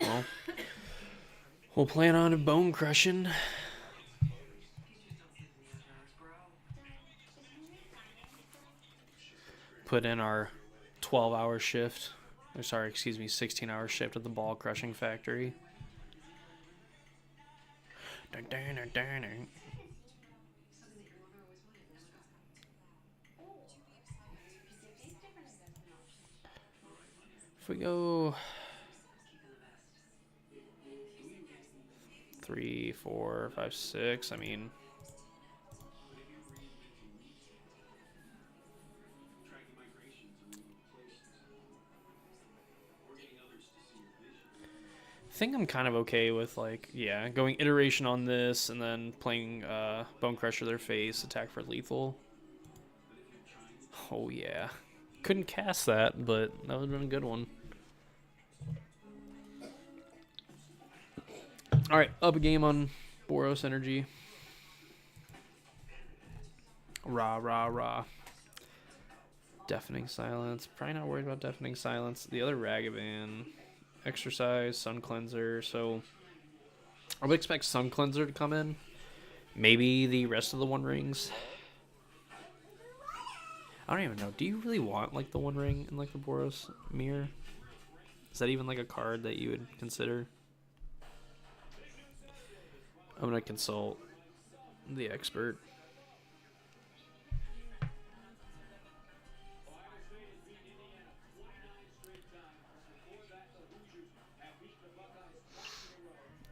Well, we'll plan on a bone crushing. Put in our 12-hour shift. Or sorry, excuse me, 16-hour shift at the ball crushing factory. Dun, dun, dun, dun, dun. If we go 3, 4, 5, 6, I mean, I think I'm kind of okay with, like, yeah, going iteration on this and then playing Bone Crusher their face, attack for lethal. Oh, yeah. Couldn't cast that, but that would have been a good one. Alright, up a game on Boros Energy. Rah, rah, rah. Deafening Silence. Probably not worried about Deafening Silence. The other Ragavan. Exercise, Sun Cleanser. So I would expect Sun Cleanser to come in. Maybe the rest of the One Rings. I don't even know. Do you really want like the One Ring in like the Boros mirror? Is that even like a card that you would consider? I'm gonna consult the expert.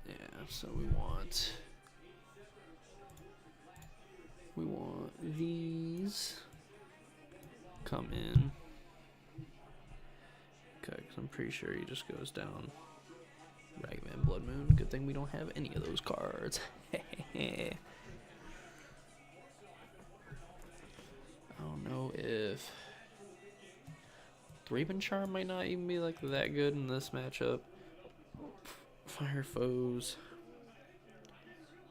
Yeah, so we want these come in. Okay, because I'm pretty sure he just goes down. Ragman, Blood Moon. Good thing we don't have any of those cards. I don't know if Raven Charm might not even be like that good in this matchup. Fire Foes.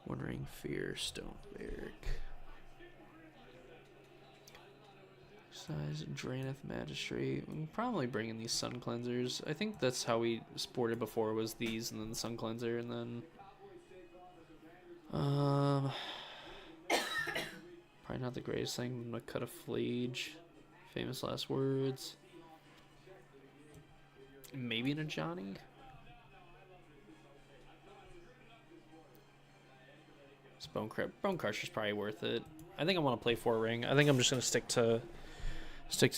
One Ring Fear, Stone Barrack. Size Draenith Magistrate. I'm probably bringing these Sun Cleansers. I think that's how we sported before, was these and then the Sun Cleanser, and then probably not the greatest thing. I'm gonna cut a Flage. Famous Last Words. Maybe an Ajani. Bone Crusher's probably worth it. I think I want to play 4 ring. I think I'm just gonna stick to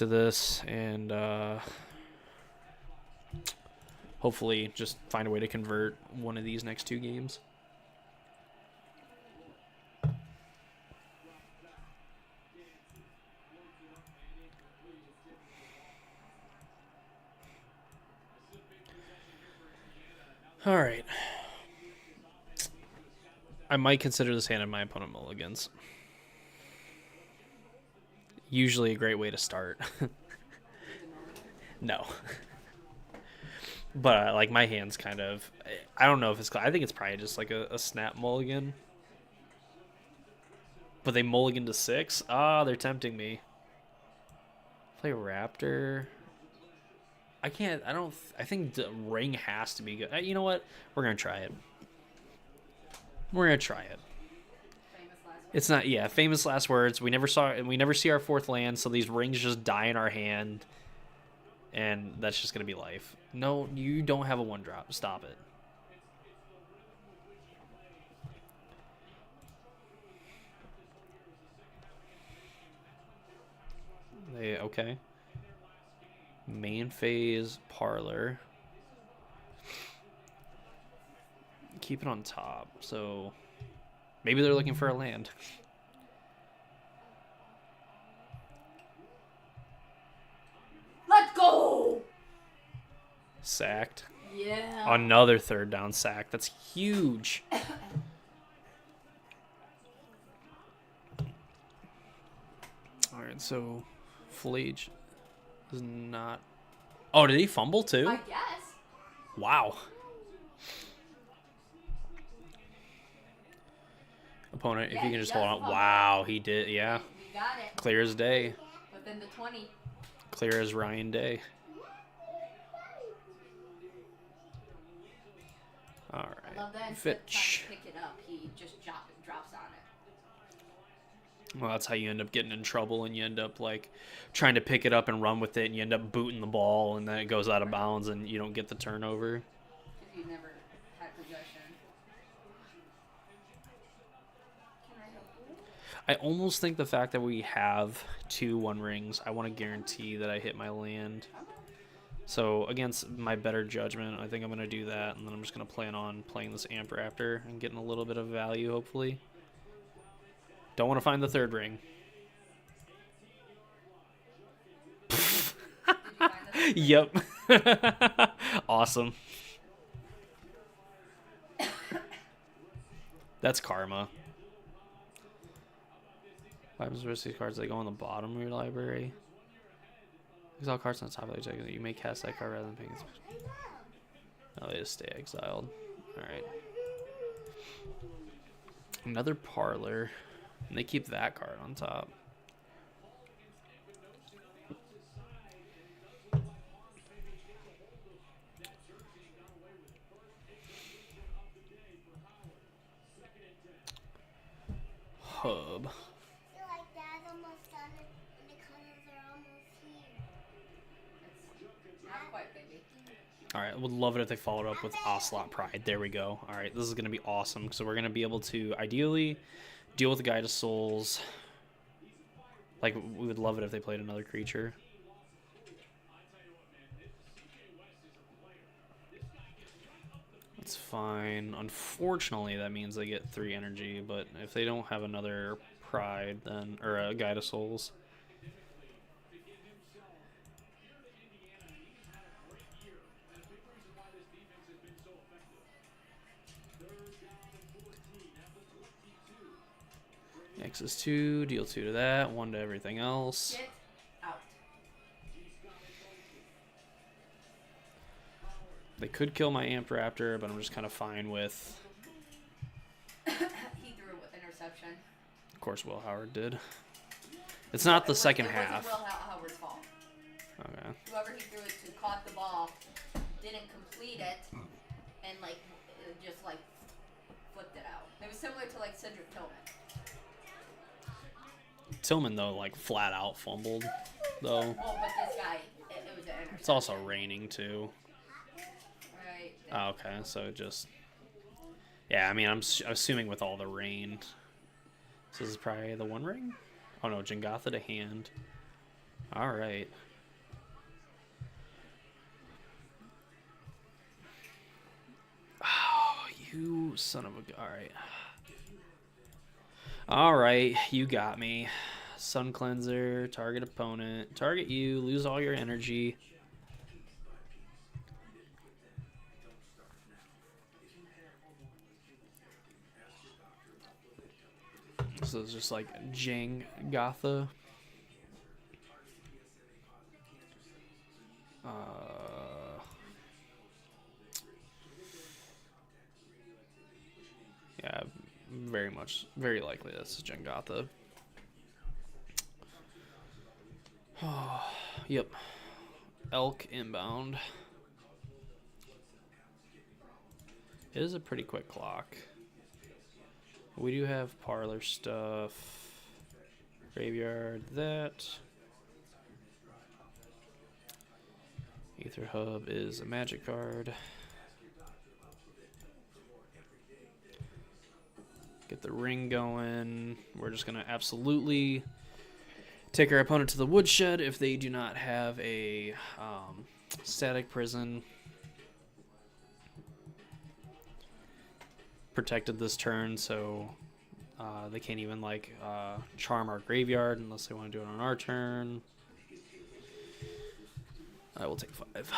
this and hopefully just find a way to convert one of these next 2 games. All right. I might consider this hand in my opponent mulligans. Usually a great way to start. No. But like my hand's kind of, I don't know if it's, I think it's probably just like a snap mulligan. But they mulligan to 6? Ah, they're tempting me. Play Raptor. I can't, I think the ring has to be good. You know what? We're going to try it. We're going to try it. It's not, yeah, famous last words. We never see our 4th land, so these rings just die in our hand. And that's just going to be life. No, you don't have a 1-drop. Stop it. Okay. Main phase parlor. Keep it on top. So maybe they're looking for a land. Let's go! Sacked. Yeah. Another third down sack. That's huge. All right, so Flage is not. Oh, did he fumble too? I guess. Wow. Opponent, if Yeah, you he can just does hold on. fumble. Wow, he did. Yeah. We got it. Clear as day. Within the 20. Clear as Ryan Day. All I right. love that instead of trying Fitch. to pick it up, he just drops on it. Well, that's how you end up getting in trouble, and you end up like trying to pick it up and run with it, and you end up booting the ball, and then it goes out of bounds, and you don't get the turnover. Because you never had possession. Can I help you? I almost think the fact that we have 2 1 rings, I want to guarantee that I hit my land. So against my better judgment, I think I'm going to do that, and then I'm just going to plan on playing this Amp Raptor and getting a little bit of value, hopefully. Don't want to find the 3rd ring. Did you find the Yep. Awesome. That's karma. What happens with these cards? They go on the bottom of your library. Exile cards on the top of the deck. You may cast that card rather than picking it. Oh, they just stay exiled. Alright. Another parlor. And they keep that card on top. Hub. I feel like Dad's almost done it and the colors are almost here. It's not quite, baby. Alright, would love it if they followed up with Ocelot Pride. There we go. Alright, this is going to be awesome. So we're going to be able to, ideally, deal with the Guide of Souls. Like, we would love it if they played another creature. That's fine. Unfortunately, that means they get 3 energy, but if they don't have another Pride, then, or a Guide of Souls. X is 2, deal 2 to that, 1 to everything else. Get out. They could kill my Amp Raptor, but I'm just kind of fine with. He threw it with interception. Of course, Will Howard did. It's not the second It wasn't half. Will Howard's fault. Okay. Whoever he threw it to caught the ball, didn't complete it, and like it just like flipped it out. It was similar to like Cedric Tillman. Tillman, though, like flat out fumbled, though. Well, but this guy, it was an interception. It's also raining, too. Right. Oh, okay, so it just. Yeah, I mean, I'm assuming with all the rain. So this is probably the 1 ring? Oh no, Jengatha to hand. Alright. Oh, you son of a. Alright. Alright, you got me. Sun Cleanser, target opponent. Target you, lose all your energy. So it's just like Jengatha. Yeah, very likely that's Jengatha. Oh, yep. Elk inbound. It is a pretty quick clock. We do have parlor stuff. Graveyard, that. Aether Hub is a magic card. Get the ring going. We're just going to absolutely Take our opponent to the woodshed if they do not have a static prison. Protected this turn, so they can't even like charm our graveyard unless they want to do it on our turn. I will take 5.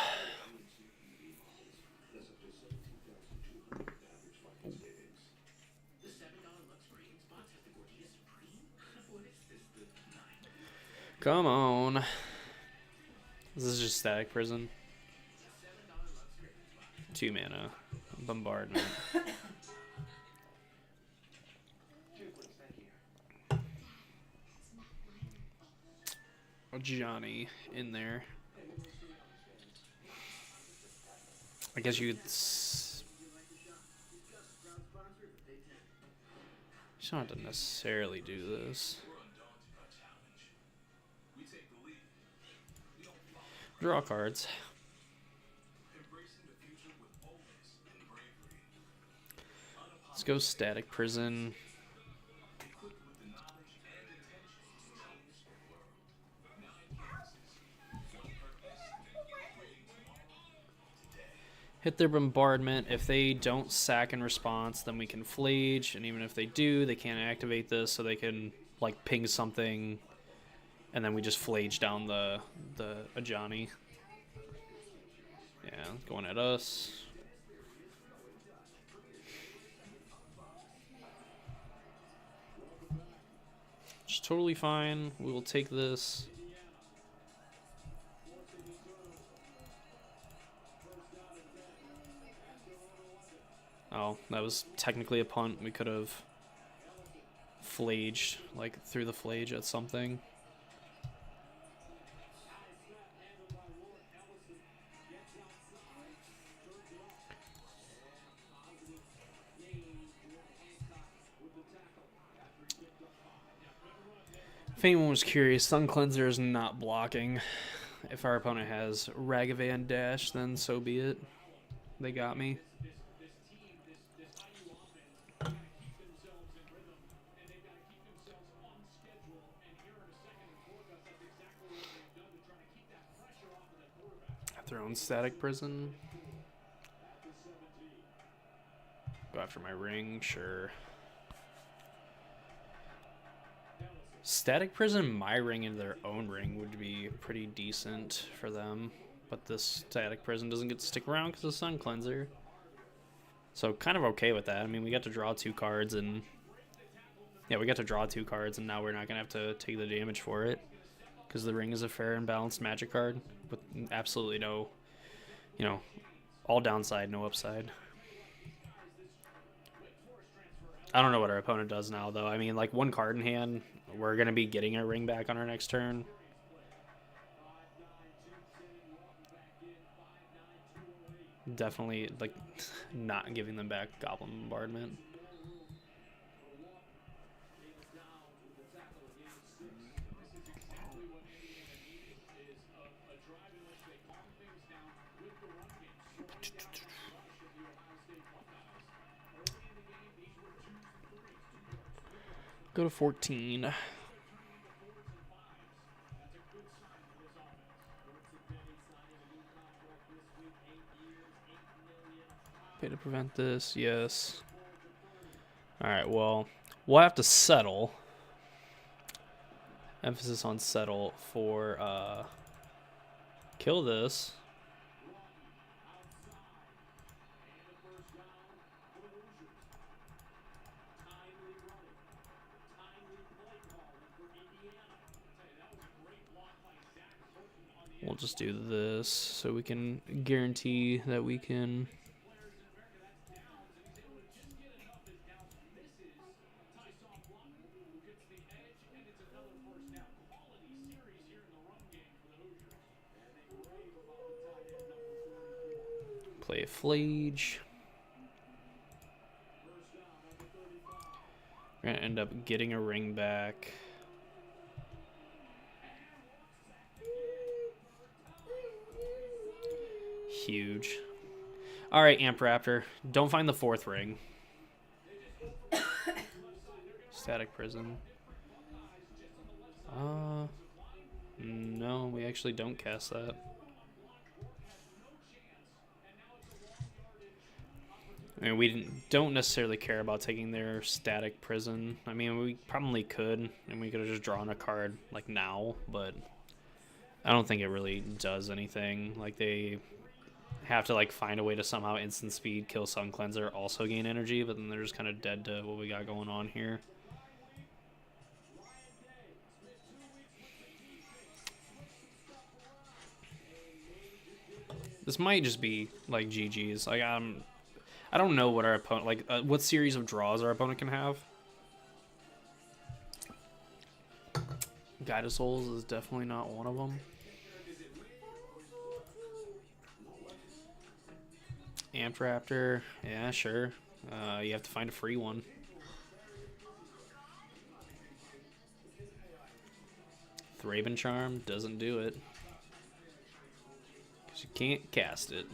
Come on. This is just static prison. 2 mana. Bombardment. Johnny in there. I guess you could. You don't have to necessarily do this. Draw cards. Let's go static prison. Hit their bombardment. If they don't sack in response, then we can flage. And even if they do, they can't activate this, so they can like ping something, and then we just flage down the Ajani. Yeah, going at us. It's totally fine. We will take this. Oh, that was technically a punt. We could have flaged, like through the flage at something. If anyone was curious, Sun Cleanser is not blocking. If our opponent has Ragavan Dash, then so be it. They got me. Thrown static prison. Go after my ring, sure. Static prison, my ring, and their own ring would be pretty decent for them. But this static prison doesn't get to stick around because of Sun Cleanser. So kind of okay with that. I mean, we got to draw 2 cards and... Yeah, we got to draw 2 cards and now we're not going to have to take the damage for it. Because the ring is a fair and balanced magic card with absolutely no, you know, all downside, no upside. I don't know what our opponent does now, though. I mean, like, 1 card in hand, we're going to be getting a ring back on our next turn. Definitely, like, not giving them back Goblin Bombardment. Go to 14. Pay to prevent this, yes. Alright, well, we'll have to settle. Emphasis on settle for kill this. We'll just do this so we can guarantee that we can. Play a flage. We're gonna end up getting a ring back. Huge. Alright, Amp Raptor. Don't find the 4th ring. Static prison. No, we actually don't cast that. I mean, we don't necessarily care about taking their static prison. I mean, we probably could, and we could have just drawn a card like now, but I don't think it really does anything. Like, they have to like find a way to somehow instant speed kill Sun Cleanser, also gain energy, but then they're just kind of dead to what we got going on here. This might just be like GG's. Like, I don't know what our opponent, like, what series of draws our opponent can have. Guide of Souls is definitely not one of them. Amped Raptor, yeah, sure. You have to find a free one. Thraben Charm doesn't do it. Because you can't cast it.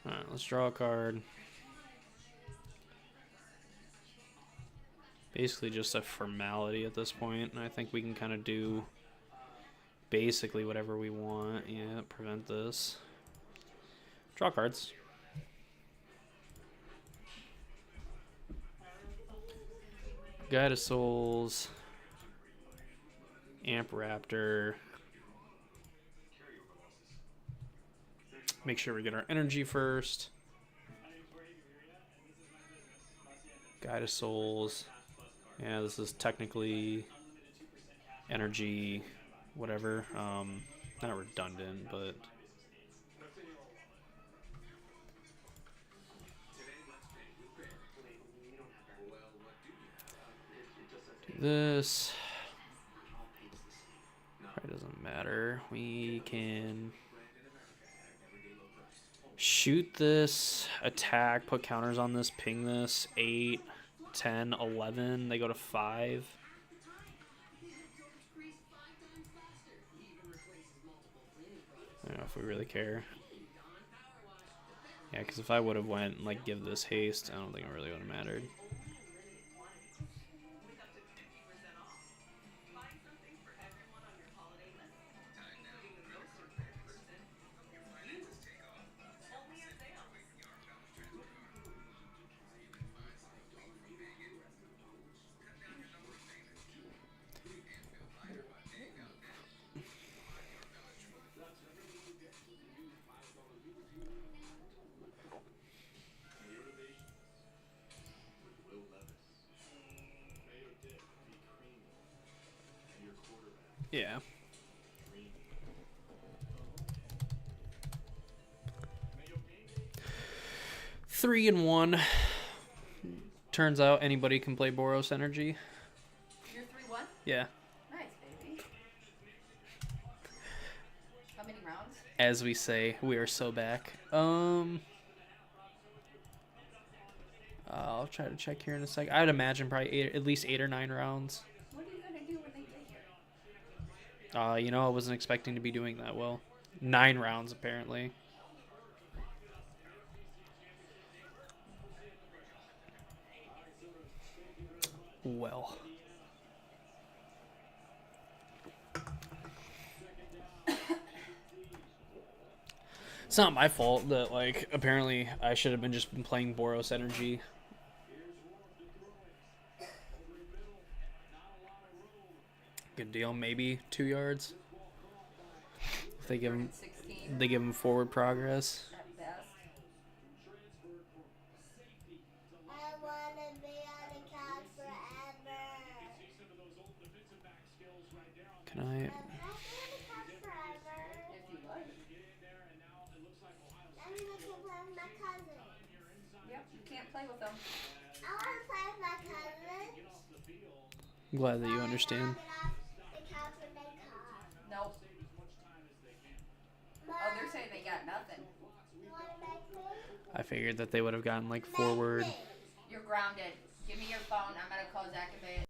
Alright, let's draw a card. Basically just a formality at this point, and I think we can kind of do basically whatever we want. Yeah, prevent this. Draw cards. Guide of Souls. Amp Raptor. Make sure we get our energy first. Guide of Souls. Yeah, this is technically energy, whatever. Not redundant, but do this. It doesn't matter. We can shoot this, attack, put counters on this, ping this, 8, 10, 11. They go to 5. I don't know if we really care. Yeah, because if I would have went and, like, give this haste, I don't think it really would have mattered. Yeah. Three and 1. Turns out anybody can play Boros Energy. You're 3-1? Yeah. Nice, baby. How many rounds? As we say, we are so back. I'll try to check here in a sec. I'd imagine probably at least 8 or 9 rounds. What are you gonna do when they get here? You know, I wasn't expecting to be doing that well. 9 rounds, apparently. Well. It's not my fault that, like, apparently I should have just been playing Boros Energy. Good deal, maybe 2 yards. If they give him forward progress. At best. I want to be on the couch forever. Can I? I want to be on the couch forever. If you like. I mean, I can play with my cousins. Yep, you can't play with them. I want to play with my cousins. I'm glad that you understand. The couch when they come. Nope. Mom, Oh, they're saying they got nothing. you want to make me? I figured that they would have gotten, like, forward. You're grounded. Give me your phone. I'm gonna call Zach and Bay.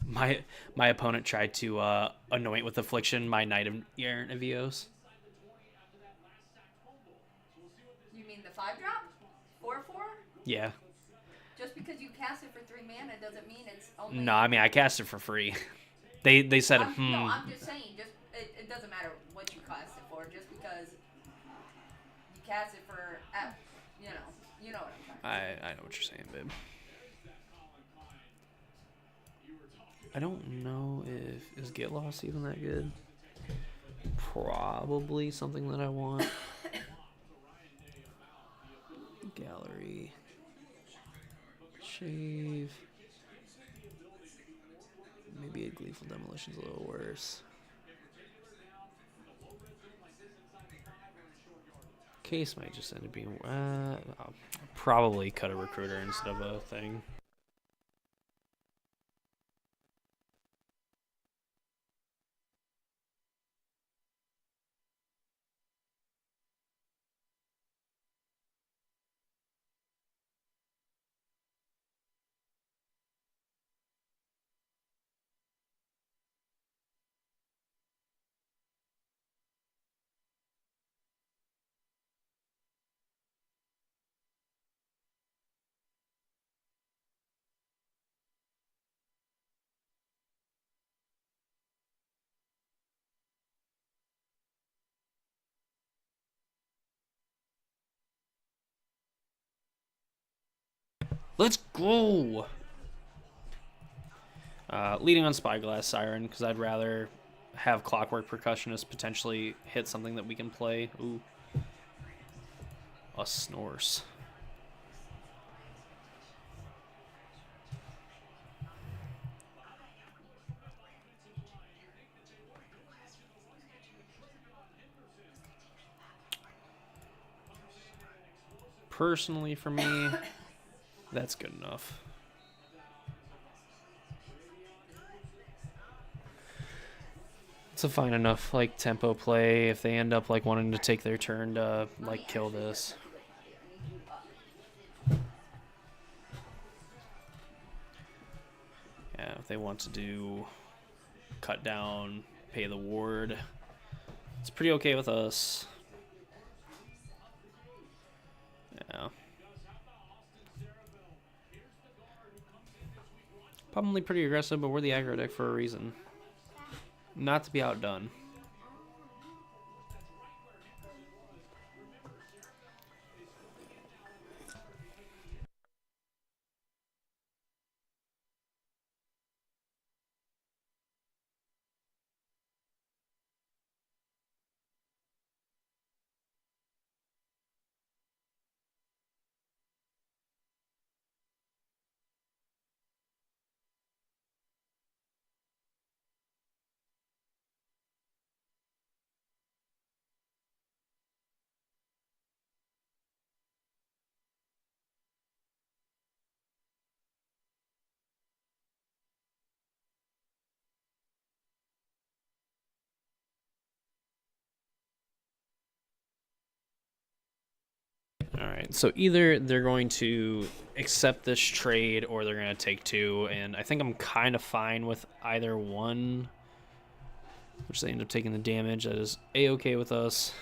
My opponent tried to anoint with affliction my Knight of Errant Evios. You mean the 5-drop? 4/4? Yeah. Just because you cast it for 3 mana doesn't mean it's only. No, I mean I cast it for free. They said No, I'm just saying. Just it doesn't matter what you cast it for. Just because you cast it for, you know what I'm trying. I know what you're saying, babe. I don't know if is Get Lost even that good. Probably something that I want. Gallery. Shave. Maybe a Gleeful Demolition's a little worse. Case might just end up being. I'll probably cut a recruiter instead of a thing. Let's go! Leading on Spyglass Siren, because I'd rather have Clockwork Percussionist potentially hit something that we can play. Ooh. A Snorse. Personally, for me, that's good enough. It's a fine enough like tempo play if they end up like wanting to take their turn to like kill this. Yeah, if they want to do cut down, pay the ward, it's pretty okay with us. Yeah. Probably pretty aggressive, but we're the aggro deck for a reason. Not to be outdone. Alright, so either they're going to accept this trade or they're going to take 2, and I think I'm kind of fine with either one, which they end up taking the damage. That is A-okay with us.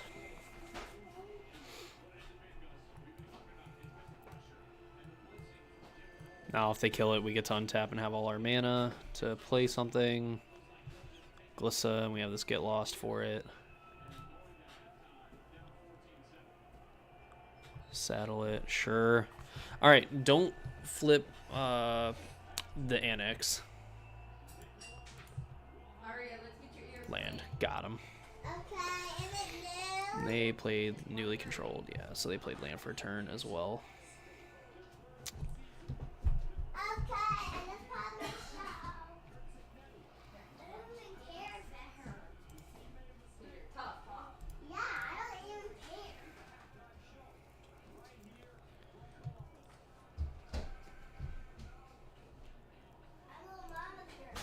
Now if they kill it, we get to untap and have all our mana to play something. Glissa, and we have this Get Lost for it. Saddle it, sure. Alright, don't flip the Annex. Aria, let's get your ear. Land. Got him. Okay, is it new? They played newly controlled, yeah, so they played land for a turn as well. Okay, and it's probably show. I don't even care if it hurts. You're tough, huh? Yeah, I don't even care. I'm a mama girl.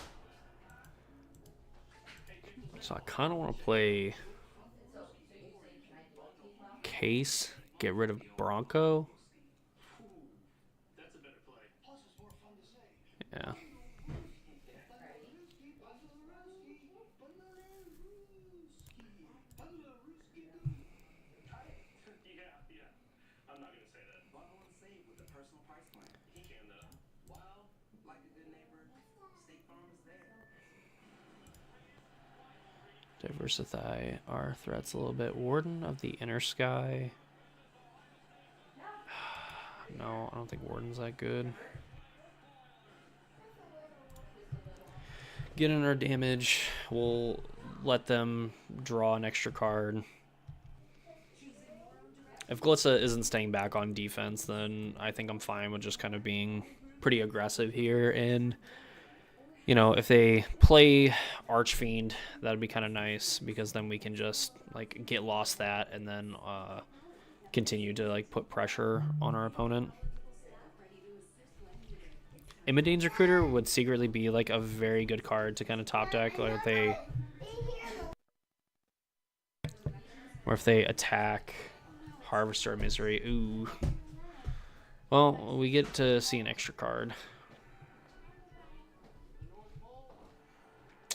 So I kind of want to play Case, get rid of Bronco. Yeah. Yeah. I'm not gonna say that. Bundle and save with the personal price plan. He can though. Well, like a good neighbor, State Farm is there. Diversify our threats a little bit. Warden of the Inner Sky. No, I don't think Warden's that good. Get in our damage. We'll let them draw an extra card. If Glitza isn't staying back on defense, then I think I'm fine with just kind of being pretty aggressive here. And, you know, if they play Archfiend, that'd be kind of nice, because then we can just, like, get lost that and then continue to, like, put pressure on our opponent. Immodane's Recruiter would secretly be, like, a very good card to kind of top deck. Like, if they attack Harvester of Misery. Ooh. Well, we get to see an extra card.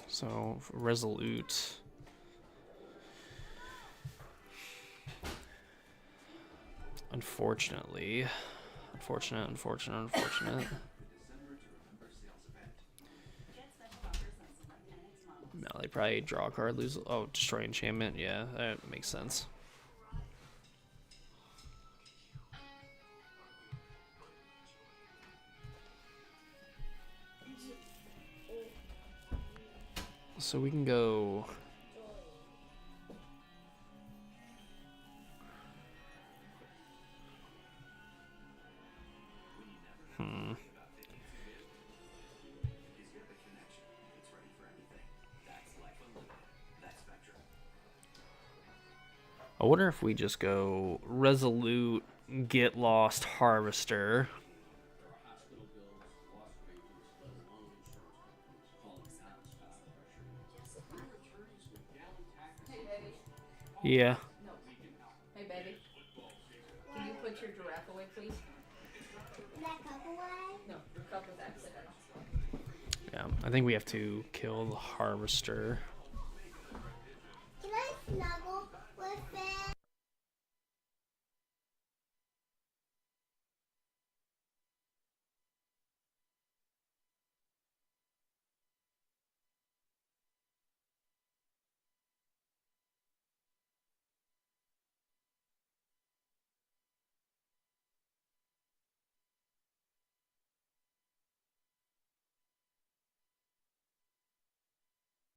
So, Resolute. Unfortunately. Unfortunate. No, they probably draw a card, lose. Oh, destroy enchantment. Yeah, that makes sense. So we can go. I wonder if we just go Resolute, Get Lost, Harvester. Yeah. No. Hey, baby. Can you put your giraffe away, please? That cup away? No, your cup was accidental. Yeah, I think we have to kill the Harvester. Can I snuggle